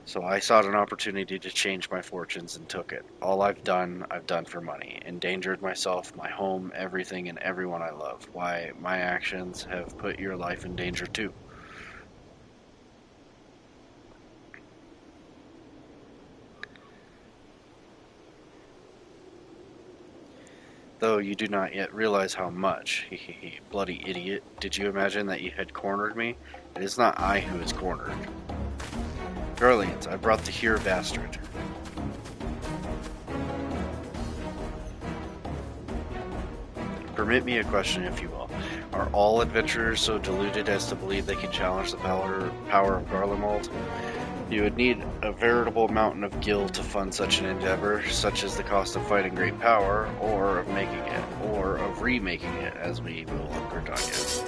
So I sought an opportunity to change my fortunes and took it. All I've done for money. Endangered myself, my home, everything and everyone I love. Why, my actions have put your life in danger too. Though you do not yet realize how much. Hehehe, bloody idiot. Did you imagine that you had cornered me? It is not I who is cornered. Garleans, I brought the here bastard. Permit me a question, if you will. Are all adventurers so deluded as to believe they can challenge the power of Garlemald? You would need a veritable mountain of gil to fund such an endeavor, such as the cost of fighting great power, or of making it, or of remaking it, as we will longer done yet.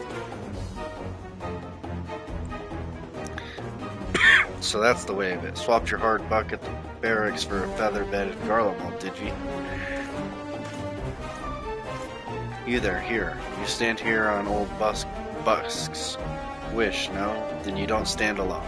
So that's the way of it. Swapped your hard buck at the barracks for a feather-bedded Garlemald, did you? You there, here. You stand here on old Busk's wish, no? Then you don't stand alone.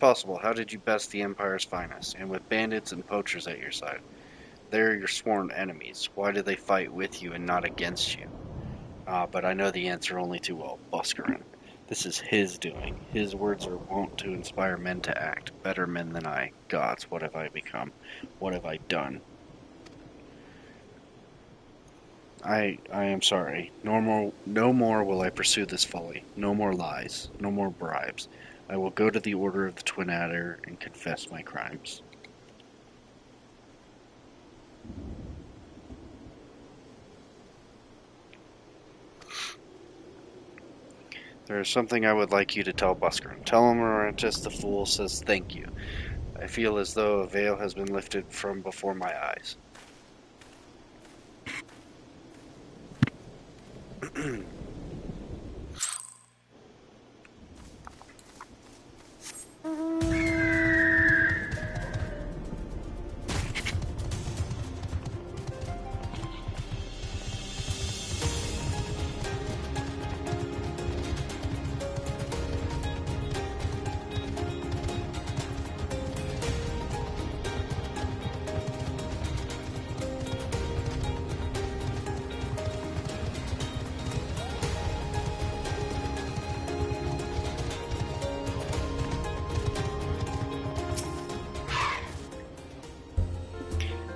possible? How did you best the Empire's finest, and with bandits and poachers at your side? They're your sworn enemies. Why do they fight with you and not against you? Ah, but I know the answer only too well. Buscarin. This is his doing. His words are wont to inspire men to act. Better men than I. Gods, what have I become? What have I done? I am sorry. No more will I pursue this folly. No more lies. No more bribes. I will go to the Order of the Twin Adder and confess my crimes. There is something I would like you to tell Busker. Tell him Laurentis the Fool says thank you. I feel as though a veil has been lifted from before my eyes.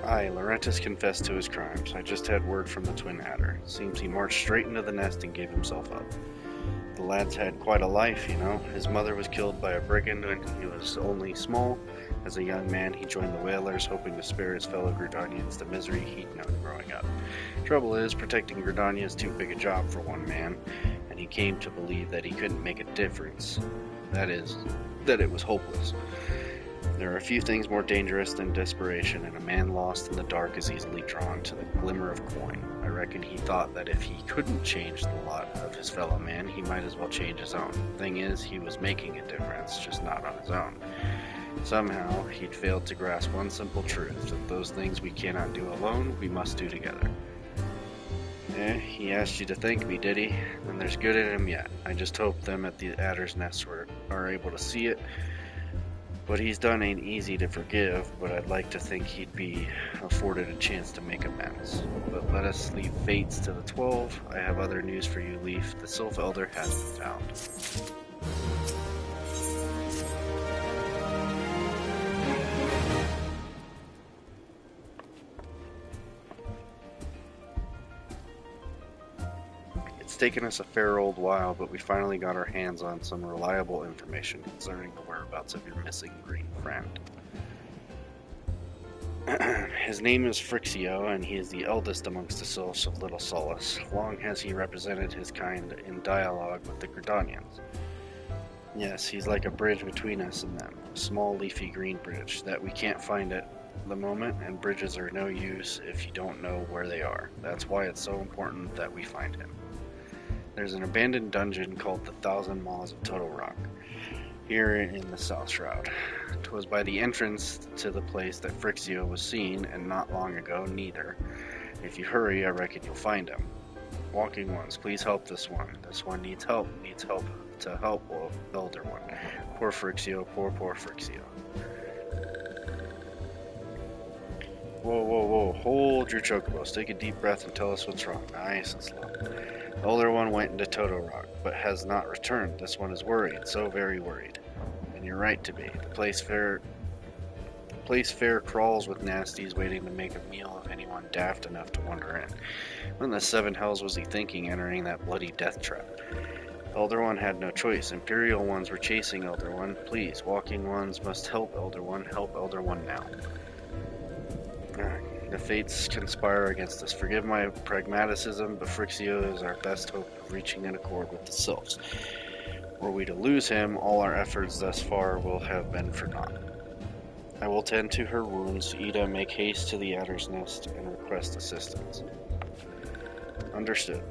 Aye, Laurentis confessed to his crimes. I just had word from the Twin Adder. Seems he marched straight into the nest and gave himself up. The lad's had quite a life, you know. His mother was killed by a brigand when he was only small. As a young man, he joined the Whalers, hoping to spare his fellow Gridanians the misery he'd known growing up. Trouble is, protecting Gridania is too big a job for one man, and he came to believe that he couldn't make a difference. That is, that it was hopeless. There are a few things more dangerous than desperation, and a man lost in the dark is easily drawn to the glimmer of coin. I reckon he thought that if he couldn't change the lot of his fellow man, he might as well change his own. Thing is, he was making a difference, just not on his own. Somehow, he'd failed to grasp one simple truth, that those things we cannot do alone, we must do together. He asked you to thank me, did he? Then there's good in him yet. I just hope them at the Adder's Nest are able to see it. What he's done ain't easy to forgive, but I'd like to think he'd be afforded a chance to make amends. But let us leave fates to the 12. I have other news for you, Leaf. The Sylph Elder has been found. It's taken us a fair old while, but we finally got our hands on some reliable information concerning the whereabouts of your missing green friend. His name is Frixio, and he is the eldest amongst the Sylphs of Little Solace. Long has he represented his kind in dialogue with the Gridanians. Yes, he's like a bridge between us and them, a small leafy green bridge that we can't find at the moment, and bridges are no use if you don't know where they are. That's why it's so important that we find him. There's an abandoned dungeon called the 1,000 Maws of Total Rock, here in the South Shroud. 'Twas by the entrance to the place that Frixio was seen, and not long ago neither. If you hurry, I reckon you'll find him. Walking ones, please help this one. This one needs help to help Elder One. Poor Frixio, poor Frixio. Whoa, hold your chocobos. Take a deep breath and tell us what's wrong. Nice and slow. Elder One went into Toto Rock, but has not returned. This one is worried, so very worried. And you're right to be. The place fair crawls with nasties waiting to make a meal of anyone daft enough to wander in. What in the seven hells was he thinking entering that bloody death trap? Elder One had no choice. Imperial ones were chasing Elder One. Please, walking ones must help Elder One. Help Elder One now. The fates conspire against us. Forgive my pragmaticism, but Frixio is our best hope of reaching an accord with the Sylphs. Were we to lose him, all our efforts thus far will have been for naught. I will tend to her wounds. Ida, make haste to the Adder's Nest and request assistance. Understood.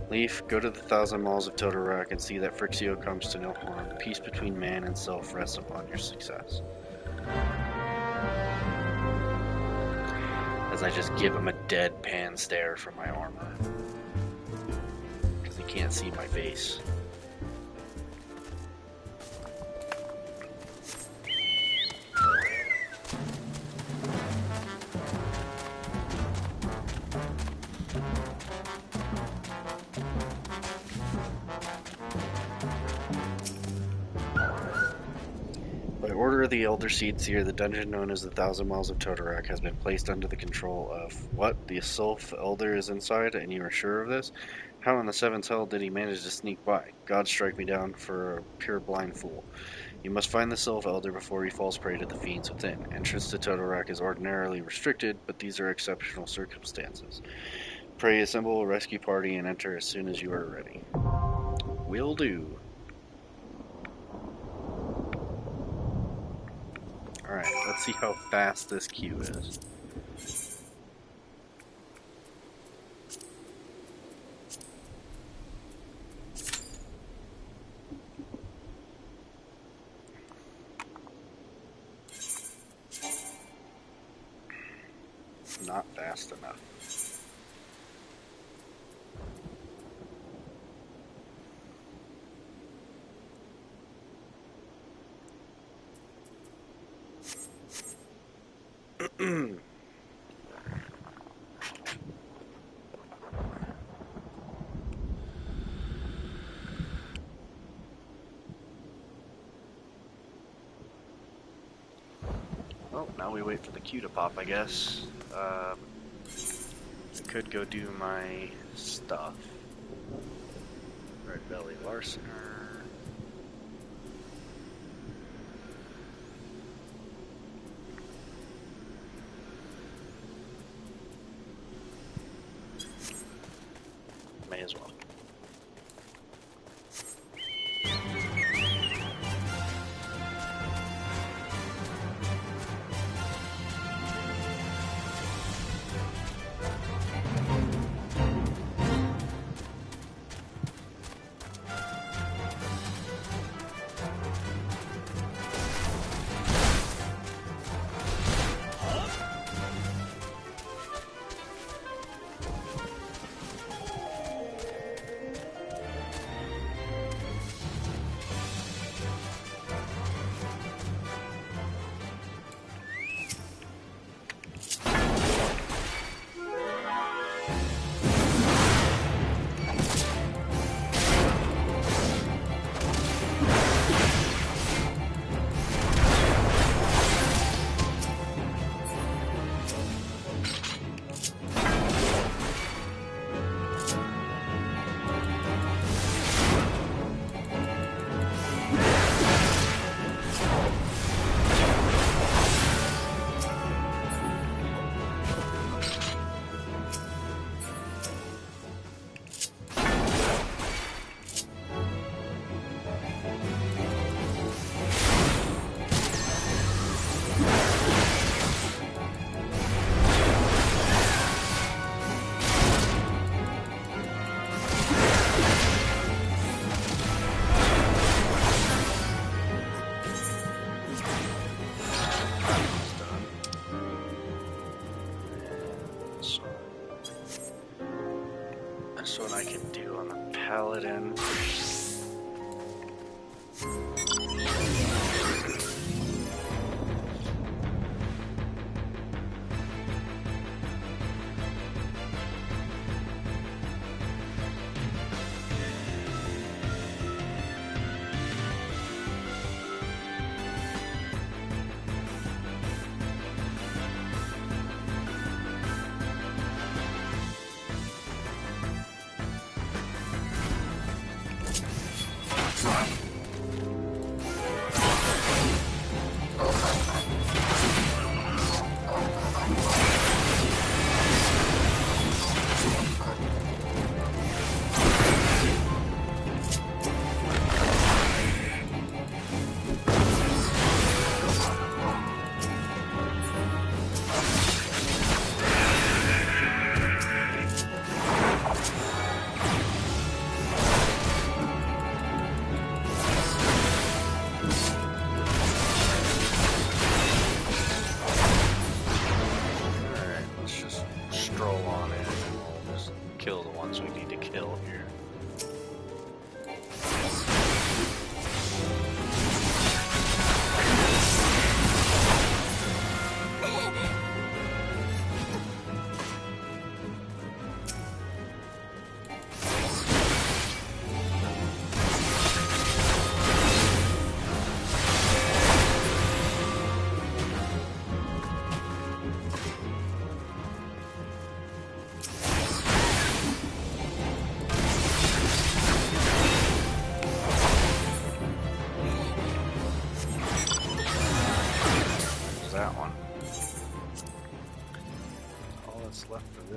Leaf, go to the 1,000 Maws of Totorak and see that Frixio comes to no harm. Peace between man and self rests upon your success. As I just give him a deadpan stare from my armor. Because he can't see my face. By order of the Elder Seer, the dungeon known as the Thousand Miles of Totorak has been placed under the control of what? The Sylph Elder is inside, and you are sure of this? How in the seventh hell did he manage to sneak by? God strike me down for a pure blind fool. You must find the Sylph Elder before he falls prey to the fiends within. Entrance to Totorak is ordinarily restricted, but these are exceptional circumstances. Pray assemble a rescue party and enter as soon as you are ready. Will do. Alright, let's see how fast this queue is. Not fast enough. Well, now we wait for the queue to pop, I guess. I could go do my stuff. Red Belly Larcener. May as well. That's what I can do on the Paladin.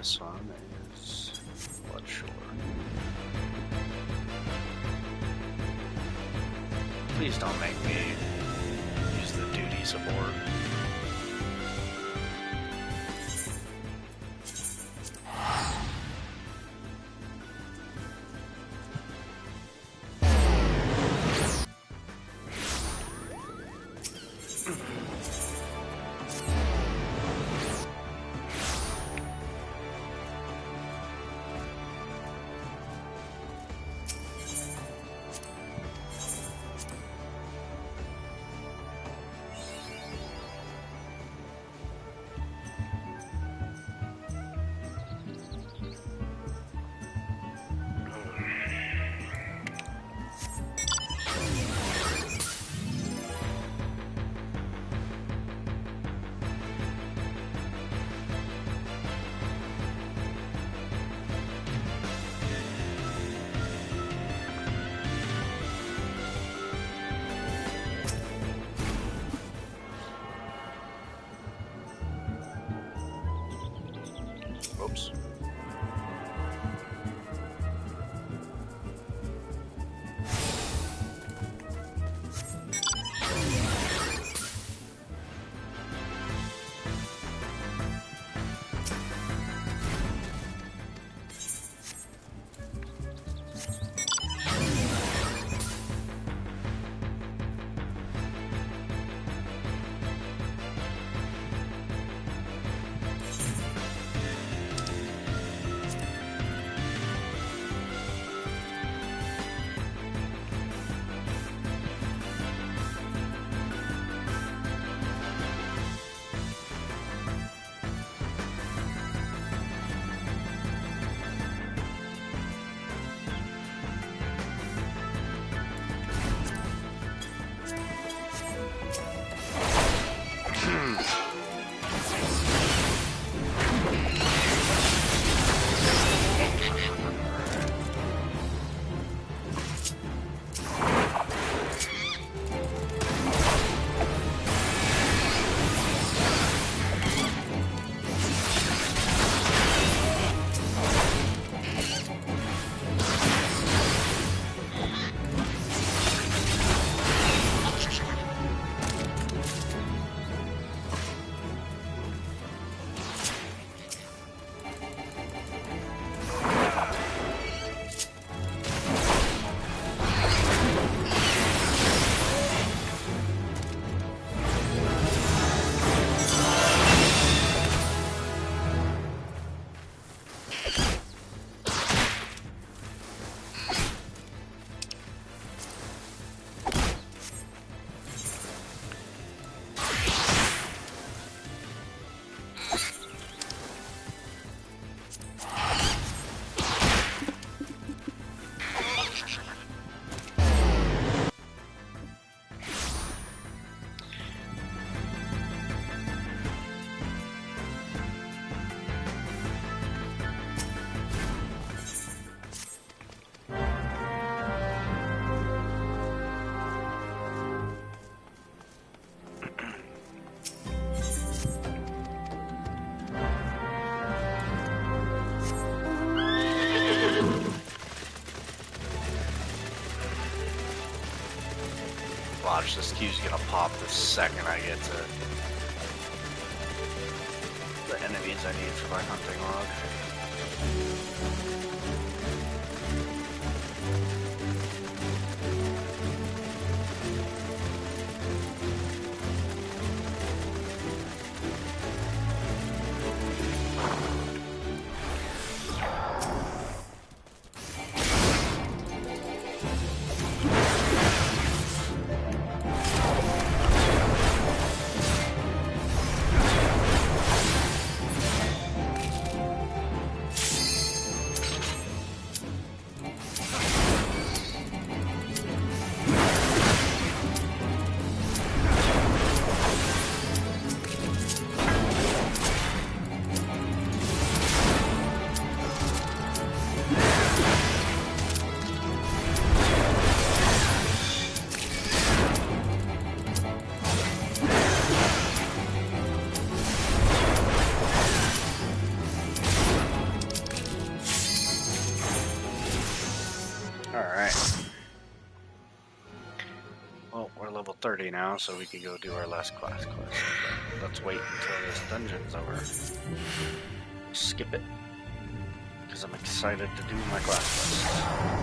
this one is Bloodshore. Please don't make me use the duty support. Oops. Watch, this queue's gonna pop the second I get to the enemies I need for my hunting log. Well, we're level 30 now, so we can go do our last class quest. But let's wait until this dungeon's over. Skip it. Because I'm excited to do my class quest.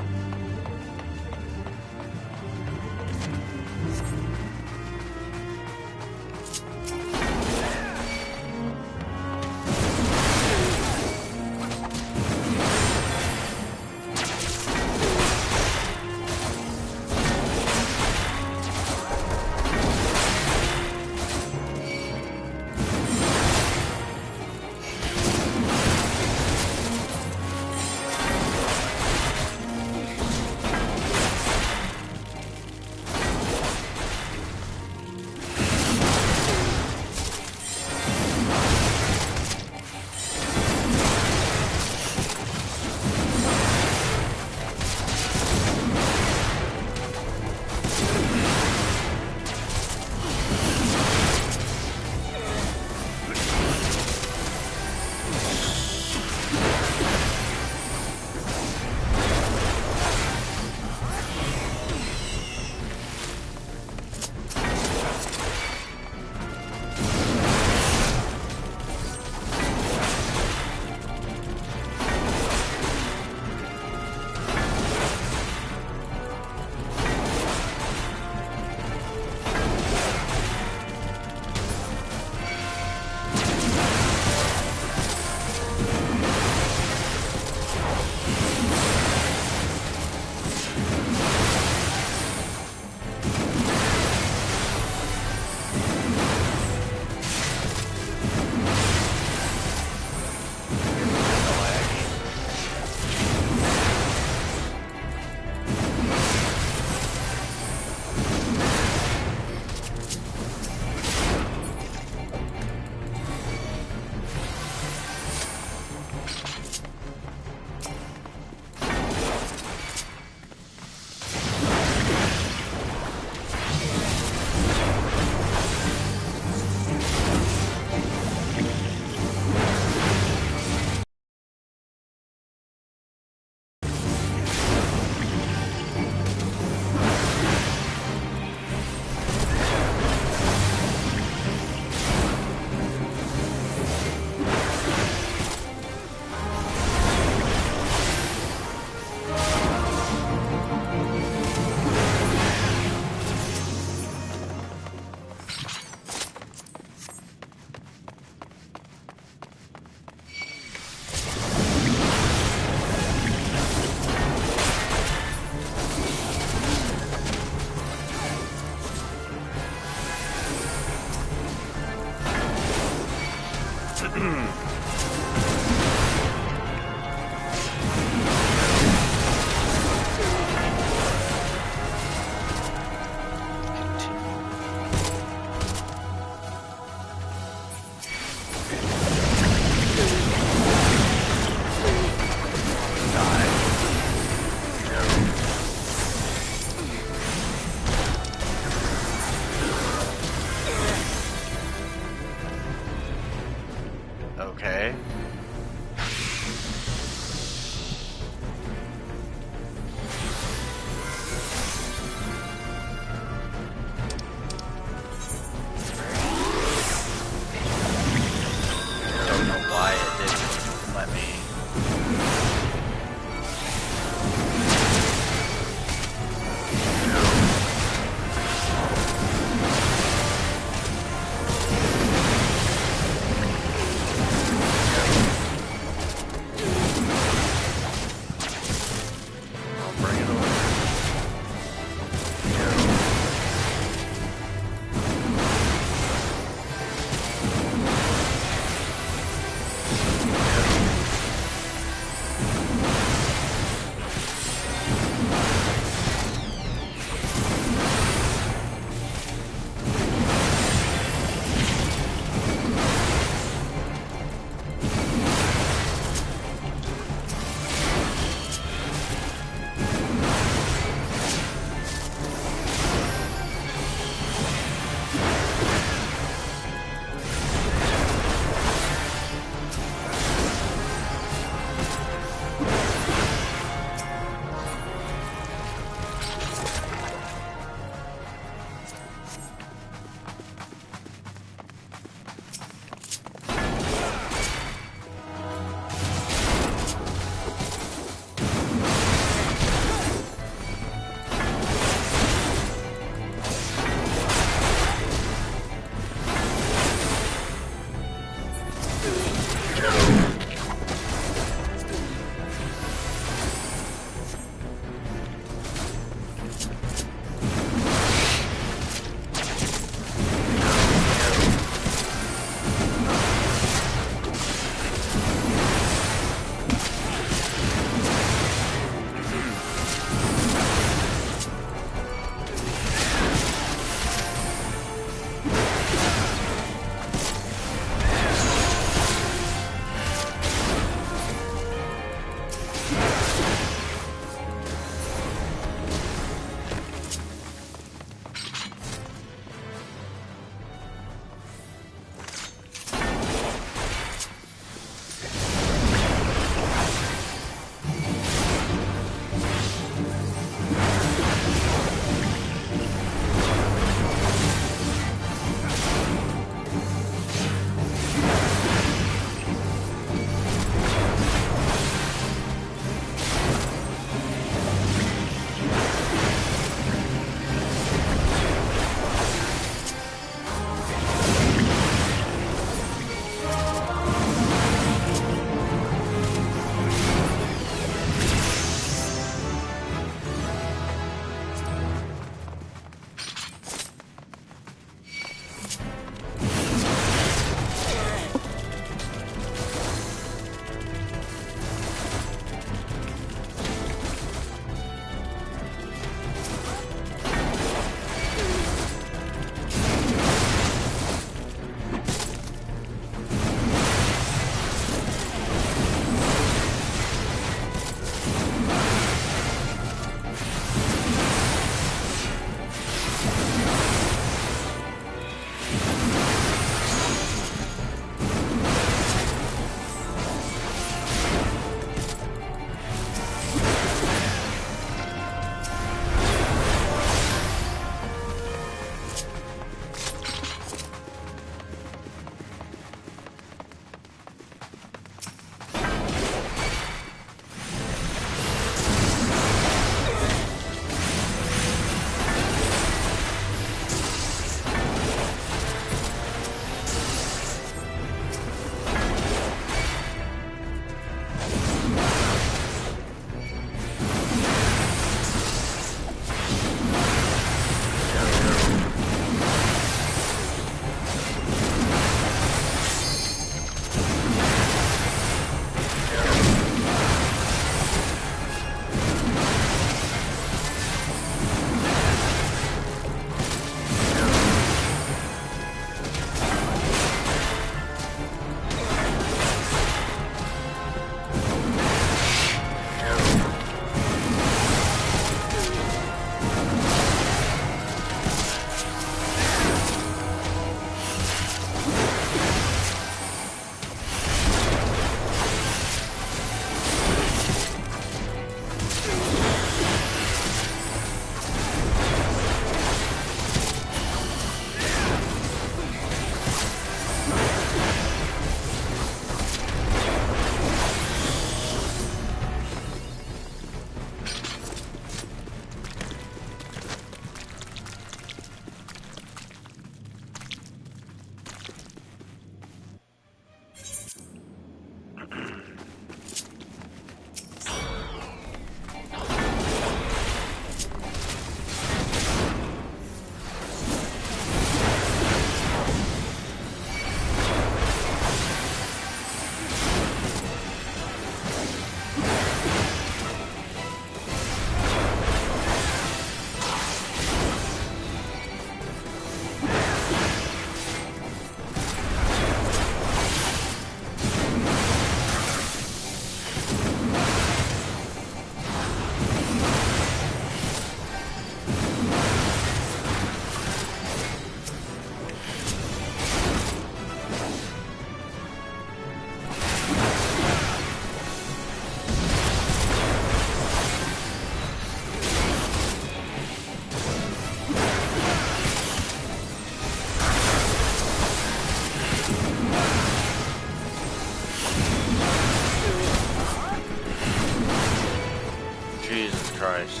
Jesus Christ.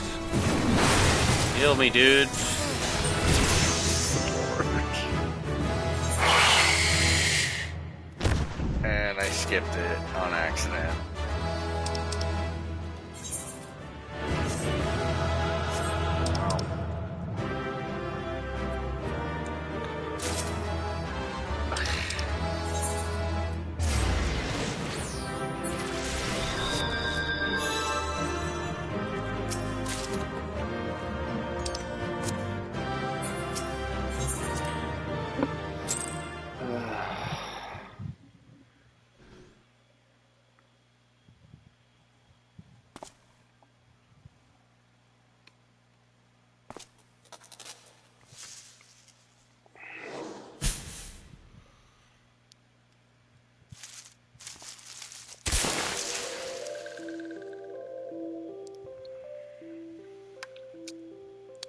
Heal me, dude. And I skipped it on accident.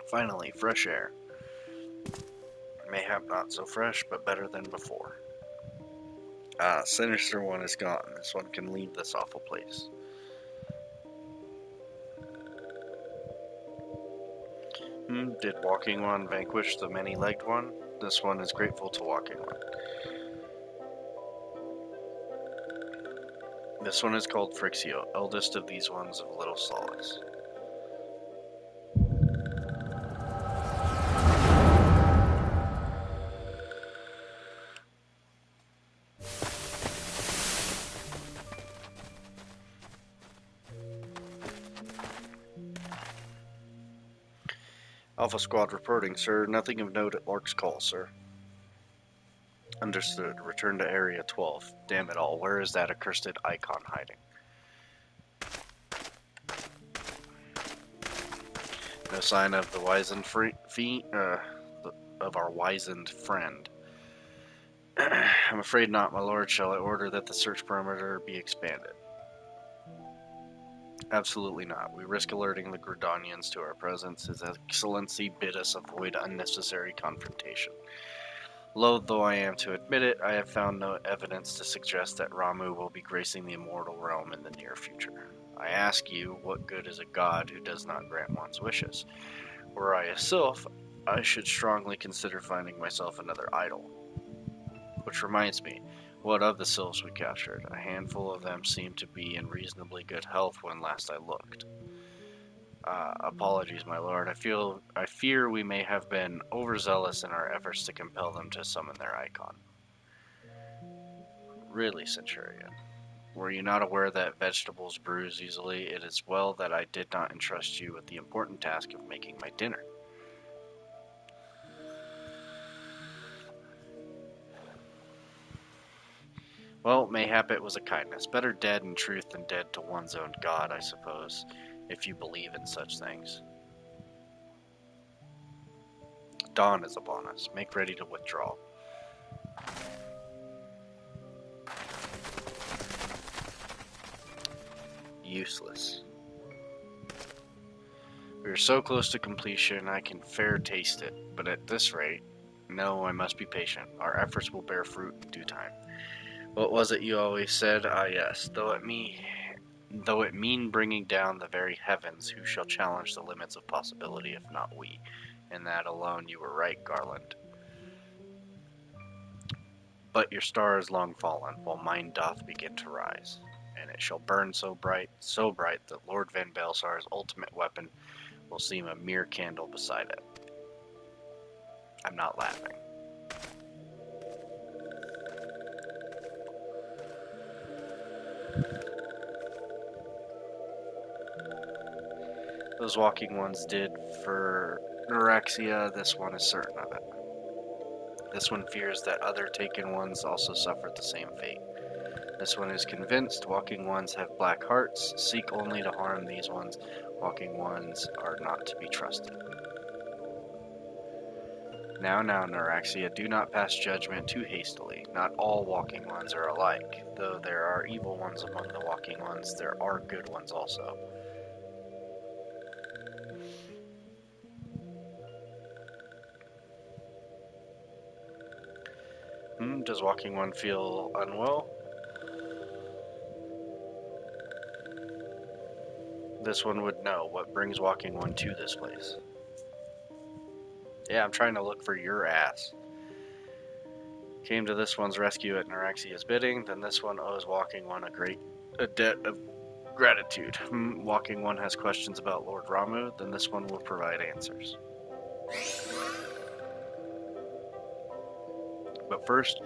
Finally, fresh air. Mayhap not so fresh, but better than before. Ah, Sinister One is gone. This one can leave this awful place. Did Walking One vanquish the many-legged one? This one is grateful to Walking One. This one is called Frixio, eldest of these ones of little solace. Alpha Squad reporting, sir. Nothing of note at Lark's call, sir. Understood. Return to Area 12. Damn it all, where is that accursed icon hiding? No sign of the wizened of our wizened friend. I'm afraid not, my lord. Shall I order that the search perimeter be expanded? Absolutely not. We risk alerting the Gridanians to our presence. His Excellency bid us avoid unnecessary confrontation. Loath though I am to admit it, I have found no evidence to suggest that Ramu will be gracing the immortal realm in the near future. I ask you, what good is a god who does not grant one's wishes? Were I a sylph, I should strongly consider finding myself another idol. Which reminds me, what of the sylphs we captured? A handful of them seemed to be in reasonably good health when last I looked. Apologies, my lord. I fear we may have been overzealous in our efforts to compel them to summon their icon. Really, Centurion? Were you not aware that vegetables bruise easily? It is well that I did not entrust you with the important task of making my dinner. Well, mayhap it was a kindness. Better dead in truth than dead to one's own god, I suppose, if you believe in such things. Dawn is upon us. Make ready to withdraw. Useless. We are so close to completion, I can fair taste it, but at this rate, no, I must be patient. Our efforts will bear fruit in due time. What was it you always said? Ah, yes, though it mean bringing down the very heavens, who shall challenge the limits of possibility if not we? In that alone you were right, Garland. But your star is long fallen, while mine doth begin to rise, and it shall burn so bright, that Lord Van Belsar's ultimate weapon will seem a mere candle beside it. I'm not laughing. Those walking ones did for Neurexia, this one is certain of it. This one fears that other taken ones also suffered the same fate. This one is convinced walking ones have black hearts, seek only to harm these ones. Walking ones are not to be trusted. Now, Neurexia, do not pass judgment too hastily. Not all walking ones are alike. Though there are evil ones among the walking ones, there are good ones also. Does walking one feel unwell? this one would know. What brings Walking One to this place? Yeah, I'm trying to look for your ass. Came to this one's rescue at Nerexia's bidding, then this one owes Walking One a debt of gratitude. Walking One has questions about Lord Ramu, then this one will provide answers. But first,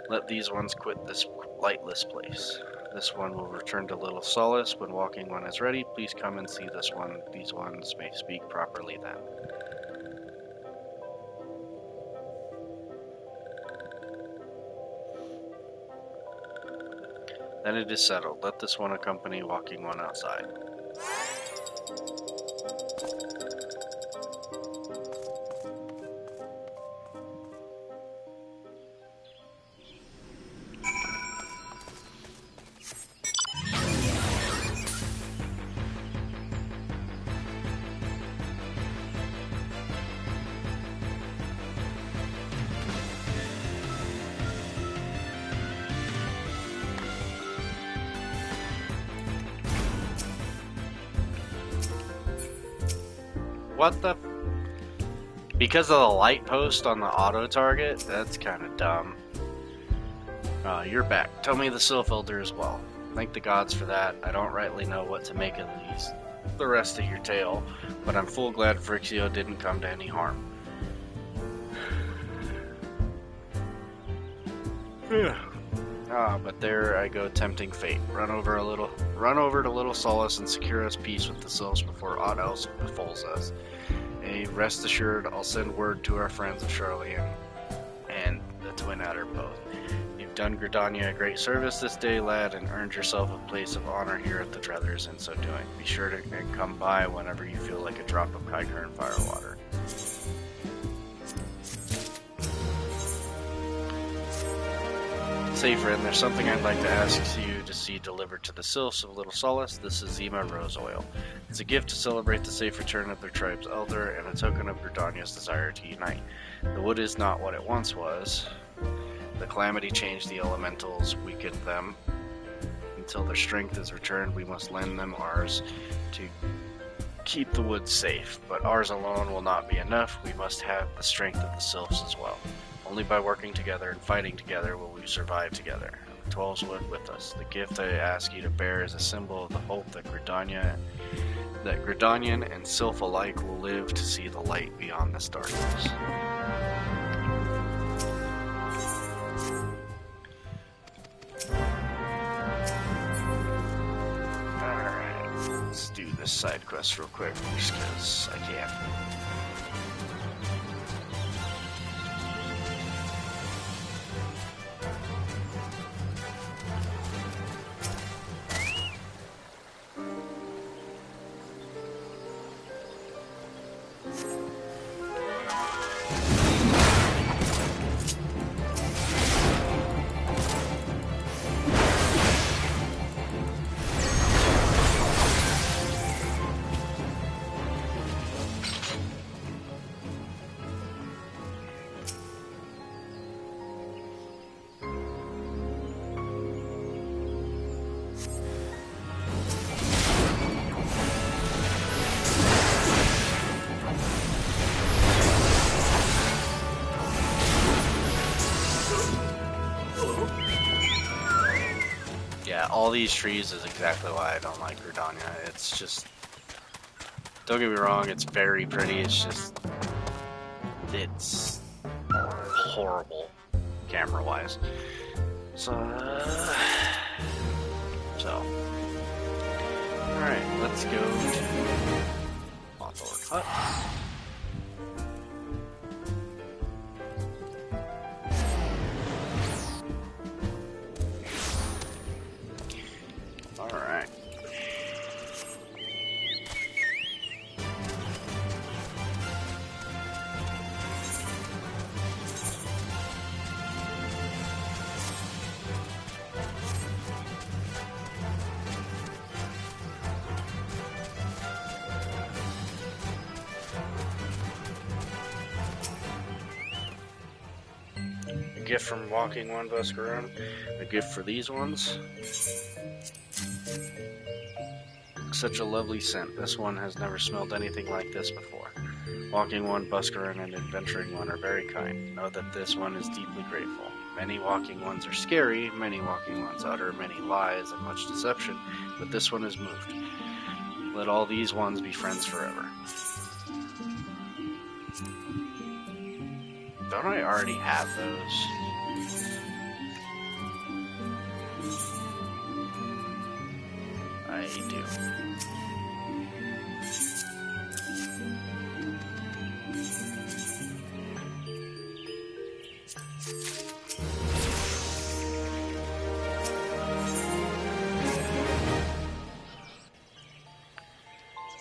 let these ones quit this lightless place. This one will return to Little Solace. When Walking One is ready, please come and see this one. These ones may speak properly then. Then it is settled. Let this one accompany Walking One outside. What the? Because of the light post on the auto target? That's kind of dumb. You're back. Tell me the Sylph Elder as well. Thank the gods for that. I don't rightly know what to make of the rest of your tale, but I'm full glad Phrixio didn't come to any harm. But there I go tempting fate. Run over to Little Solace and secure us peace with the Sylphs before aught else befalls us. Rest assured, I'll send word to our friends of Charlian and the Twin Adder both. You've done Gridania a great service this day, lad, and earned yourself a place of honor here at the Druthers in so doing. Be sure to come by whenever you feel like a drop of Kyker and firewater. Say, friend, there's something I'd like to ask you to see delivered to the Sylphs of Little Solace. This is Zima Rose Oil. It's a gift to celebrate the safe return of their tribe's elder and a token of Gridania's desire to unite. The wood is not what it once was. The calamity changed the elementals, weakened them. Until their strength is returned, we must lend them ours to keep the wood safe. But ours alone will not be enough. We must have the strength of the Sylphs as well. Only by working together and fighting together will we survive together. The 12's wood with us. The gift I ask you to bear is a symbol of the hope that Gridanian and Sylph alike will live to see the light beyond this darkness. Alright, let's do this side quest real quick, just because I can. All these trees is exactly why I don't like Gridania. It's just, don't get me wrong, it's very pretty, it's horrible camera-wise. So, alright, let's go to Hawthorne Hut. Gift from Walking One Buscaroon. A gift for these ones. Such a lovely scent. This one has never smelled anything like this before. Walking One, Busker, and Adventuring One are very kind. Know that this one is deeply grateful. Many walking ones are scary, many walking ones utter many lies and much deception, but this one is moved. Let all these ones be friends forever. Don't I already have those? I do.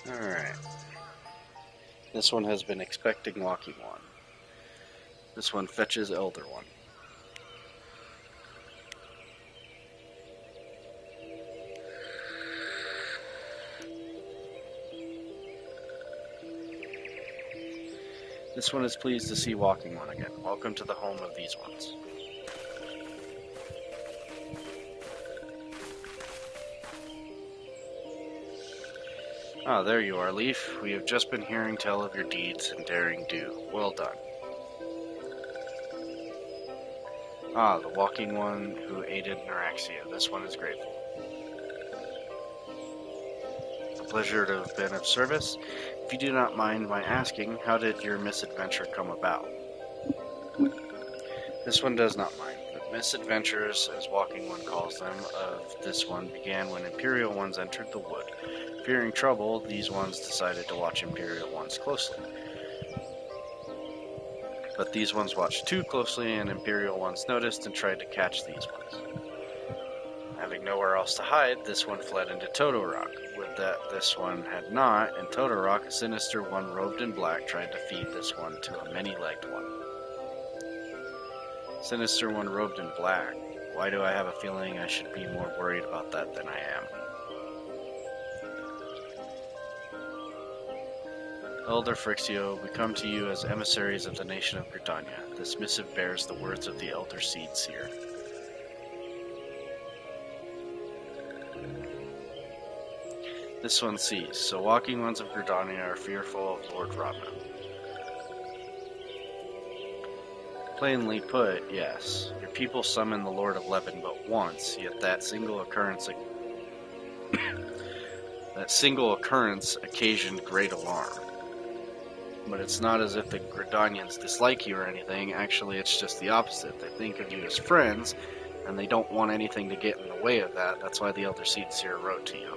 Alright. This one has been expecting Walking One. This one fetches Elder One. This one is pleased to see Walking One again. Welcome to the home of these ones. Ah, there you are, Leaf. We have just been hearing tell of your deeds and daring do. Well done. Ah, the Walking One who aided Neuraxia. This one is grateful. It's a pleasure to have been of service. If you do not mind my asking, how did your misadventure come about? This one does not mind. The misadventures, as Walking One calls them, of this one began when Imperial Ones entered the wood. Fearing trouble, these ones decided to watch Imperial Ones closely. But these ones watched too closely, and Imperial Ones noticed and tried to catch these ones. Having nowhere else to hide, this one fled into Totorock. Would that this one had not, in Totorock, a sinister one robed in black tried to feed this one to a many-legged one. Sinister one robed in black. Why do I have a feeling I should be more worried about that than I am? Elder Frixio, we come to you as emissaries of the nation of Gridania. This missive bears the words of the Elder Seed Seer. This one sees, so Walking Ones of Gridania are fearful of Lord Ramu. Plainly put, yes. Your people summon the Lord of Levin but once, yet that single occurrence occasioned great alarm. But it's not as if the Gridanians dislike you or anything. Actually, it's just the opposite. They think of you as friends, and they don't want anything to get in the way of that. That's why the Elder Seed Seer wrote to you.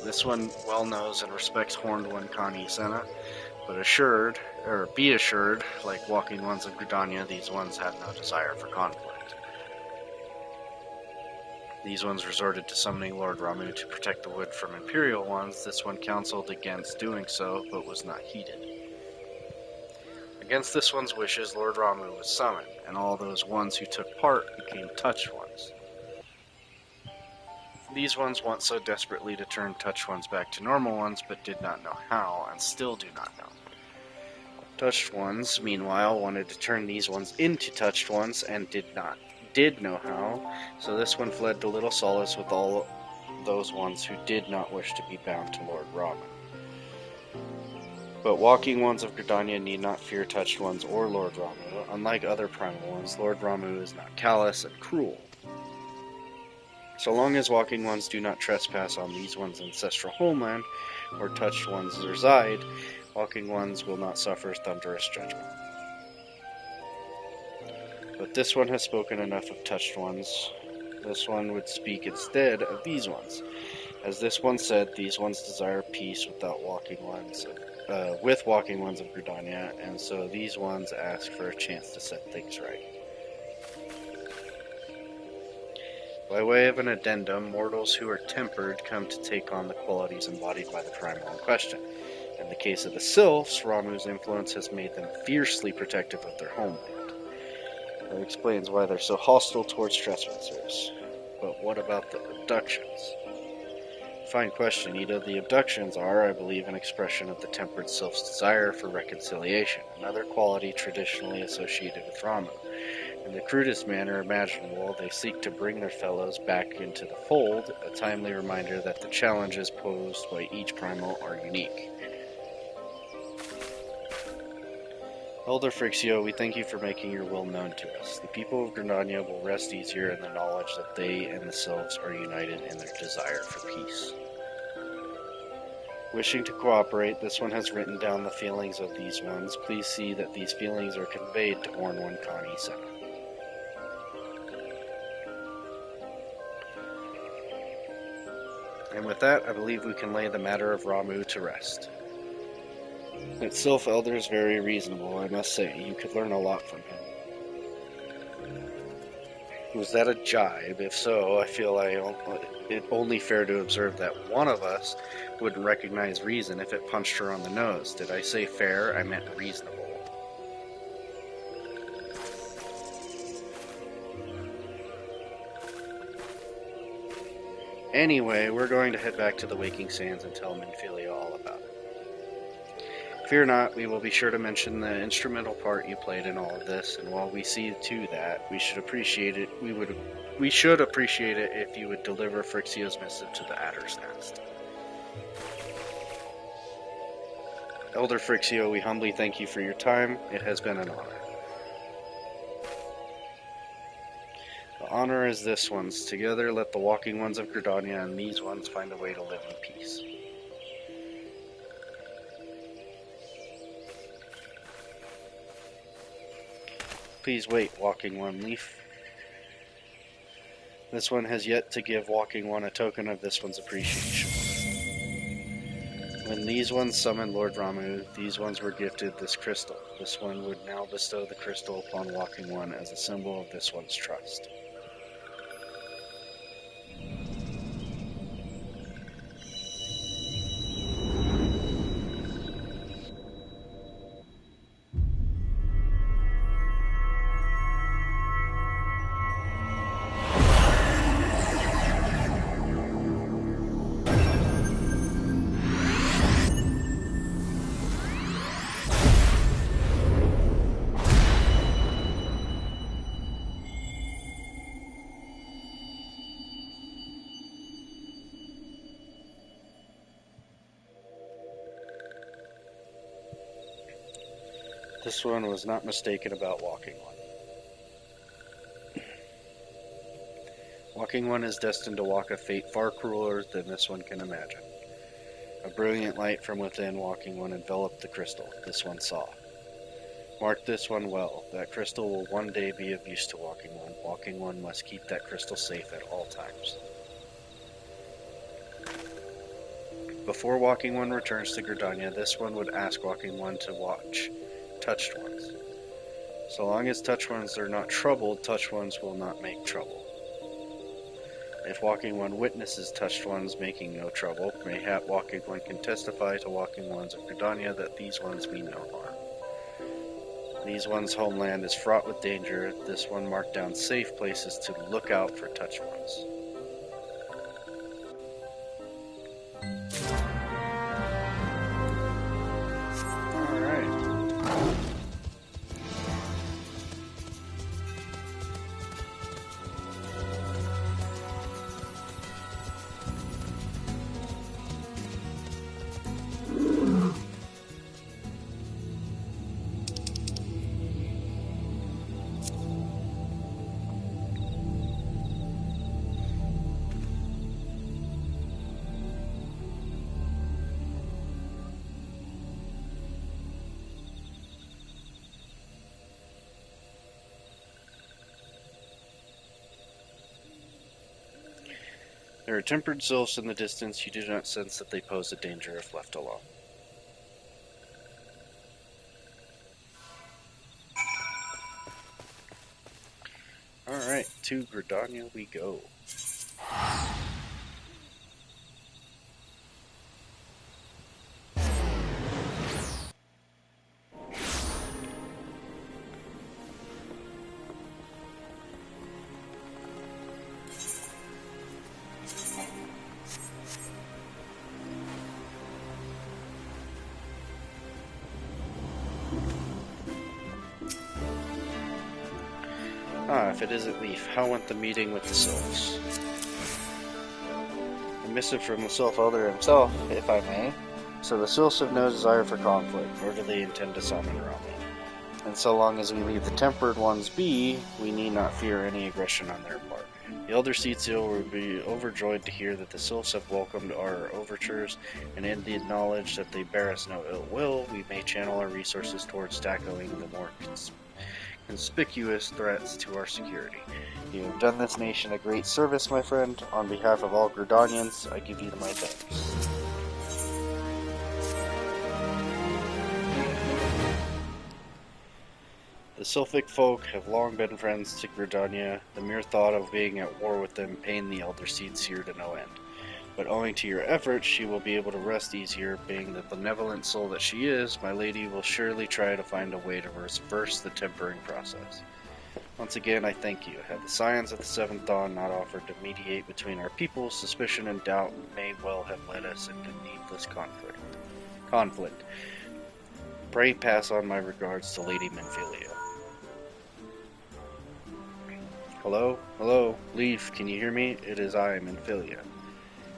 This one well knows and respects Horned One Kani Senna, but be assured, like Walking Ones of Gridania, these ones have no desire for conflict. These ones resorted to summoning Lord Ramu to protect the wood from Imperial Ones. This one counseled against doing so, but was not heeded. Against this one's wishes, Lord Ramu was summoned, and all those ones who took part became Touched Ones. These ones want so desperately to turn Touched Ones back to normal ones, but did not know how, and still do not know. Touched Ones, meanwhile, wanted to turn these ones into Touched Ones, and did know how, so this one fled to little solace with all those ones who did not wish to be bound to Lord Ramu. But Walking Ones of Gridania need not fear Touched Ones or Lord Ramu. Unlike other primal ones, Lord Ramu is not callous and cruel. So long as Walking Ones do not trespass on these ones' ancestral homeland, where Touched Ones reside, Walking Ones will not suffer thunderous judgment. But this one has spoken enough of Touched Ones. This one would speak instead of these ones. As this one said, these ones desire peace with Walking Ones of Gridania, and so these ones ask for a chance to set things right. By way of an addendum, mortals who are tempered come to take on the qualities embodied by the primal in question. In the case of the Sylphs, Ramu's influence has made them fiercely protective of their homeland. That explains why they're so hostile towards trespassers. But what about the abductions? Fine question, Ida. The abductions are, I believe, an expression of the tempered Sylph's desire for reconciliation, another quality traditionally associated with Ramu. In the crudest manner imaginable, they seek to bring their fellows back into the fold, a timely reminder that the challenges posed by each primal are unique. Elder Frixio, we thank you for making your will known to us. The people of Gridania will rest easier in the knowledge that they and the selves are united in their desire for peace. Wishing to cooperate, this one has written down the feelings of these ones. Please see that these feelings are conveyed to Horn 1 Connie 7. And with that, I believe we can lay the matter of Ramu to rest. That Sylph Elder is very reasonable, I must say. You could learn a lot from him. Was that a jibe? If so, I feel it only fair to observe that one of us wouldn't recognize reason if it punched her on the nose. Did I say fair? I meant reasonable. Anyway, we're going to head back to the Waking Sands and tell Minfilia all about it. Fear not, we will be sure to mention the instrumental part you played in all of this, and while we see to that, we should appreciate it if you would deliver Frixio's missive to the Adder's Nest. Elder Frixio, we humbly thank you for your time. It has been an honor. The honor is this one's. Together let the walking ones of Gridania and these ones find a way to live in peace. Please wait, Walking One Leaf. This one has yet to give Walking One a token of this one's appreciation. When these ones summoned Lord Ramu, these ones were gifted this crystal. This one would now bestow the crystal upon Walking One as a symbol of this one's trust. This one was not mistaken about Walking One. Walking One is destined to walk a fate far crueler than this one can imagine. A brilliant light from within Walking One enveloped the crystal this one saw. Mark this one well. That crystal will one day be of use to Walking One. Walking One must keep that crystal safe at all times. Before Walking One returns to Gridania, this one would ask Walking One to watch touched ones. So long as touched ones are not troubled, touched ones will not make trouble. If Walking One witnesses touched ones making no trouble, mayhap Walking One can testify to Walking Ones of Gridania that these ones mean no harm. These ones' homeland is fraught with danger. This one marked down safe places to look out for touched ones. There are tempered sylphs in the distance. You do not sense that they pose a danger if left alone. Alright, to Gridania we go. if it isn't Leaf, how went the meeting with the Sylphs? A missive from the Sylph Elder himself, if I may. So the Sylphs have no desire for conflict, nor do they intend to summon Rami. And so long as we leave the Tempered Ones be, we need not fear any aggression on their part. The Elder Seed Seal will be overjoyed to hear that the Sylphs have welcomed our overtures, and in the knowledge that they bear us no ill will, we may channel our resources towards tackling the more conspicuous threats to our security. You have done this nation a great service, my friend. On behalf of all Gridanians, I give you my thanks. The Sylphic folk have long been friends to Gridania. The mere thought of being at war with them pained the Elder Seed Seer to no end. But owing to your efforts, she will be able to rest easier. Being the benevolent soul that she is, my lady will surely try to find a way to reverse the tempering process. Once again, I thank you. Had the scions of the Seventh Dawn not offered to mediate between our peoples, suspicion and doubt may well have led us into needless conflict. Pray pass on my regards to Lady Menphilia. Hello? Hello? Leaf, can you hear me? It is I, Menphilia.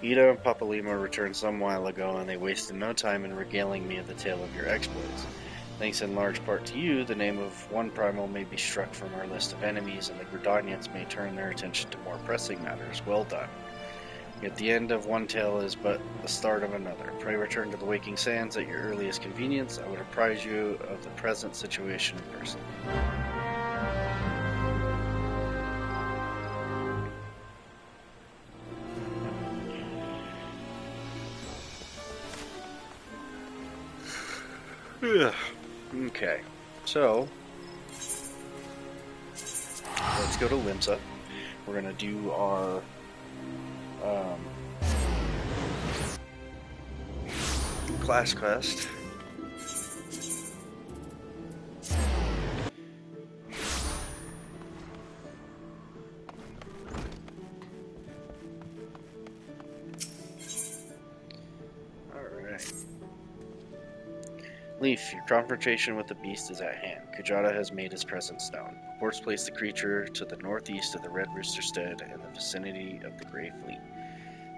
Ida and Papalima returned some while ago, and they wasted no time in regaling me of the tale of your exploits. Thanks in large part to you, the name of one primal may be struck from our list of enemies, and the Gridanians may turn their attention to more pressing matters. Well done. Yet the end of one tale is but the start of another. Pray return to the Waking Sands at your earliest convenience. I would apprise you of the present situation in person. Okay, so let's go to Limsa. We're gonna do our class quest. Leaf, your confrontation with the beast is at hand. Kujata has made his presence known. Reports place the creature to the northeast of the Red Rooster Stead in the vicinity of the Grey Fleet.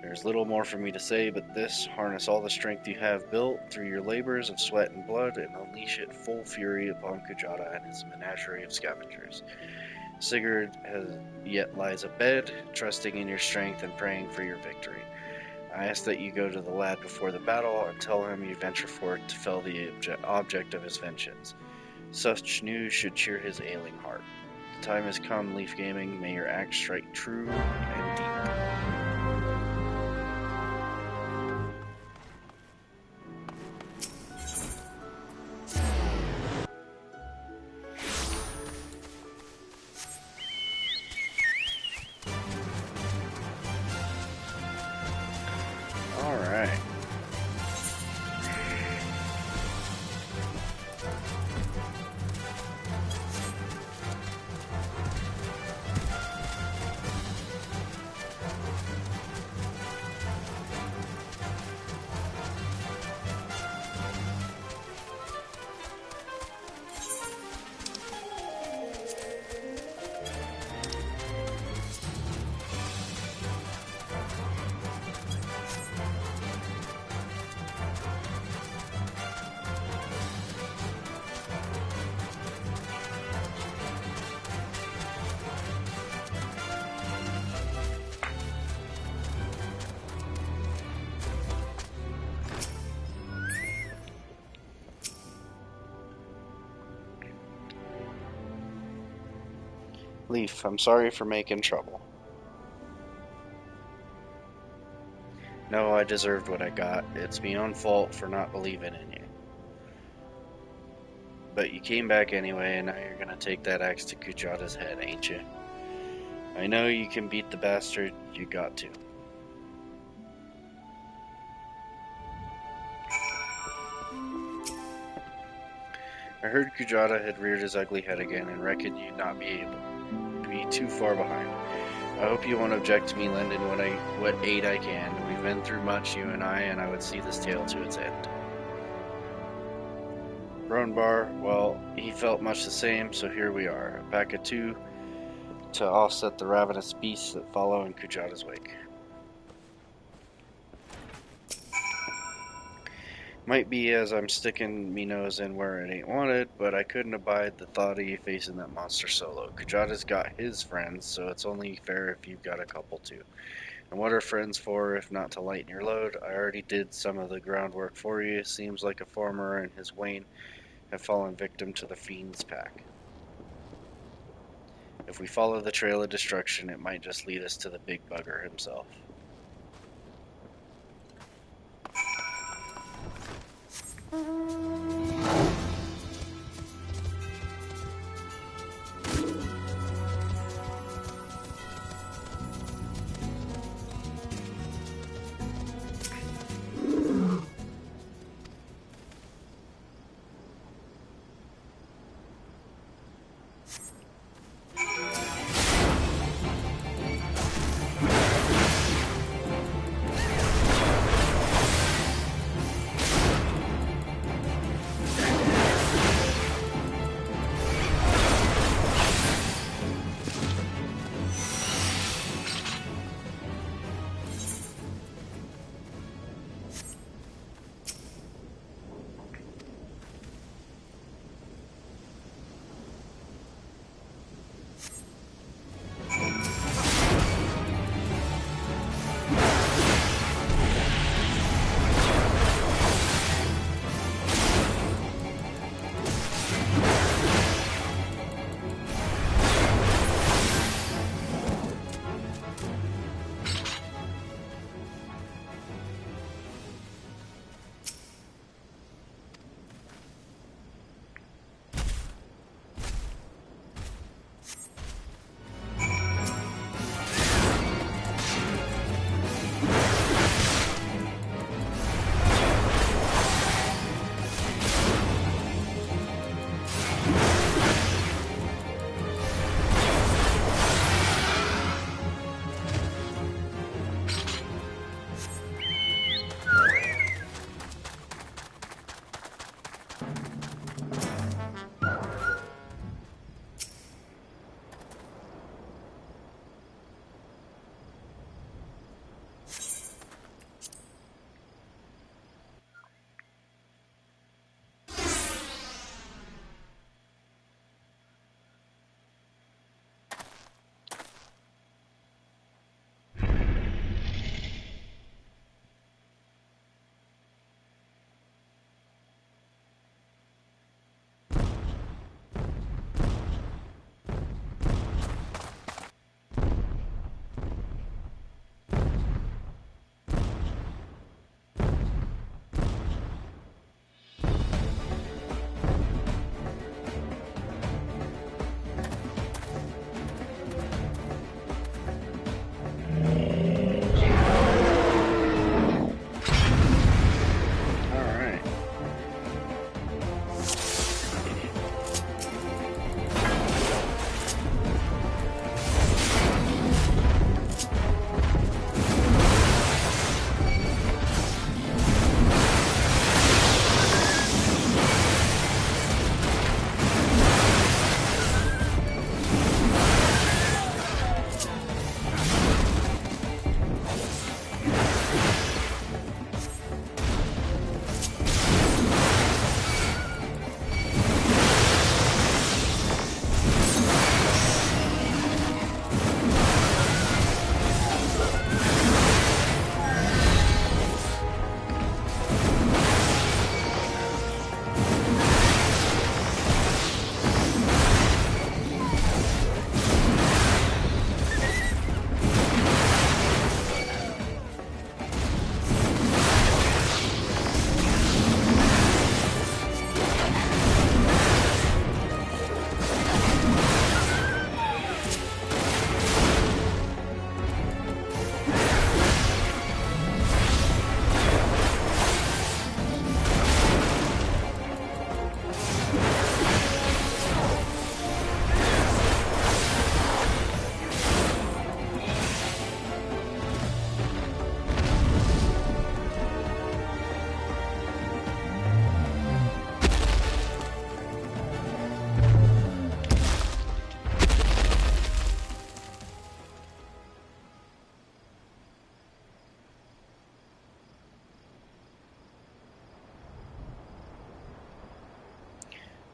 There is little more for me to say but this: harness all the strength you have built through your labors of sweat and blood and unleash it full fury upon Kujata and his menagerie of scavengers. Sigurd yet lies abed, trusting in your strength and praying for your victory. I ask that you go to the lad before the battle and tell him you venture forth to fell the object of his vengeance. Such news should cheer his ailing heart. The time has come, Leaf Gaming. May your axe strike true and deep. Leaf, I'm sorry for making trouble. No, I deserved what I got. It's my own fault for not believing in you. But you came back anyway, and now you're gonna take that axe to Kujata's head, ain't you? I know you can beat the bastard. You got to. I heard Kujata had reared his ugly head again and reckoned you'd not be able to be too far behind. I hope you won't object to me lending what aid I can. We've been through much, you and I would see this tale to its end. Roanbar, well, he felt much the same, so here we are. A pack of two to offset the ravenous beasts that follow in Kujata's wake. Might be as I'm sticking me nose in where it ain't wanted, but I couldn't abide the thought of you facing that monster solo. Kujata's got his friends, so it's only fair if you've got a couple too. And what are friends for if not to lighten your load? I already did some of the groundwork for you. Seems like a farmer and his wain have fallen victim to the fiend's pack. If we follow the trail of destruction, it might just lead us to the big bugger himself.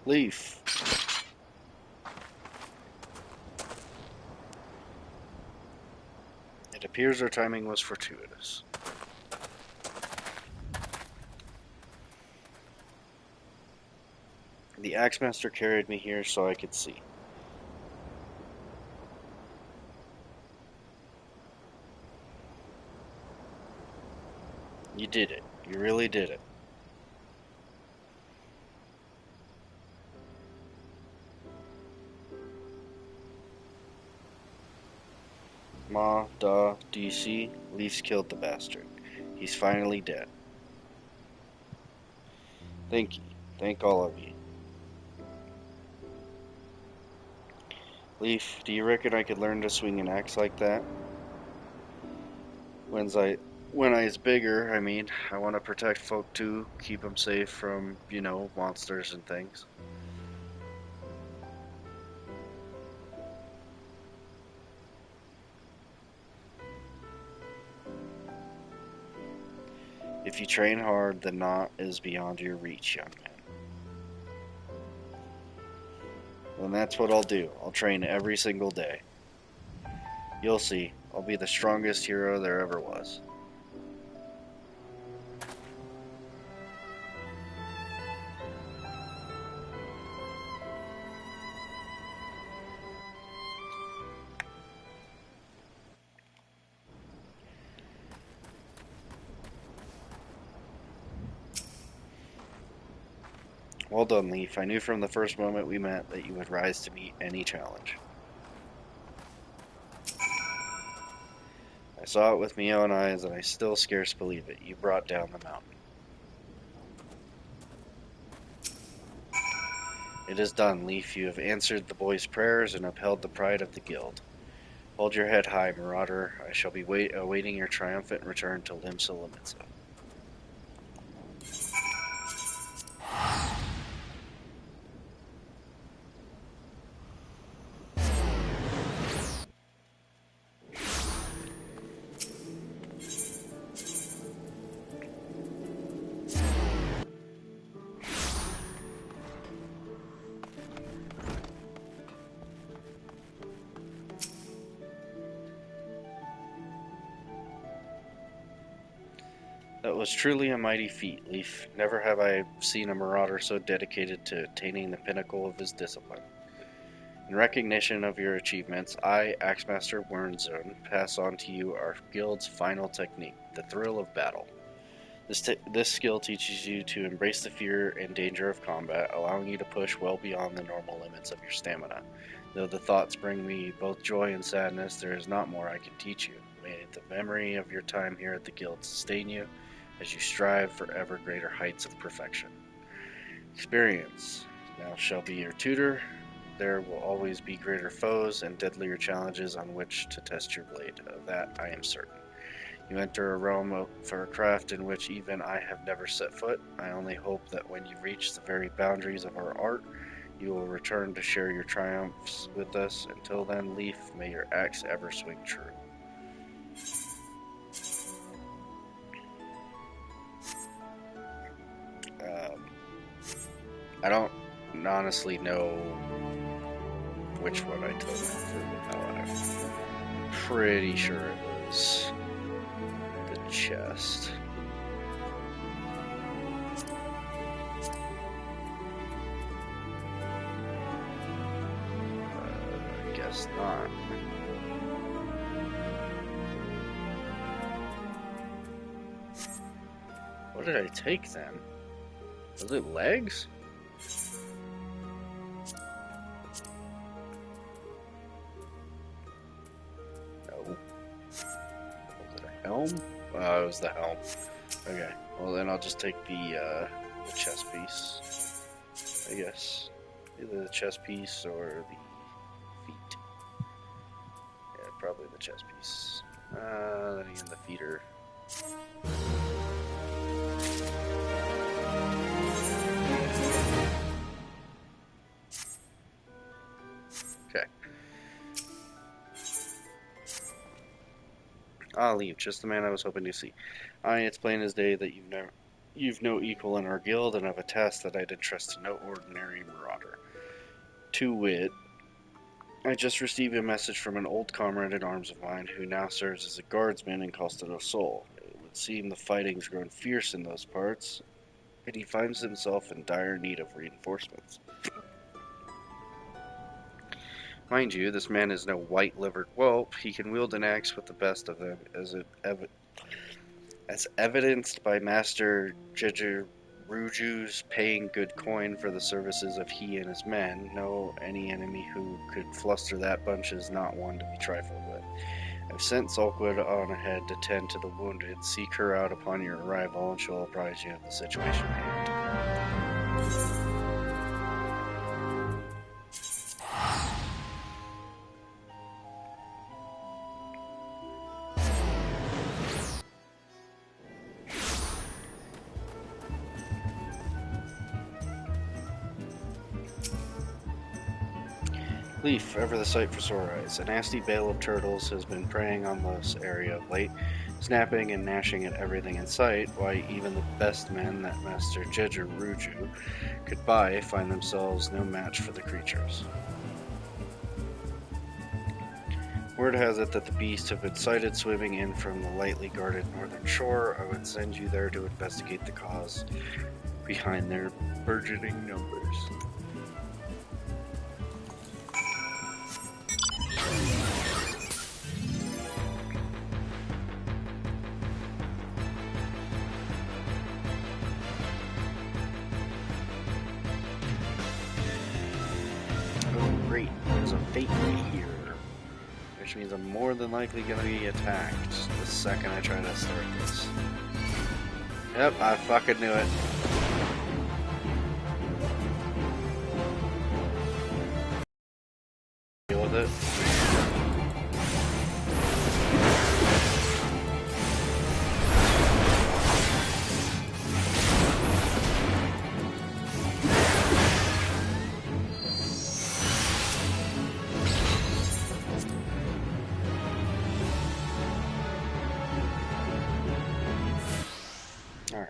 Leaf. It appears our timing was fortuitous. The Axemaster carried me here so I could see. You did it. You really did it. Ma, Da, do you see? Leaf's killed the bastard. He's finally dead. Thank you. Thank all of you. Leaf, do you reckon I could learn to swing an axe like that? When I is bigger, I mean, I want to protect folk too, keep them safe from, monsters and things. If you train hard, the knot is beyond your reach, young man. And that's what I'll do. I'll train every single day. You'll see. I'll be the strongest hero there ever was. Well done, Leaf. I knew from the first moment we met that you would rise to meet any challenge. I saw it with my own eyes, and I still scarce believe it. You brought down the mountain. It is done, Leaf. You have answered the boy's prayers and upheld the pride of the guild. Hold your head high, Marauder. I shall be awaiting your triumphant return to Limsa Lominsa. That was truly a mighty feat, Leaf. Never have I seen a marauder so dedicated to attaining the pinnacle of his discipline. In recognition of your achievements, I, Axemaster Wernzone, pass on to you our guild's final technique, the thrill of battle. This skill teaches you to embrace the fear and danger of combat, allowing you to push well beyond the normal limits of your stamina. Though the thoughts bring me both joy and sadness, there is not more I can teach you. May the memory of your time here at the guild sustain you as you strive for ever greater heights of perfection. Experience now shall be your tutor. There will always be greater foes and deadlier challenges on which to test your blade. Of that I am certain. You enter a realm for a craft in which even I have never set foot. I only hope that when you reach the very boundaries of our art, you will return to share your triumphs with us. Until then, Leaf, may your axe ever swing true. I don't honestly know which one I took for the Mellow. I'm pretty sure it was the chest. I guess not. What did I take then? Was it legs? No. Was it a helm? Oh, it was the helm. Okay. Well, then I'll just take the chest piece. I guess. Either the chest piece or the feet. Yeah, probably the chest piece. Then again, the feet are... Okay. I'll leave. Just the man I was hoping to see. It's plain as day that you've never... You've no equal in our guild, and have a task that I'd entrust to no ordinary marauder. To wit, I just received a message from an old comrade in arms of mine who now serves as a guardsman in Costa del Sol. It would seem the fighting's grown fierce in those parts, and he finds himself in dire need of reinforcements. Mind you, this man is no white-livered whelp. He can wield an axe with the best of them, as evidenced by Master Jejeruju's paying good coin for the services of he and his men. No, any enemy who could fluster that bunch is not one to be trifled with. I've sent Sulkwood on ahead to tend to the wounded. Seek her out upon your arrival, and she'll apprise you of the situation at hand. Leaf, ever the sight for sore eyes. A nasty bale of turtles has been preying on this area of late, snapping and gnashing at everything in sight. Why, even the best men that Master Jejeruju could buy find themselves no match for the creatures. Word has it that the beasts have been sighted swimming in from the lightly guarded northern shore. I would send you there to investigate the cause behind their burgeoning numbers. Great, there's a fate here, which means I'm more than likely going to be attacked the second I try to start this. Yep, I fucking knew it. Deal with it. Alright.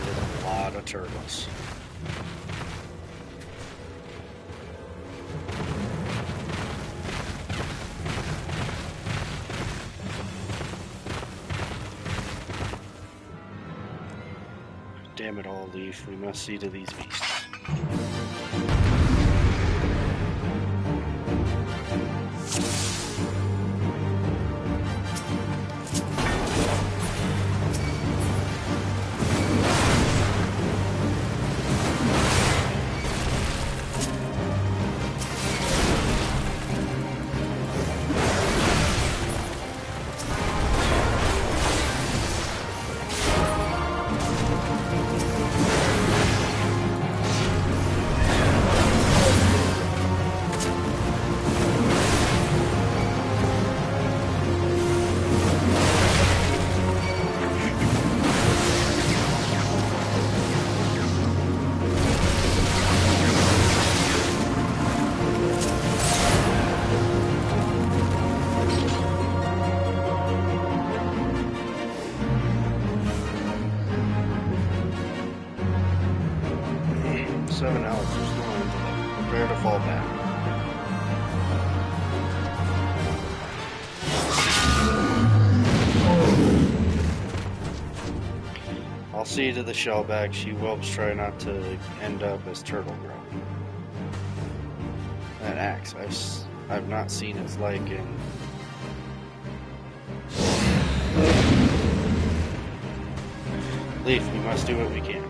There's a lot of turtles. Damn it all, Leaf. We must see to these beasts. Prepare to fall back. I'll see to the shellback. She whelps try not to end up as turtle girl. That axe, I've not seen its like in. Leaf, we must do what we can.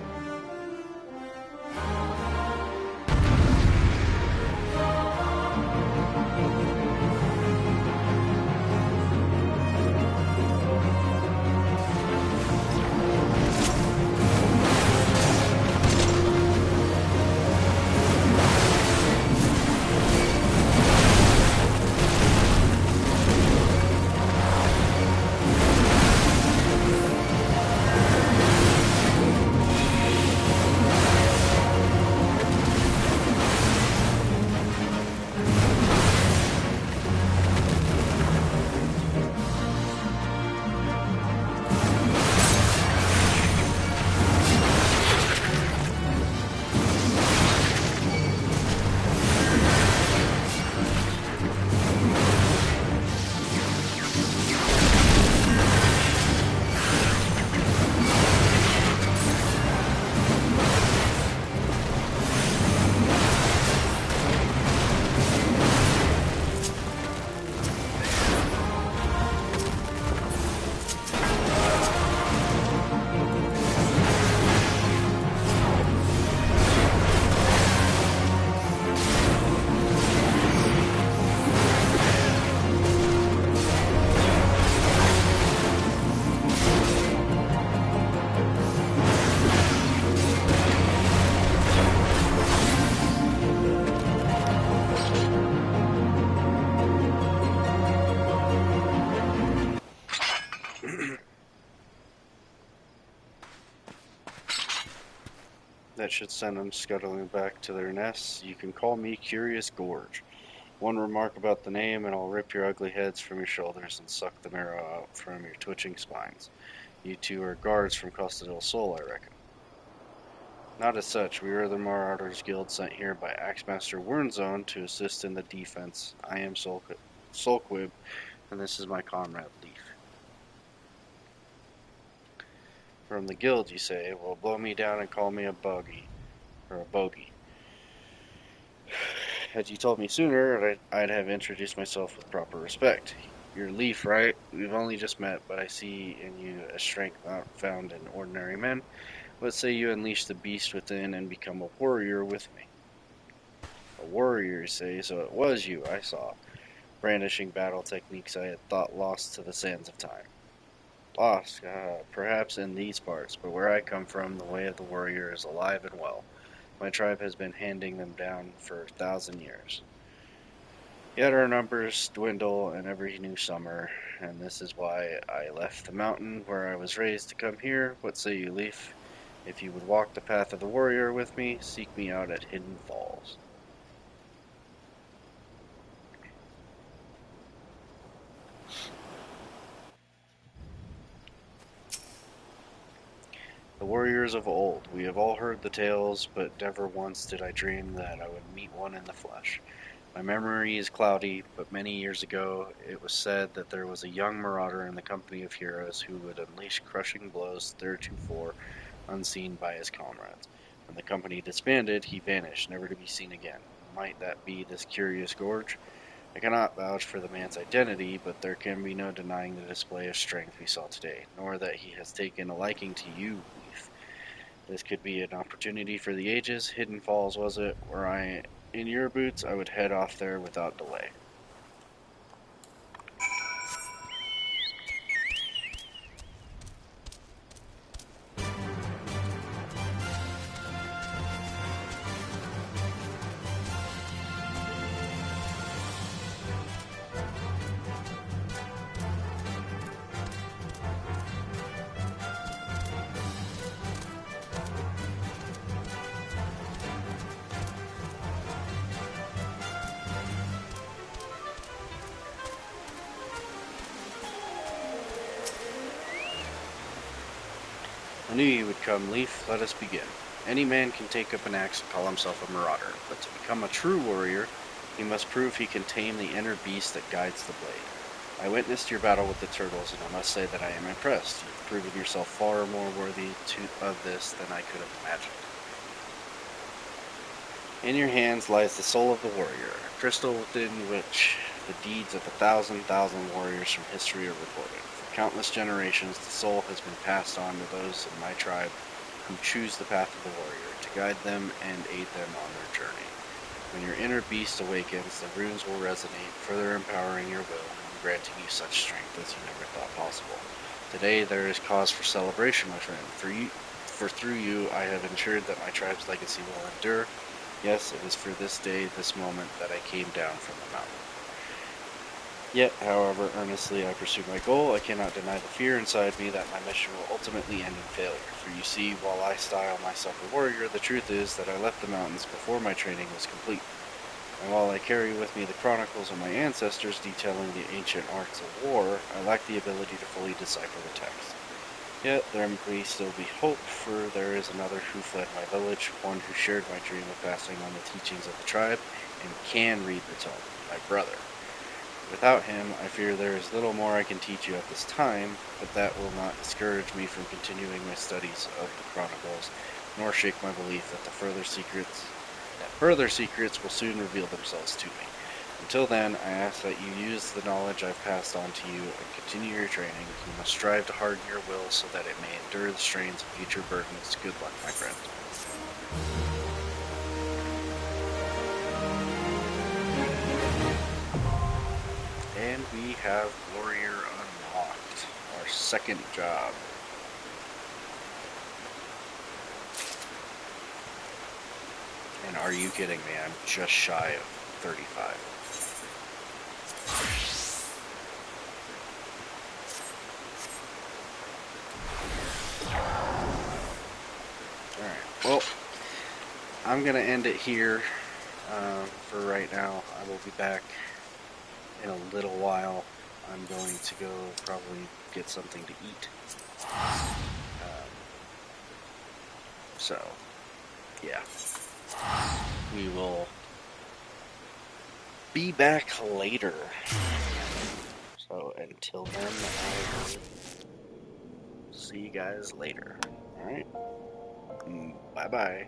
that should send them scuttling back to their nests, you can call me Curious Gorge. One remark about the name, and I'll rip your ugly heads from your shoulders and suck the marrow out from your twitching spines. You two are guards from Costa del Sol, I reckon. Not as such. We are the Marauders Guild sent here by Axemaster Wernzone to assist in the defense. I am Solquib, and this is my comrade Leaf. From the guild, you say? Well, blow me down and call me a bogey. Or a bogey. Had you told me sooner, I'd have introduced myself with proper respect. You're Leaf, right? We've only just met, but I see in you a strength not found in ordinary men. Let's say you unleash the beast within and become a warrior with me. A warrior, you say? So it was you I saw, brandishing battle techniques I had thought lost to the sands of time. Lost, perhaps in these parts, but where I come from, the way of the warrior is alive and well. My tribe has been handing them down for 1,000 years. Yet our numbers dwindle in every new summer, and this is why I left the mountain where I was raised to come here. What say you, Leaf? If you would walk the path of the warrior with me, seek me out at Hidden Falls. The warriors of old, we have all heard the tales, but never once did I dream that I would meet one in the flesh. My memory is cloudy, but many years ago it was said that there was a young marauder in the company of heroes who would unleash crushing blows theretofore unseen by his comrades. When the company disbanded, he vanished, never to be seen again. Might that be this Curious Gorge? I cannot vouch for the man's identity, but there can be no denying the display of strength we saw today, nor that he has taken a liking to you, Leaf. This could be an opportunity for the ages. Hidden Falls, was it? Were I in your boots, I would head off there without delay. I knew you would come, Leaf. Let us begin. Any man can take up an axe and call himself a marauder, but to become a true warrior, he must prove he can tame the inner beast that guides the blade. I witnessed your battle with the turtles, and I must say that I am impressed. You've proven yourself far more worthy of this than I could have imagined. In your hands lies the soul of the warrior, a crystal within which the deeds of 1,000 warriors from history are recorded. For countless generations, the soul has been passed on to those in my tribe who choose the path of the warrior, to guide them and aid them on their journey. When your inner beast awakens, the runes will resonate, further empowering your will and granting you such strength as you never thought possible. Today there is cause for celebration, my friend, for through you I have ensured that my tribe's legacy will endure. Yes, it is for this day, this moment, that I came down from the mountain. Yet, however earnestly I pursue my goal, I cannot deny the fear inside me that my mission will ultimately end in failure. For you see, while I style myself a warrior, the truth is that I left the mountains before my training was complete. And while I carry with me the chronicles of my ancestors detailing the ancient arts of war, I lack the ability to fully decipher the text. Yet there may still be hope, for there is another who fled my village, one who shared my dream of passing on the teachings of the tribe, and can read the tome, my brother. Without him, I fear there is little more I can teach you at this time, but that will not discourage me from continuing my studies of the chronicles, nor shake my belief that further secrets will soon reveal themselves to me. Until then, I ask that you use the knowledge I've passed on to you and continue your training. You must strive to harden your will so that it may endure the strains of future burdens. Good luck, my friend. And we have Warrior unlocked, our second job. And are you kidding me? I'm just shy of 35. Alright, well, I'm gonna end it here for right now. I will be back in a little while. I'm going to go probably get something to eat. So, yeah. We will be back later. So, until then, I will see you guys later. Alright? Bye bye.